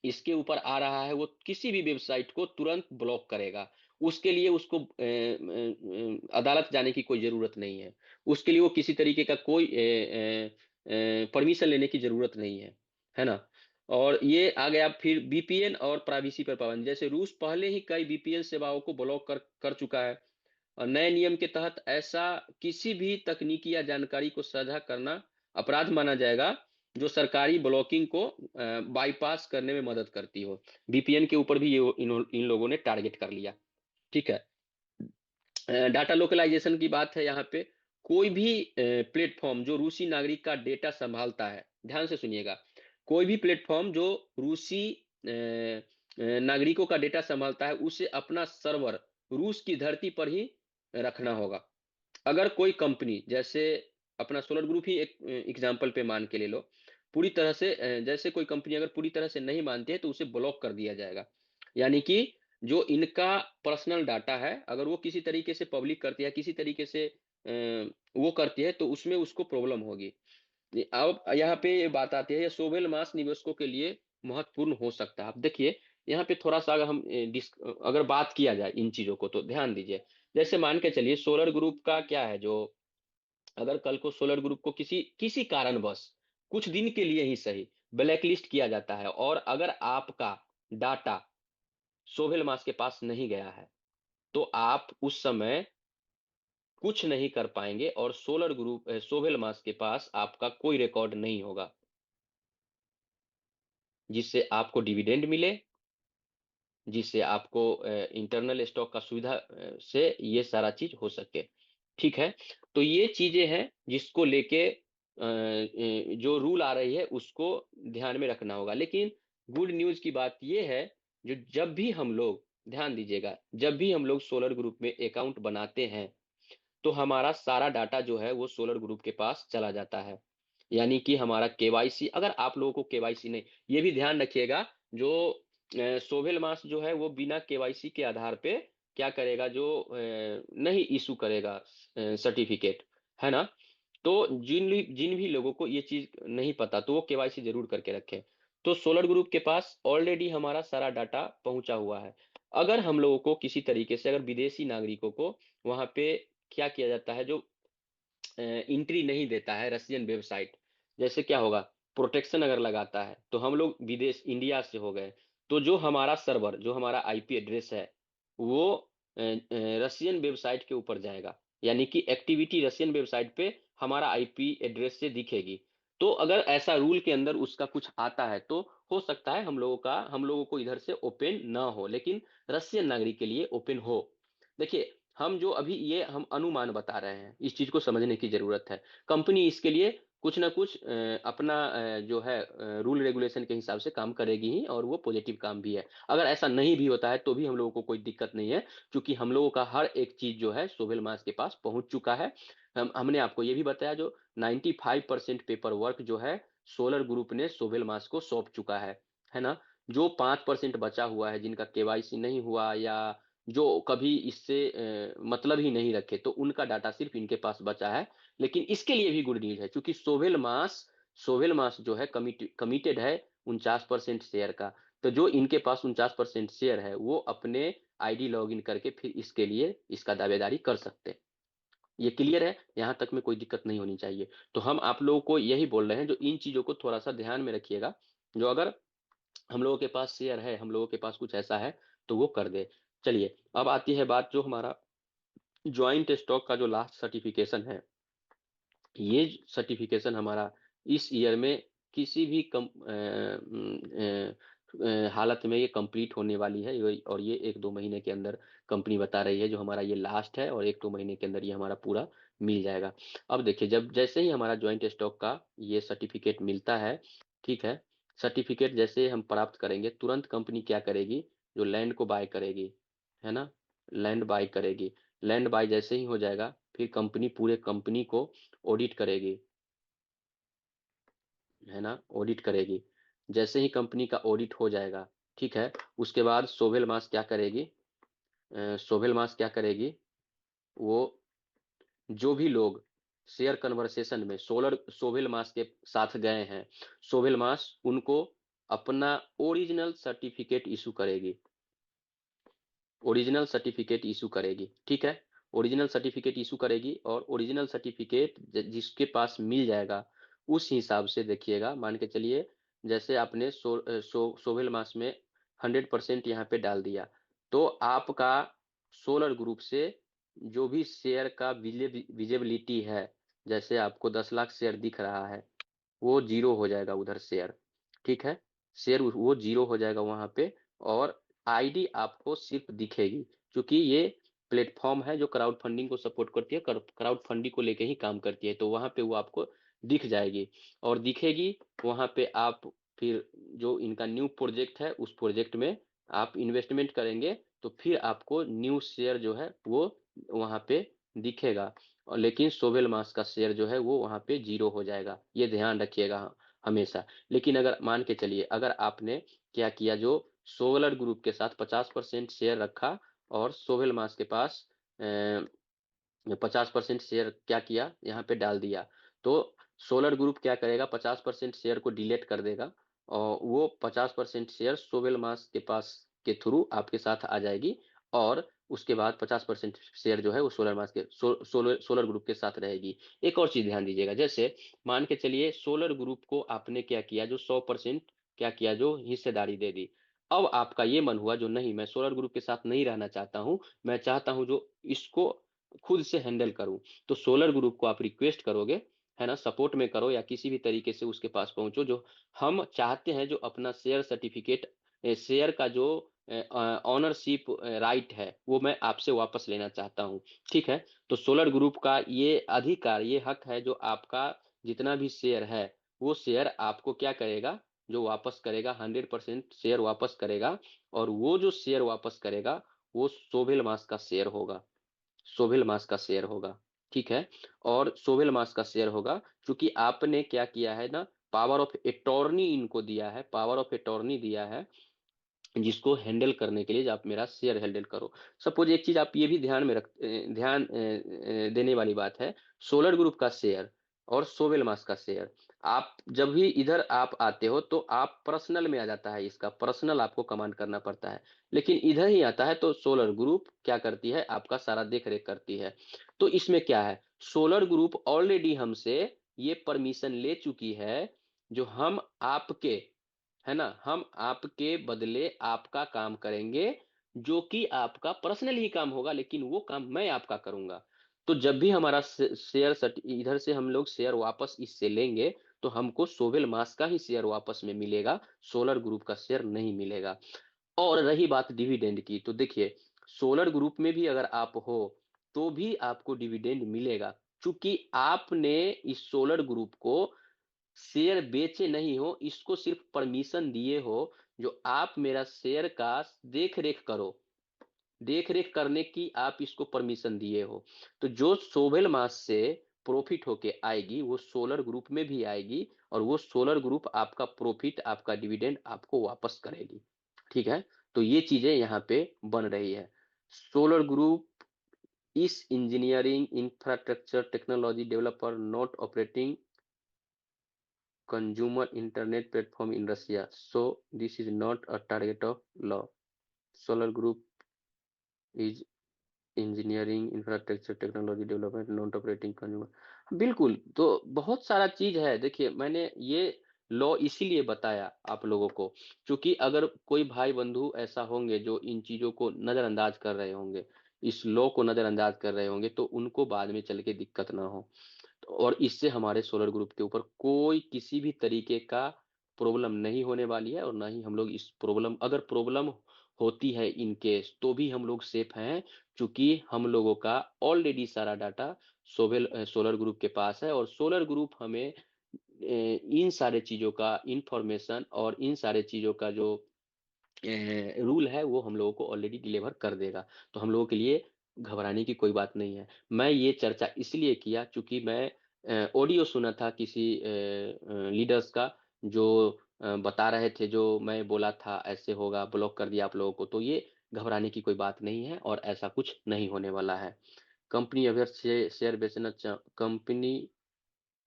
इसके ऊपर आ रहा है, वो किसी भी वेबसाइट को तुरंत ब्लॉक करेगा। उसके लिए उसको अदालत जाने की कोई जरूरत नहीं है, उसके लिए वो किसी तरीके का कोई परमिशन लेने की जरूरत नहीं है ना। और ये आ गया फिर वीपीएन और प्राइवेसी पर पाबंदी। जैसे रूस पहले ही कई वीपीएन सेवाओं को ब्लॉक कर चुका है, और नए नियम के तहत ऐसा किसी भी तकनीकी या जानकारी को साझा करना अपराध माना जाएगा जो सरकारी ब्लॉकिंग को बाईपास करने में मदद करती हो। वीपीएन के ऊपर भी ये इन लोगों ने टारगेट कर लिया, ठीक है। डाटा लोकलाइजेशन की बात है यहाँ पे। कोई भी प्लेटफॉर्म जो रूसी नागरिक का डेटा संभालता है, ध्यान से सुनिएगा, कोई भी प्लेटफॉर्म जो रूसी नागरिकों का डेटा संभालता है उसे अपना सर्वर रूस की धरती पर ही रखना होगा। अगर कोई कंपनी, जैसे अपना सोलर ग्रुप ही एक एग्जांपल पे मान के ले लो, पूरी तरह से जैसे कोई कंपनी अगर पूरी तरह से नहीं मानती है तो उसे ब्लॉक कर दिया जाएगा। यानी कि जो इनका पर्सनल डाटा है अगर वो किसी तरीके से पब्लिक करती है, किसी तरीके से वो करती है, तो उसमें उसको प्रॉब्लम होगी। अब यहाँ पे ये बात आती है, ये सोवेल मास निवेशकों के लिए महत्वपूर्ण हो सकता है। अब देखिए यहाँ पे थोड़ा सा अगर हम अगर बात किया जाए इन चीजों को तो ध्यान दीजिए। जैसे मान के चलिए सोलर ग्रुप का क्या है, जो अगर कल को सोलर ग्रुप को किसी किसी कारणवश कुछ दिन के लिए ही सही ब्लैक लिस्ट किया जाता है, और अगर आपका डाटा सोहेल मास के पास नहीं गया है, तो आप उस समय कुछ नहीं कर पाएंगे और सोलर ग्रुप सोहेल मास के पास आपका कोई रिकॉर्ड नहीं होगा। जिससे आपको डिविडेंड मिले, जिससे आपको इंटरनल स्टॉक का सुविधा से ये सारा चीज हो सके। ठीक है, तो ये चीजें हैं जिसको लेके जो रूल आ रही है उसको ध्यान में रखना होगा। लेकिन गुड न्यूज की बात ये है, जो जब भी हम लोग, ध्यान दीजिएगा, जब भी हम लोग सोलर ग्रुप में अकाउंट बनाते हैं तो हमारा सारा डाटा जो है वो सोलर ग्रुप के पास चला जाता है। यानी कि हमारा केवाईसी, अगर आप लोगों को केवाईसी नहीं, ये भी ध्यान रखिएगा, जो सोहेल मास जो है वो बिना केवाईसी के आधार पे क्या करेगा, जो नहीं इशू करेगा सर्टिफिकेट, है ना। तो जिन भी लोगों को ये चीज नहीं पता तो वो केवाईसी जरूर करके रखें। तो सोलर ग्रुप के पास ऑलरेडी हमारा सारा डाटा पहुंचा हुआ है। अगर हम लोगों को किसी तरीके से, अगर विदेशी नागरिकों को वहां पे क्या किया जाता है, जो एंट्री नहीं देता है रशियन वेबसाइट, जैसे क्या होगा, प्रोटेक्शन अगर लगाता है तो हम लोग विदेश, इंडिया से हो गए, तो जो हमारा सर्वर, जो हमारा आईपी एड्रेस है वो रशियन वेबसाइट के ऊपर जाएगा। यानी कि एक्टिविटी रशियन वेबसाइट पे हमारा आईपी एड्रेस से दिखेगी। तो अगर ऐसा रूल के अंदर उसका कुछ आता है तो हो सकता है हम लोगों को इधर से ओपन ना हो, लेकिन रशियन नागरिक के लिए ओपन हो। देखिए, हम जो अभी ये हम अनुमान बता रहे हैं, इस चीज को समझने की जरूरत है। कंपनी इसके लिए कुछ ना कुछ अपना जो है रूल रेगुलेशन के हिसाब से काम करेगी ही, और वो पॉजिटिव काम भी है। अगर ऐसा नहीं भी होता है तो भी हम लोगों को कोई दिक्कत नहीं है, क्योंकि हम लोगों का हर एक चीज जो है सोहेल मास के पास पहुंच चुका है। हमने आपको ये भी बताया, जो 95% पेपर वर्क जो है सोलर ग्रुप ने सोहेल मास को सौंप चुका है ना। जो 5% बचा हुआ है, जिनका केवाईसी नहीं हुआ या जो कभी इससे मतलब ही नहीं रखे, तो उनका डाटा सिर्फ इनके पास बचा है। लेकिन इसके लिए भी गुड न्यूज है, क्योंकि सोवेल मास जो है कमिटेड है 49% शेयर का। तो जो इनके पास 49% शेयर है वो अपने आईडी लॉगिन करके फिर इसके लिए इसका दावेदारी कर सकते हैं। ये क्लियर है, यहां तक में कोई दिक्कत नहीं होनी चाहिए। तो हम आप लोगों को यही बोल रहे हैं, जो इन चीजों को थोड़ा सा ध्यान में रखिएगा। जो अगर हम लोगों के पास शेयर है, हम लोगों के पास कुछ ऐसा है, तो वो कर दे। चलिए, अब आती है बात, जो हमारा ज्वाइंट स्टॉक का जो लास्ट सर्टिफिकेशन है, ये सर्टिफिकेशन हमारा इस ईयर में किसी भी हालत में ये कंप्लीट होने वाली है। और ये 1-2 महीने के अंदर कंपनी बता रही है, जो हमारा ये लास्ट है, और 1-2 महीने के अंदर ये हमारा पूरा मिल जाएगा। अब देखिए, जब जैसे ही हमारा ज्वाइंट स्टॉक का ये सर्टिफिकेट मिलता है, ठीक है, सर्टिफिकेट जैसे हम प्राप्त करेंगे, तुरंत कंपनी क्या करेगी, जो लैंड को बाय करेगी, है ना, लैंड बाय करेगी। लैंड बाय जैसे ही हो जाएगा, फिर कंपनी पूरे कंपनी को ऑडिट करेगी, है ना, ऑडिट करेगी। जैसे ही कंपनी का ऑडिट हो जाएगा, ठीक है, उसके बाद सोवेल मास क्या करेगी, सोवेल मास क्या करेगी, वो जो भी लोग शेयर कन्वर्सेशन में सोवेल मास के साथ गए हैं, सोवेल मास उनको अपना ओरिजिनल सर्टिफिकेट इशू करेगी, ओरिजिनल सर्टिफिकेट इशू करेगी, ठीक है। ओरिजिनल सर्टिफिकेट इशू करेगी, और ओरिजिनल सर्टिफिकेट जिसके पास मिल जाएगा, उस हिसाब से देखिएगा, मान के चलिए, जैसे आपने सोहेल मास में 100% यहाँ पे डाल दिया, तो आपका सोलर ग्रुप से जो भी शेयर का विजिबिलिटी है, जैसे आपको 10 लाख शेयर दिख रहा है, वो जीरो हो जाएगा उधर शेयर, ठीक है, शेयर वो जीरो हो जाएगा वहां पे। और आईडी आपको सिर्फ दिखेगी, क्योंकि ये प्लेटफॉर्म है जो क्राउड फंडिंग को सपोर्ट करती है, क्राउड फंडिंग को लेके ही काम करती है, तो वहां पे वो आपको दिख जाएगी और दिखेगी। वहां पे आप फिर जो इनका न्यू प्रोजेक्ट है, उस प्रोजेक्ट में आप इन्वेस्टमेंट करेंगे, तो फिर आपको न्यू शेयर जो है वो वहां पे दिखेगा। और लेकिन सोवेल मास का शेयर जो है वो वहां पे जीरो हो जाएगा, ये ध्यान रखिएगा हमेशा। लेकिन अगर मान के चलिए, अगर आपने क्या किया, जो सोलर ग्रुप के साथ 50% शेयर रखा, और सोहेल मास के पास 50% शेयर क्या किया, यहाँ पे डाल दिया, तो सोलर ग्रुप क्या करेगा, 50% शेयर को डिलीट कर देगा, और वो 50% शेयर सोवेल मास के पास के थ्रू आपके साथ आ जाएगी। और उसके बाद 50% शेयर जो है वो सोलर मास के सोलर ग्रुप के साथ रहेगी। एक और चीज ध्यान दीजिएगा, जैसे मान के चलिए सोलर ग्रुप को आपने क्या किया, जो 100% क्या किया, जो हिस्सेदारी दे दी। अब आपका ये मन हुआ, जो नहीं, मैं सोलर ग्रुप के साथ नहीं रहना चाहता हूँ, मैं चाहता हूँ जो इसको खुद से हैंडल करूं, तो सोलर ग्रुप को आप रिक्वेस्ट करोगे, है ना, सपोर्ट में करो या किसी भी तरीके से उसके पास पहुंचो। जो हम चाहते हैं, जो अपना शेयर सर्टिफिकेट, शेयर का जो ऑनरशिप राइट है, वो मैं आपसे वापस लेना चाहता हूँ। ठीक है, तो सोलर ग्रुप का ये अधिकार, ये हक है, जो आपका जितना भी शेयर है, वो शेयर आपको क्या करेगा, जो वापस करेगा, 100% शेयर वापस करेगा। और वो जो शेयर वापस करेगा, वो सोवेल मास का शेयर होगा, सोवेल मास का शेयर होगा। ठीक है, और सोवेल मास का शेयर होगा, क्योंकि आपने क्या किया है ना, पावर ऑफ अटॉर्नी इनको दिया है, पावर ऑफ अटॉर्नी दिया है, जिसको हैंडल करने के लिए, जब आप मेरा शेयर हैंडल करो। सपोज एक चीज आप ये भी ध्यान में ध्यान देने वाली बात है, सोलर ग्रुप का शेयर और सोवेल मास का शेयर, आप जब भी इधर आप आते हो तो आप पर्सनल में आ जाता है, इसका पर्सनल आपको कमांड करना पड़ता है। लेकिन इधर ही आता है तो सोलर ग्रुप क्या करती है, आपका सारा देख रेख करती है। तो इसमें क्या है, सोलर ग्रुप ऑलरेडी हमसे ये परमिशन ले चुकी है, जो हम आपके, है ना, हम आपके बदले आपका काम करेंगे, जो कि आपका पर्सनल ही काम होगा, लेकिन वो काम मैं आपका करूंगा। तो जब भी हमारा शेयर इधर से हम लोग शेयर वापस इससे लेंगे, तो हमको सोवेल मास का ही शेयर वापस में मिलेगा, सोलर ग्रुप का शेयर नहीं मिलेगा। और रही बात डिविडेंड की, तो देखिए, सोलर ग्रुप में भी अगर आप हो तो भी आपको डिविडेंड मिलेगा, क्योंकि आपने इस सोलर ग्रुप को शेयर बेचे नहीं हो, इसको सिर्फ परमिशन दिए हो, जो आप मेरा शेयर का देख रेख करो, देख रेख करने की आप इसको परमिशन दिए हो। तो जो सोवेल मास से प्रॉफिट होके आएगी, वो सोलर ग्रुप में भी आएगी, और वो सोलर ग्रुप आपका प्रॉफिट, आपका डिविडेंड आपको वापस करेगी। ठीक है, तो ये चीजें यहाँ पे बन रही है। सोलर ग्रुप इस engineering infrastructure technology developer not operating consumer internet platform in Russia. So this is not a target of law. Solar Group is engineering infrastructure technology development non operating consumer. बिल्कुल, तो बहुत सारा चीज है। देखिए, मैंने ये लॉ इसीलिए बताया आप लोगों को, क्योंकि अगर कोई भाई बंधु ऐसा होंगे जो इन चीजों को नजरअंदाज कर रहे होंगे, इस लॉ को नजरअंदाज कर रहे होंगे, तो उनको बाद में चल के दिक्कत ना हो। और इससे हमारे सोलर ग्रुप के ऊपर कोई किसी भी तरीके का प्रॉब्लम नहीं होने वाली है, और ना ही हम लोग इस प्रॉब्लम, अगर प्रॉब्लम होती है इन केस, तो भी हम लोग सेफ हैं, क्योंकि हम लोगों का ऑलरेडी सारा डाटा सोलर ग्रुप के पास है। और सोलर ग्रुप हमें इन सारे चीजों का इंफॉर्मेशन और इन सारे चीजों का जो रूल है, वो हम लोगों को ऑलरेडी डिलीवर कर देगा। तो हम लोगों के लिए घबराने की कोई बात नहीं है। मैं ये चर्चा इसलिए किया, क्योंकि मैं ऑडियो सुना था किसी लीडर्स का, जो बता रहे थे, जो मैं बोला था ऐसे होगा, ब्लॉक कर दिया आप लोगों को। तो ये घबराने की कोई बात नहीं है, और ऐसा कुछ नहीं होने वाला है। कंपनी अगर शेयर बेचना कंपनी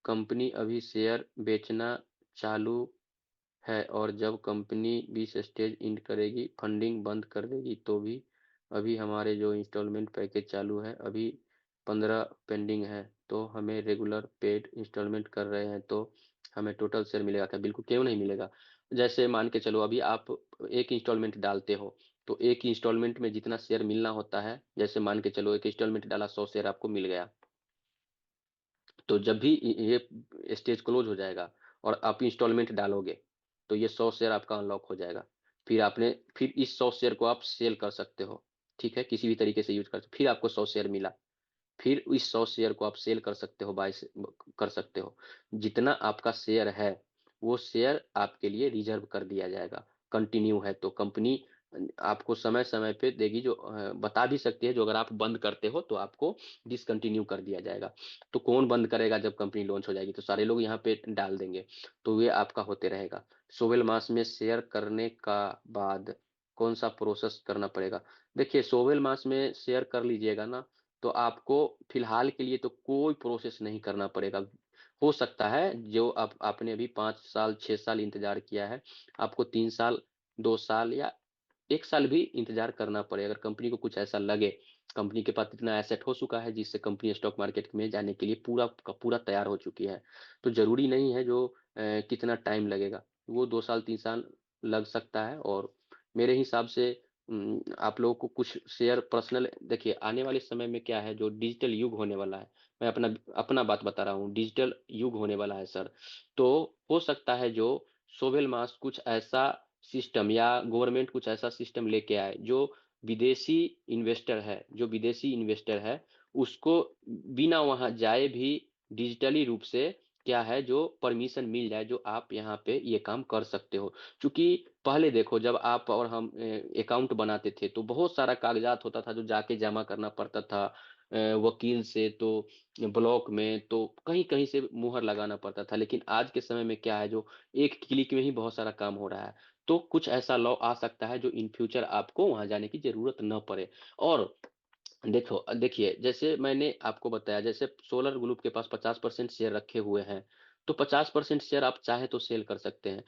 कंपनी अभी शेयर बेचना चालू है, और जब कंपनी 20 स्टेज इंड करेगी, फंडिंग बंद कर देगी, तो भी अभी हमारे जो इंस्टॉलमेंट पैकेज चालू है, अभी 15 पेंडिंग है, तो हमें रेगुलर पेड इंस्टॉलमेंट कर रहे हैं, तो हमें टोटल शेयर मिलेगा क्या? बिल्कुल, क्यों नहीं मिलेगा। जैसे मान के चलो, अभी आप एक इंस्टॉलमेंट डालते हो, तो एक इंस्टॉलमेंट में जितना शेयर मिलना होता है, जैसे मान के चलो एक इंस्टॉलमेंट डाला, 100 शेयर आपको मिल गया, तो जब भी ये स्टेज क्लोज हो जाएगा और आप इंस्टॉलमेंट डालोगे, तो ये 100 शेयर आपका अनलॉक हो जाएगा। फिर इस 100 शेयर को आप सेल कर सकते हो। ठीक है, किसी भी तरीके से यूज कर सकते, फिर आपको 100 शेयर मिला, फिर इस 100 शेयर को आप सेल कर सकते हो, बाय कर सकते हो। जितना आपका शेयर है, वो शेयर आपके लिए रिजर्व कर दिया जाएगा। कंटिन्यू है तो कंपनी आपको समय समय पे देगी, जो बता भी सकती है, जो अगर आप बंद करते हो तो आपको डिसकंटिन्यू कर दिया जाएगा। तो कौन बंद करेगा? जब कंपनी लॉन्च हो जाएगी तो सारे लोग यहाँ पे डाल देंगे, तो ये आपका होते रहेगा। 12 मास में शेयर करने का बाद कौन सा प्रोसेस करना पड़ेगा? देखिए, 12 मास में शेयर कर लीजिएगा ना, तो आपको फिलहाल के लिए तो कोई प्रोसेस नहीं करना पड़ेगा। हो सकता है जो आप आपने अभी 5 साल 6 साल इंतजार किया है, आपको 3 साल 2 साल या 1 साल भी इंतजार करना पड़े, अगर कंपनी को कुछ ऐसा लगे। कंपनी के पास इतना एसेट हो चुका है, जिससे कंपनी स्टॉक मार्केट में जाने के लिए पूरा का पूरा तैयार हो चुकी है। तो जरूरी नहीं है जो कितना टाइम लगेगा, वो 2 साल 3 साल लग सकता है। और मेरे हिसाब से आप लोगों को कुछ शेयर पर्सनल देखिए आने वाले समय में क्या है जो डिजिटल युग होने वाला है, मैं अपना अपना बात बता रहा हूँ, डिजिटल युग होने वाला है सर। तो हो सकता है जो सोवेल मास कुछ ऐसा सिस्टम या गवर्नमेंट कुछ ऐसा सिस्टम लेके आए जो विदेशी इन्वेस्टर है उसको बिना वहां जाए भी डिजिटली रूप से क्या है जो परमिशन मिल जाए जो आप यहाँ पे ये काम कर सकते हो। क्योंकि पहले देखो जब आप और हम अकाउंट बनाते थे तो बहुत सारा कागजात होता था जो जाके जमा करना पड़ता था वकील से, तो ब्लॉक में तो कहीं कहीं से मुहर लगाना पड़ता था। लेकिन आज के समय में क्या है जो एक क्लिक में ही बहुत सारा काम हो रहा है। तो कुछ ऐसा लॉ आ सकता है जो इन फ्यूचर आपको वहां जाने की जरूरत न पड़े। और देखो देखिए जैसे मैंने आपको बताया जैसे सोलर ग्रुप के पास 50% शेयर रखे हुए हैं, तो 50% शेयर आप चाहे तो सेल कर सकते हैं।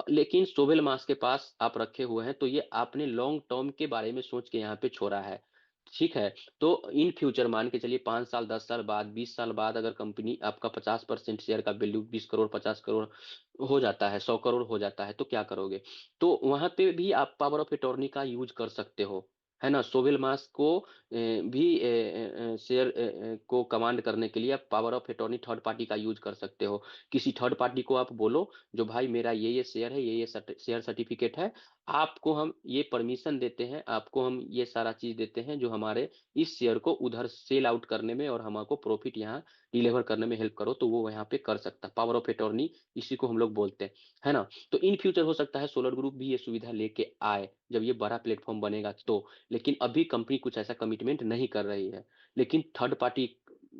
लेकिन सोवेल मास के पास आप रखे हुए हैं तो ये आपने लॉन्ग टर्म के बारे में सोच के यहाँ पे छोड़ा है। ठीक है। तो इन फ्यूचर मान के चलिए 5 साल 10 साल बाद 20 साल बाद अगर कंपनी आपका 50% शेयर का वैल्यू 20 करोड़ 50 करोड़ हो जाता है 100 करोड़ हो जाता है तो क्या करोगे। तो वहां पे भी आप पावर ऑफ अटॉर्नी का यूज कर सकते हो, है ना। सोवेल मास को भी शेयर को कमांड करने के लिए आप power of attorney third party का यूज कर सकते हो। किसी थर्ड पार्टी को आप बोलो जो भाई मेरा ये शेयर है ये शेयर सर्टिफिकेट है, आपको हम ये परमिशन देते हैं, आपको हम ये सारा चीज देते हैं जो हमारे इस शेयर को उधर सेल आउट करने में और हमको प्रॉफिट यहाँ डिलीवर करने में हेल्प करो, तो वो यहाँ पे कर सकता है। पावर ऑफ अटॉर्नी इसी को हम लोग बोलते हैं, है ना। तो इन फ्यूचर हो सकता है सोलर ग्रुप भी ये सुविधा लेके आए जब ये बड़ा प्लेटफॉर्म बनेगा तो। लेकिन अभी कंपनी कुछ ऐसा कमिटमेंट नहीं कर रही है। लेकिन थर्ड पार्टी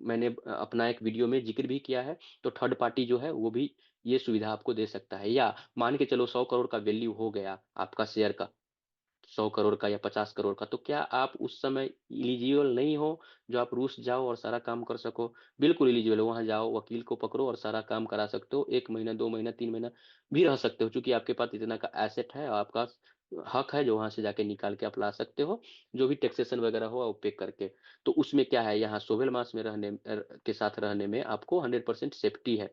मैंने अपना एक वीडियो में जिक्र भी किया है, तो थर्ड पार्टी जो है वो भी ये सुविधा आपको दे सकता है। या मान के चलो 100 करोड़ का वैल्यू हो गया आपका शेयर का, 100 करोड़ का या 50 करोड़ का, तो क्या आप उस समय इलिजिबल नहीं हो जो आप रूस जाओ और सारा काम कर सको। बिल्कुल इलिजिबल हो, वहां जाओ वकील को पकड़ो और सारा काम करा सकते हो, 1 महीना 2 महीना 3 महीना भी रह सकते हो, क्योंकि आपके पास इतना का एसेट है और आपका हक है जो वहां से जाके निकाल के आप ला सकते हो, जो भी टैक्सेशन वगैरह हो वो पे करके। तो उसमें क्या है यहाँ सोवेल मास में रहने के साथ रहने में आपको 100% सेफ्टी है,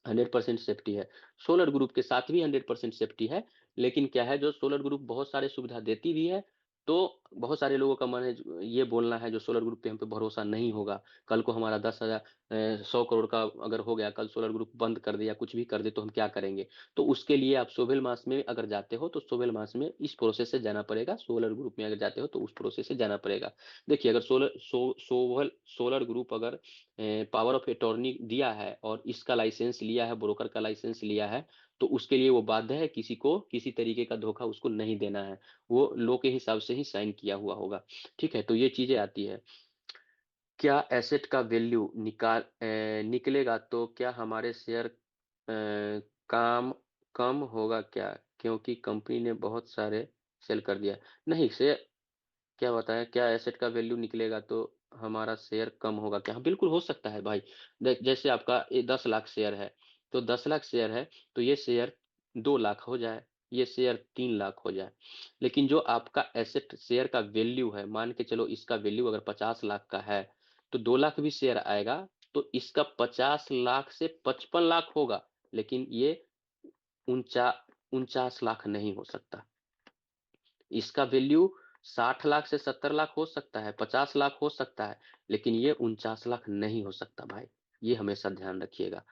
100% सेफ्टी है। सोलर ग्रुप के साथ भी 100% सेफ्टी है। लेकिन क्या है जो सोलर ग्रुप बहुत सारे सुविधा देती भी है, तो बहुत सारे लोगों का मन है ये बोलना है जो सोलर ग्रुप पे हम पे भरोसा नहीं होगा, कल को हमारा 10,000 100 करोड़ का अगर हो गया, कल सोलर ग्रुप बंद कर दे या कुछ भी कर दे तो हम क्या करेंगे। तो उसके लिए आप सोवेल मास में अगर जाते हो तो सोवेल मास में इस प्रोसेस से जाना पड़ेगा, सोलर ग्रुप में अगर जाते हो तो उस प्रोसेस से जाना पड़ेगा। देखिए अगर सोलर ग्रुप अगर पावर ऑफ अटॉर्नी दिया है और इसका लाइसेंस लिया है, ब्रोकर का लाइसेंस लिया है, तो उसके लिए वो बाध्य है किसी को किसी तरीके का धोखा उसको नहीं देना है, वो लो के हिसाब से ही साइन किया हुआ होगा। ठीक है, तो ये चीजें आती है। क्या एसेट का वैल्यू निकलेगा तो क्या हमारे शेयर काम कम होगा क्या, क्योंकि कंपनी ने बहुत सारे सेल कर दिया। नहीं शेयर, क्या बताया क्या एसेट का वैल्यू निकलेगा तो हमारा शेयर कम होगा क्या। हाँ, बिल्कुल हो सकता है भाई। जैसे आपका 10 लाख शेयर है, तो 10 लाख शेयर है तो ये शेयर 2 लाख हो जाए, ये शेयर 3 लाख हो जाए। लेकिन जो आपका एसेट शेयर का वैल्यू है, मान के चलो इसका वैल्यू अगर 50 लाख का है तो 2 लाख भी शेयर आएगा, तो इसका 50 लाख से 55 लाख होगा। लेकिन ये उनचा 49 लाख नहीं हो सकता। इसका वैल्यू 60 लाख से 70 लाख हो सकता है, 50 लाख हो सकता है, लेकिन ये 49 लाख नहीं हो सकता भाई। ये हमेशा ध्यान रखिएगा,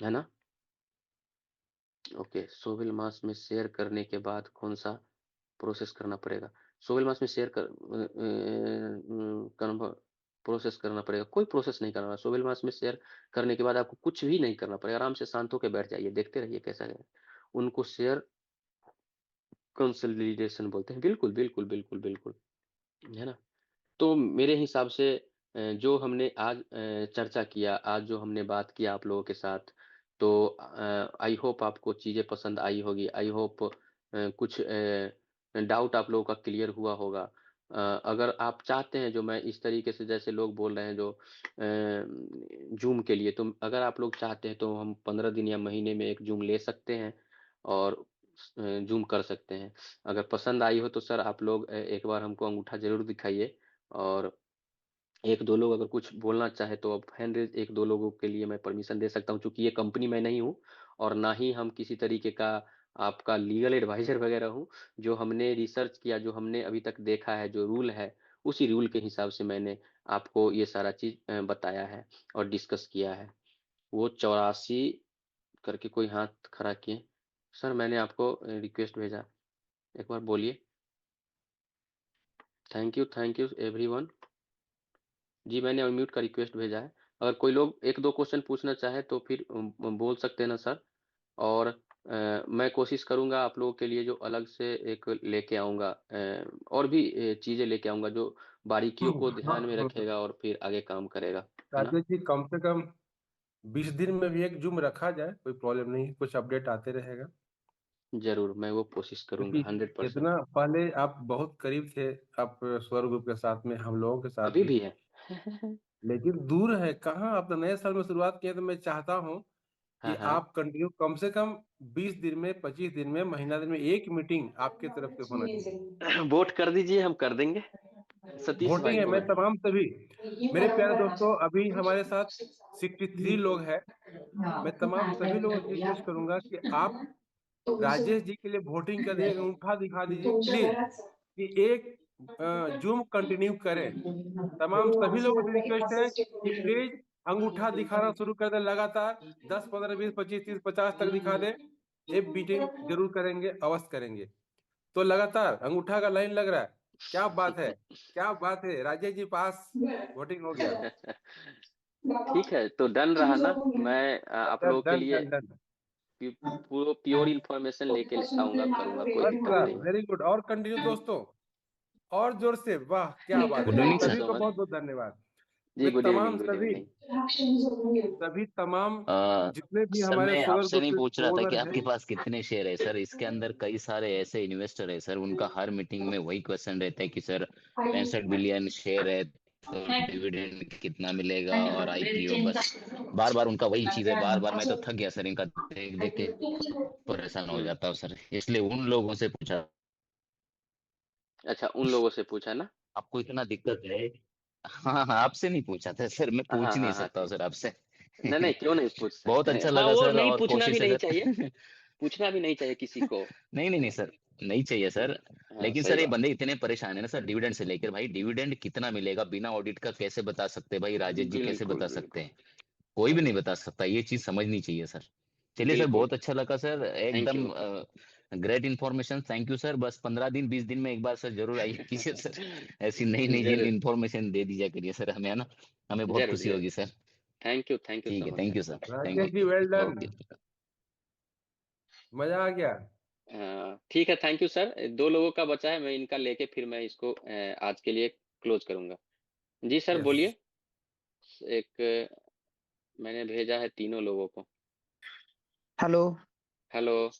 है ना। ओके, सोविल मास में शेयर करने के बाद कौन सा प्रोसेस करना पड़ेगा। सोविल मास में शेयर प्रोसेस करना पड़ेगा, कोई प्रोसेस नहीं करना। सोविल मास में शेयर करने के बाद आपको कुछ भी नहीं करना पड़ेगा, आराम से शांत होकर बैठ जाइए, देखते रहिए कैसा है। उनको शेयर कंसोलिडेशन बोलते हैं, बिल्कुल बिल्कुल बिल्कुल बिल्कुल, है ना। तो मेरे हिसाब से जो हमने आज चर्चा किया, आज जो हमने बात किया आप लोगों के साथ, तो आई होप आपको चीज़ें पसंद आई होगी। आई होप कुछ डाउट आप लोगों का क्लियर हुआ होगा। अगर आप चाहते हैं जो मैं इस तरीके से जैसे लोग बोल रहे हैं जो जूम के लिए, तो अगर आप लोग चाहते हैं तो हम 15 दिन या महीने में एक जूम ले सकते हैं और जूम कर सकते हैं। अगर पसंद आई हो तो सर आप लोग एक बार हमको अंगूठा जरूर दिखाइए। और एक दो लोग अगर कुछ बोलना चाहे तो अब हैंड रेज एक दो लोगों के लिए मैं परमिशन दे सकता हूँ, क्योंकि ये कंपनी मैं नहीं हूँ और ना ही हम किसी तरीके का आपका लीगल एडवाइज़र वगैरह हूँ। जो हमने रिसर्च किया, जो हमने अभी तक देखा है, जो रूल है, उसी रूल के हिसाब से मैंने आपको ये सारा चीज़ बताया है और डिस्कस किया है। वो 84 करके कोई हाथ खड़ा किए। सर मैंने आपको रिक्वेस्ट भेजा, एक बार बोलिए। Thank you everyone. जी मैंने अनम्यूट का रिक्वेस्ट भेजा है। अगर कोई लोग एक दो क्वेश्चन पूछना चाहे तो फिर बोल सकते हैं ना सर। और मैं कोशिश करूंगा आप लोगों के लिए जो अलग से एक लेके आऊंगा, और भी चीजें लेके आऊंगा जो बारीकियों को हाँ, ध्यान में रखेगा और फिर आगे काम करेगा, है ना। राजेश जी, कम से कम 20 दिन में भी एक जूम रखा जाए, कोई प्रॉब्लम नहीं है, कुछ अपडेट आते रहेगा। जरूर मैं वो कोशिश क्योंकि करूंगा 100%। इतना पहले आप बहुत करीब थे, आप स्वर ग्रुप के साथ में, हम लोगों के साथ अभी भी, भी है। लेकिन दूर है कहाँ। आप तो नए साल में शुरुआत किए, तो मैं चाहता हूँ कि हाँ हाँ। आप कंटिन्यू कम से कम 20 दिन में, 25 दिन में, महीना दिन में एक मीटिंग आपके तरफ से होना चाहिए। वोट कर दीजिए, हम कर देंगे सतीश वोटिंग भाई है, को। मैं तमाम सभी, मेरे प्यारे दोस्तों, अभी हमारे साथ 63 लोग हैं। मैं तमाम सभी लोगों से रिक्वेस्ट करूंगा कि आप राजेश जी के लिए वोटिंग कर दीजिए, अंगूठा दिखा दीजिए प्लीज, कि एक जूम कंटिन्यू करें। तमाम सभी लोगों से रिक्वेस्ट है कि प्लीज अंगूठा दिखाना शुरू कर दे लगातार। 10, 15, 20, 25, 30, 50 तक दिखा दे। एक मीटिंग जरूर करेंगे, अवश्य करेंगे। तो लगातार अंगूठा का लाइन लग रहा है। क्या बात है, क्या बात है, राजेश जी पास, वोटिंग हो गया। ठीक है, तो डन रहा ना। मैं आप डन लोगों के डन लिए डन डन। पूरा प्योर इंफॉर्मेशन लेके आऊंगा, करूंगा, कोई फर्स्ट दिक्कत क्लास, नहीं है। वेरी गुड, और कंटिन्यू दोस्तों, और जोर से, वाह क्या बात गुड है, इवनिंग सर। सभी सो को मच। बहुत बहुत धन्यवाद। जी मैं गुड तमाम इवनिंग, गुड सभी, इवनिंग। सभी तमाम अ, जितने भी सर हमारे मैं सोलर आपसे ग्रुप नहीं के पूछ रहा था कि ओनर हैं। आपके पास कितने शेयर है सर। इसके अंदर कई सारे ऐसे इन्वेस्टर है सर, उनका हर मीटिंग में वही क्वेश्चन रहता है कि सर 65 बिलियन शेयर है तो डिविडेंड कितना मिलेगा और आईपीओ, बस बार बार उनका वही चीज है। बार बार मैं तो थक गया सर, इनका देख देख के खुद परेशान हो हम्म। जाता हूँ सर, इसलिए उन लोगों से पूछा। अच्छा, उन लोगों से पूछा ना। आपको इतना दिक्कत है? हाँ हाँ, आपसे नहीं पूछा था सर, मैं हाँ पूछ नहीं हाँ हाँ सकता हूँ ठीक। सर आपसे। नहीं नहीं, क्यों नहीं पूछ बहुत सकते हैं, अच्छा हाँ लगा वो सर, नहीं, और पूछना भी कोशिश है नहीं चाहिए। सर। पूछना भी नहीं चाहिए किसी को। नहीं नहीं नहीं सर, नहीं चाहिए सर। हाँ लेकिन सही सर ये बात। बंदे इतने परेशान है ना सर डिविडेंड से लेकर, भाई डिविडेंड कितना मिलेगा बिना ऑडिट का कैसे बता सकते भाई, राजेश जी कैसे बिल्कुल बता सकते बिल्कुल। हैं? कोई भी नहीं बता सकता, ये चीज समझनी चाहिए सर। चलिए सर, बिल्कुल। बहुत अच्छा लगा सर, थैंक एकदम you. Great information, thank you sir. बस 15 दिन 20 दिन में एक बार सर जरूर आइए कीजिए सर, ऐसी नई नई जिन जरूर इन्फॉर्मेशन दे दीजिए करिए सर हमें, है ना। हमें बहुत जरूर खुशी जरूर। होगी सर। थैंक यू ठीक सो है, much thank sir. You sir, thank Rajesh ji well you, done, okay. मजा आ गया। ठीक है, थैंक यू सर। दो लोगों का बचा है, मैं इनका लेके फिर मैं इसको आज के लिए क्लोज करूंगा। जी सर यस। बोलिए। एक मैंने भेजा है तीनों लोगों को। Hello. Hello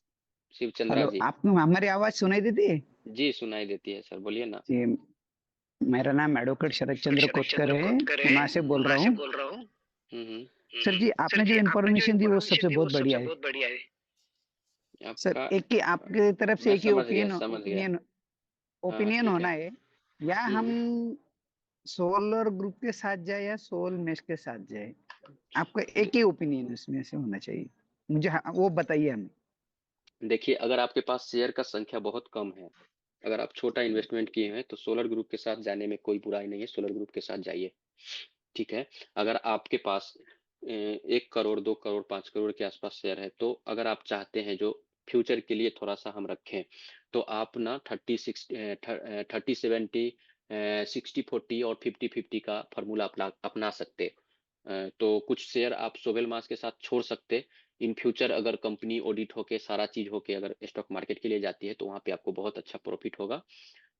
Shiv Chandra hello, जी। आपको हमारी आवाज सुनाई देती है? जी सुनाई देती है सर, बोलिए ना। जी, मेरा नाम एडवोकेट शरद चंद्र शरद कोतकर चंद्र है, कोतकर है, पुणे से बोल रहा पुणे से हूँ। बोल रहा हूँ। सर जी, सर आपने जो जी आपने जो इन्फॉर्मेशन दी वो सबसे इन्फॉर्मेशन दी वो बहुत बढ़िया सबसे है। बहुत बढ़िया है। सर, आपका एक ही आपकी तरफ से मैं एक ही समझ गया, ओपिनियन समझ गया। ओपिनियन हाँ ओपिनियन ठीक होना है। है, या हम हम्म। सोलर ग्रुप के साथ जाए या सोल मेश के साथ जाए। आपका एक ही ओपिनियन इसमें से होना चाहिए मुझे, वो बताइए हमें। देखिए, अगर आपके पास शेयर का संख्या बहुत कम है, अगर आप छोटा इन्वेस्टमेंट किए हैं, तो सोलर ग्रुप के साथ जाने में कोई बुराई नहीं है, सोलर ग्रुप के साथ जाइए। ठीक है। अगर आपके पास 1 करोड़ 2 करोड़ 5 करोड़ के आसपास शेयर है, तो अगर आप चाहते हैं जो फ्यूचर के लिए थोड़ा सा हम रखें, तो आप ना 30 70 60 40 और 50 50 का फॉर्मूला अपना सकते। तो कुछ शेयर आप 12 मास के साथ छोड़ सकते। इन फ्यूचर अगर कंपनी ऑडिट होके सारा चीज होके अगर स्टॉक मार्केट के लिए जाती है, तो वहां पे आपको बहुत अच्छा प्रॉफिट होगा।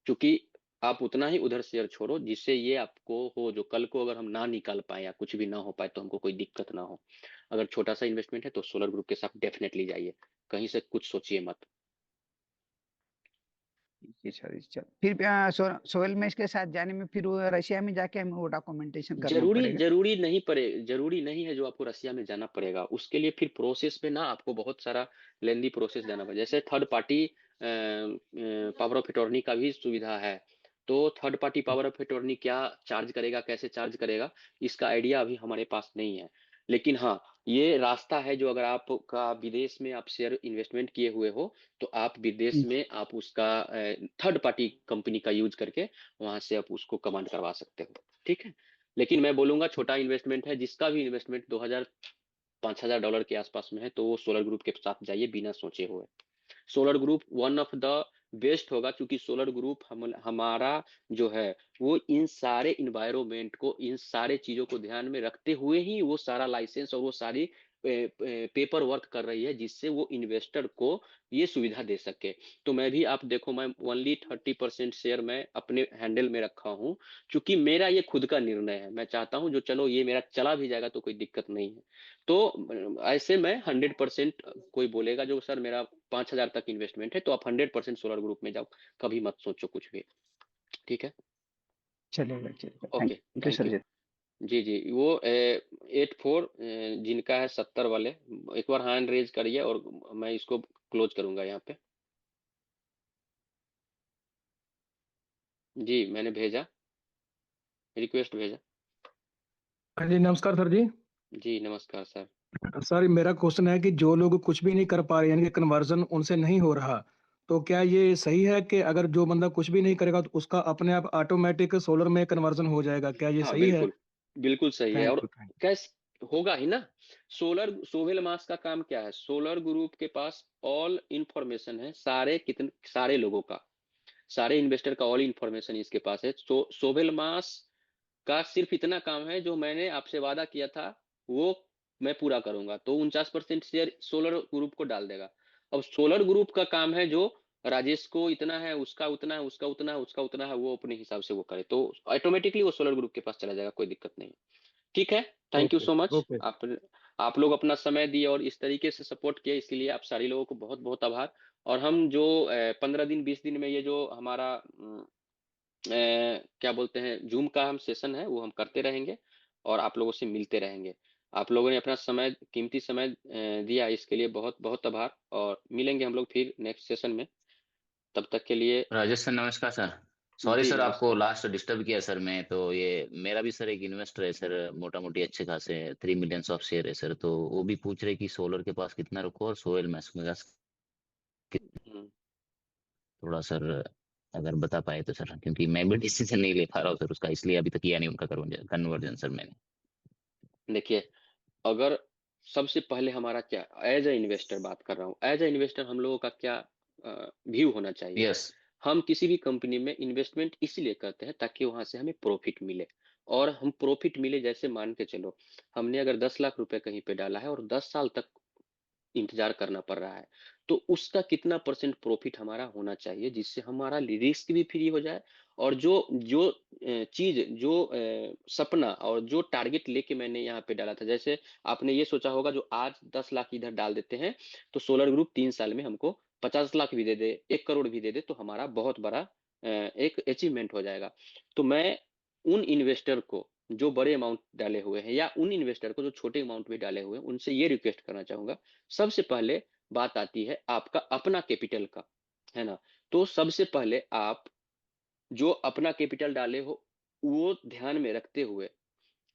क्योंकि आप उतना ही उधर शेयर छोड़ो जिससे ये आपको हो, जो कल को अगर हम ना निकाल पाए या कुछ भी ना हो पाए तो हमको कोई दिक्कत ना हो। अगर छोटा सा इन्वेस्टमेंट है तो सोलर ग्रुप के साथ डेफिनेटली जाइए, कहीं से कुछ सोचिए मत। जी सर, चल फिर सोहेल मेश के साथ जाने में फिर वो रशिया में जाके हमें वो डॉक्यूमेंटेशन करना जरूरी पड़ेगा? जरूरी नहीं पड़े, जरूरी नहीं है जो आपको रसिया में जाना पड़ेगा। उसके लिए फिर प्रोसेस में ना आपको बहुत सारा लेंदी प्रोसेस जाना पड़ेगा। जैसे third party power of attorney का भी सुविधा है। तो third party power of attorney क्या चार्ज करेगा, कैसे चार्ज करेगा, इसका आइडिया अभी हमारे पास नहीं है। लेकिन हाँ, ये रास्ता है जो अगर आपका विदेश में आप शेयर इन्वेस्टमेंट किए हुए हो तो आप विदेश में आप उसका थर्ड पार्टी कंपनी का यूज करके वहां से आप उसको कमांड करवा सकते हो, ठीक है। लेकिन मैं बोलूंगा छोटा इन्वेस्टमेंट है, जिसका भी इन्वेस्टमेंट 2000 5000 डॉलर के आसपास में है तो वो सोलर ग्रुप के साथ जाइए बिना सोचे हुए। Solar group one of the best होगा, क्योंकि सोलर ग्रुप हमारा जो है वो इन सारे इन्वायरमेंट को, इन सारे चीजों को ध्यान में रखते हुए ही वो सारा लाइसेंस और वो सारी पेपर वर्क कर रही है, जिससे वो इन्वेस्टर को ये सुविधा दे सके। तो मैं भी, आप देखो, मैं ओनली 30% शेयर मैं अपने हैंडल में रखा हूँ, क्योंकि मेरा ये खुद का निर्णय है। मैं चाहता हूँ जो चलो ये मेरा चला भी जाएगा तो कोई दिक्कत नहीं है। तो ऐसे में 100%, कोई बोलेगा जो सर मेरा 5000 तक इन्वेस्टमेंट है, तो आप 100% सोलर ग्रुप में जाओ, कभी मत सोचो कुछ भी, ठीक है। चलेगा चलेगा, okay, thank you thank sir you. जी। जी जी, वो 84 जिनका है 70 वाले, एक बार हैंड रेज करिए और मैं इसको क्लोज करूंगा यहाँ पे। जी मैंने भेजा, रिक्वेस्ट भेजा। हाँ जी, नमस्कार सर जी। जी नमस्कार सर। सर मेरा क्वेश्चन है कि जो लोग कुछ भी नहीं कर पा रहे, यानी कि कन्वर्जन उनसे नहीं हो रहा, तो क्या ये सही है कि अगर जो बंदा कुछ भी नहीं करेगा तो उसका अपने आप ऑटोमेटिक सोलर में कन्वर्जन हो जाएगा? क्या ये हाँ सही है? बिल्कुल, बिल्कुल सही है। थैंक और यू, थैंक कैसे होगा ही ना। सोवेल मास का काम क्या है, सोलर ग्रुप के पास ऑल इंफॉर्मेशन है, सारे कितने सारे लोगों का, सारे इन्वेस्टर का ऑल इंफॉर्मेशन इसके पास है। सोवेल मास का सिर्फ इतना काम है, जो मैंने आपसे वादा किया था वो मैं पूरा करूंगा, तो 49% शेयर सोलर ग्रुप को डाल देगा। अब सोलर ग्रुप का काम है, जो राजेश को इतना है, उसका उतना है, उसका उतना है, उसका उतना है, वो अपने हिसाब से वो करे, तो ऑटोमेटिकली वो सोलर ग्रुप के पास चला जाएगा, कोई दिक्कत नहीं। ठीक है, thank you okay so much. Okay. आप लोग अपना समय दिए और इस तरीके से सपोर्ट किए, इसके लिए आप सारे लोगों को बहुत बहुत आभार। और हम जो 15 दिन 20 दिन में ये जो हमारा क्या बोलते हैं जूम का हम सेशन है वो हम करते रहेंगे और आप लोगों से मिलते रहेंगे। आप लोगों ने अपना समय, कीमती समय दिया, इसके लिए बहुत बहुत आभार, और मिलेंगे हम लोग फिर नेक्स्ट सेशन में। तब तक के लिए राजेश सर नमस्कार सर। सॉरी जी सर आपको नमस्कार। लास्ट डिस्टर्ब किया सर। मैं तो ये मेरा भी सर एक इन्वेस्टर है सर, मोटा मोटी अच्छे खासे 3 मिलियन ऑफ शेयर है सर। तो वो भी पूछ रहे कि सोलर के पास कितना रखो और सोयल मैक्स में हम्म, थोड़ा सर अगर बता पाए तो सर, क्योंकि मैं भी डिसीजन नहीं ले पा रहा हूँ सर उसका, इसलिए अभी तक किया नहीं उनका कन्वर्जन सर मैंने। देखिए, अगर सबसे पहले हमारा क्या, एज ए इन्वेस्टर बात कर रहा हूँ, एज ए इन्वेस्टर हम लोगों का क्या व्यू होना चाहिए। यस। हम किसी भी कंपनी में इन्वेस्टमेंट इसलिए करते हैं ताकि वहां से हमें प्रॉफिट मिले, और हम प्रॉफिट मिले, जैसे मान के चलो हमने अगर 10 लाख रुपए कहीं पे डाला है और 10 साल तक इंतजार करना पड़ रहा है, तो उसका कितना परसेंट प्रॉफिट हमारा होना चाहिए, जिससे हमारा रिस्क भी फ्री हो जाए। और जो जो चीज, जो सपना और जो टारगेट लेके मैंने यहाँ पे डाला था, जैसे आपने ये सोचा होगा जो आज 10 लाख इधर डाल देते हैं तो सोलर ग्रुप 3 साल में हमको 50 लाख भी दे दे, 1 करोड़ भी दे दे, तो हमारा बहुत बड़ा एक अचीवमेंट हो जाएगा। तो मैं उन इन्वेस्टर को जो बड़े अमाउंट डाले हुए हैं, या उन इन्वेस्टर को जो छोटे अमाउंट भी डाले हुए हैं, उनसे ये रिक्वेस्ट करना चाहूंगा। सबसे पहले बात आती है आपका अपना कैपिटल का, है ना। तो सबसे पहले आप जो अपना कैपिटल डाले हो वो ध्यान में रखते हुए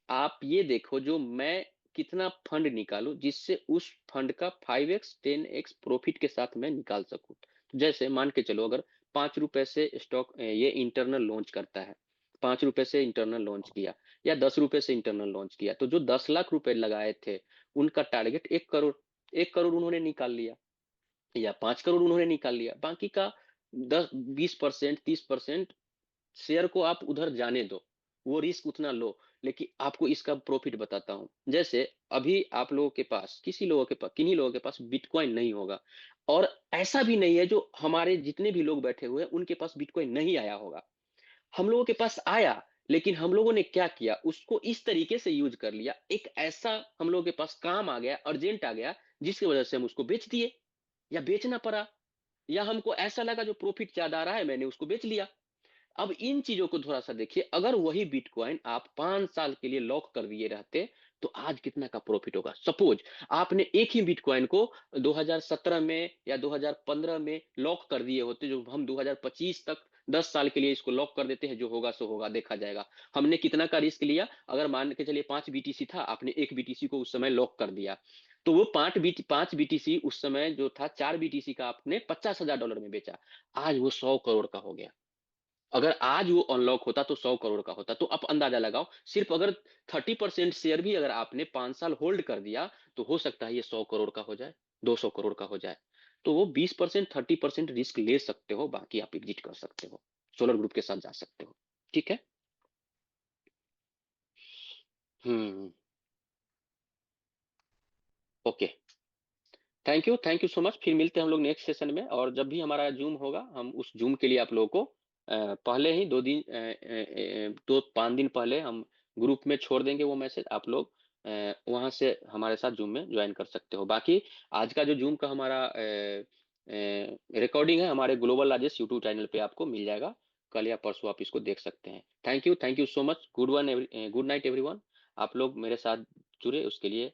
आप ये देखो जो मैं कितना फंड निकालूं, जिससे उस फंड का 5x 10x प्रॉफिट के साथ मैं निकाल सकूं। तो जैसे मान के चलो, अगर 5 रुपए से स्टॉक ये इंटरनल लॉन्च करता है, 5 रुपए से इंटरनल लॉन्च किया, या 10 रुपए से इंटरनल लॉन्च किया, तो जो 10 लाख रुपए लगाए थे उनका टारगेट 1 करोड़, 1 करोड़ उन्होंने निकाल लिया, या 5 करोड़ उन्होंने निकाल लिया। बाकी का 10 20% 30% शेयर को आप उधर जाने दो, वो रिस्क उतना लो। लेकिन आपको इसका प्रॉफिट बताता हूं, जैसे अभी आप लोगों के पास, किसी लोगों के पास, किन्हीं लोगों के पास बिटकॉइन नहीं होगा, और ऐसा भी नहीं है जो हमारे जितने भी लोग बैठे हुए हैं उनके पास बिटकॉइन नहीं आया होगा। हम लोगों के पास आया, लेकिन हम लोगों ने क्या किया, उसको इस तरीके से यूज कर लिया, एक ऐसा हम लोगों के पास काम आ गया, अर्जेंट आ गया, जिसकी वजह से हम उसको बेच दिए, या बेचना पड़ा, या हमको ऐसा लगा जो प्रॉफिट ज्यादा आ रहा है मैंने उसको बेच लिया। अब इन चीजों को थोड़ा सा देखिए, अगर वही बिटकॉइन आप 5 साल के लिए लॉक कर दिए रहते तो आज कितना का प्रॉफिट होगा। सपोज आपने एक ही बिटकॉइन को 2017 में या 2015 में लॉक कर दिए होते, जो हम 2025 तक 10 साल के लिए इसको लॉक कर देते हैं, जो होगा सो होगा, देखा जाएगा। हमने कितना का रिस्क लिया, अगर मान के चलिए 5 बीटीसी था, आपने 1 बीटीसी को उस समय लॉक कर दिया, तो वो 5 बीटीसी उस समय जो था 4 बीटीसी का आपने $50,000 में बेचा, आज वो 100 करोड़ का हो गया। अगर आज वो अनलॉक होता तो 100 करोड़ का होता। तो आप अंदाजा लगाओ, सिर्फ अगर 30% शेयर भी अगर आपने 5 साल होल्ड कर दिया तो हो सकता है ये 100 करोड़ का हो जाए, 200 करोड़ का हो जाए। तो वो 20% 30% रिस्क ले सकते हो, बाकी आप एग्जिट कर सकते हो, सोलर ग्रुप के साथ जा सकते हो। ठीक है। Okay, thank you so much. फिर मिलते हैं हम लोग नेक्स्ट सेशन में, और जब भी हमारा जूम होगा हम उस जूम के लिए आप लोगों को पहले ही 2-5 दिन पहले हम ग्रुप में छोड़ देंगे वो मैसेज, आप लोग वहां से हमारे साथ जूम में ज्वाइन कर सकते हो। बाकी आज का जो जूम का हमारा रिकॉर्डिंग है हमारे ग्लोबल लार्जेस्ट यूट्यूब चैनल पे आपको मिल जाएगा, कल या परसों आप इसको देख सकते हैं। Thank you so much. Good night everyone. आप लोग मेरे साथ जुड़े उसके लिए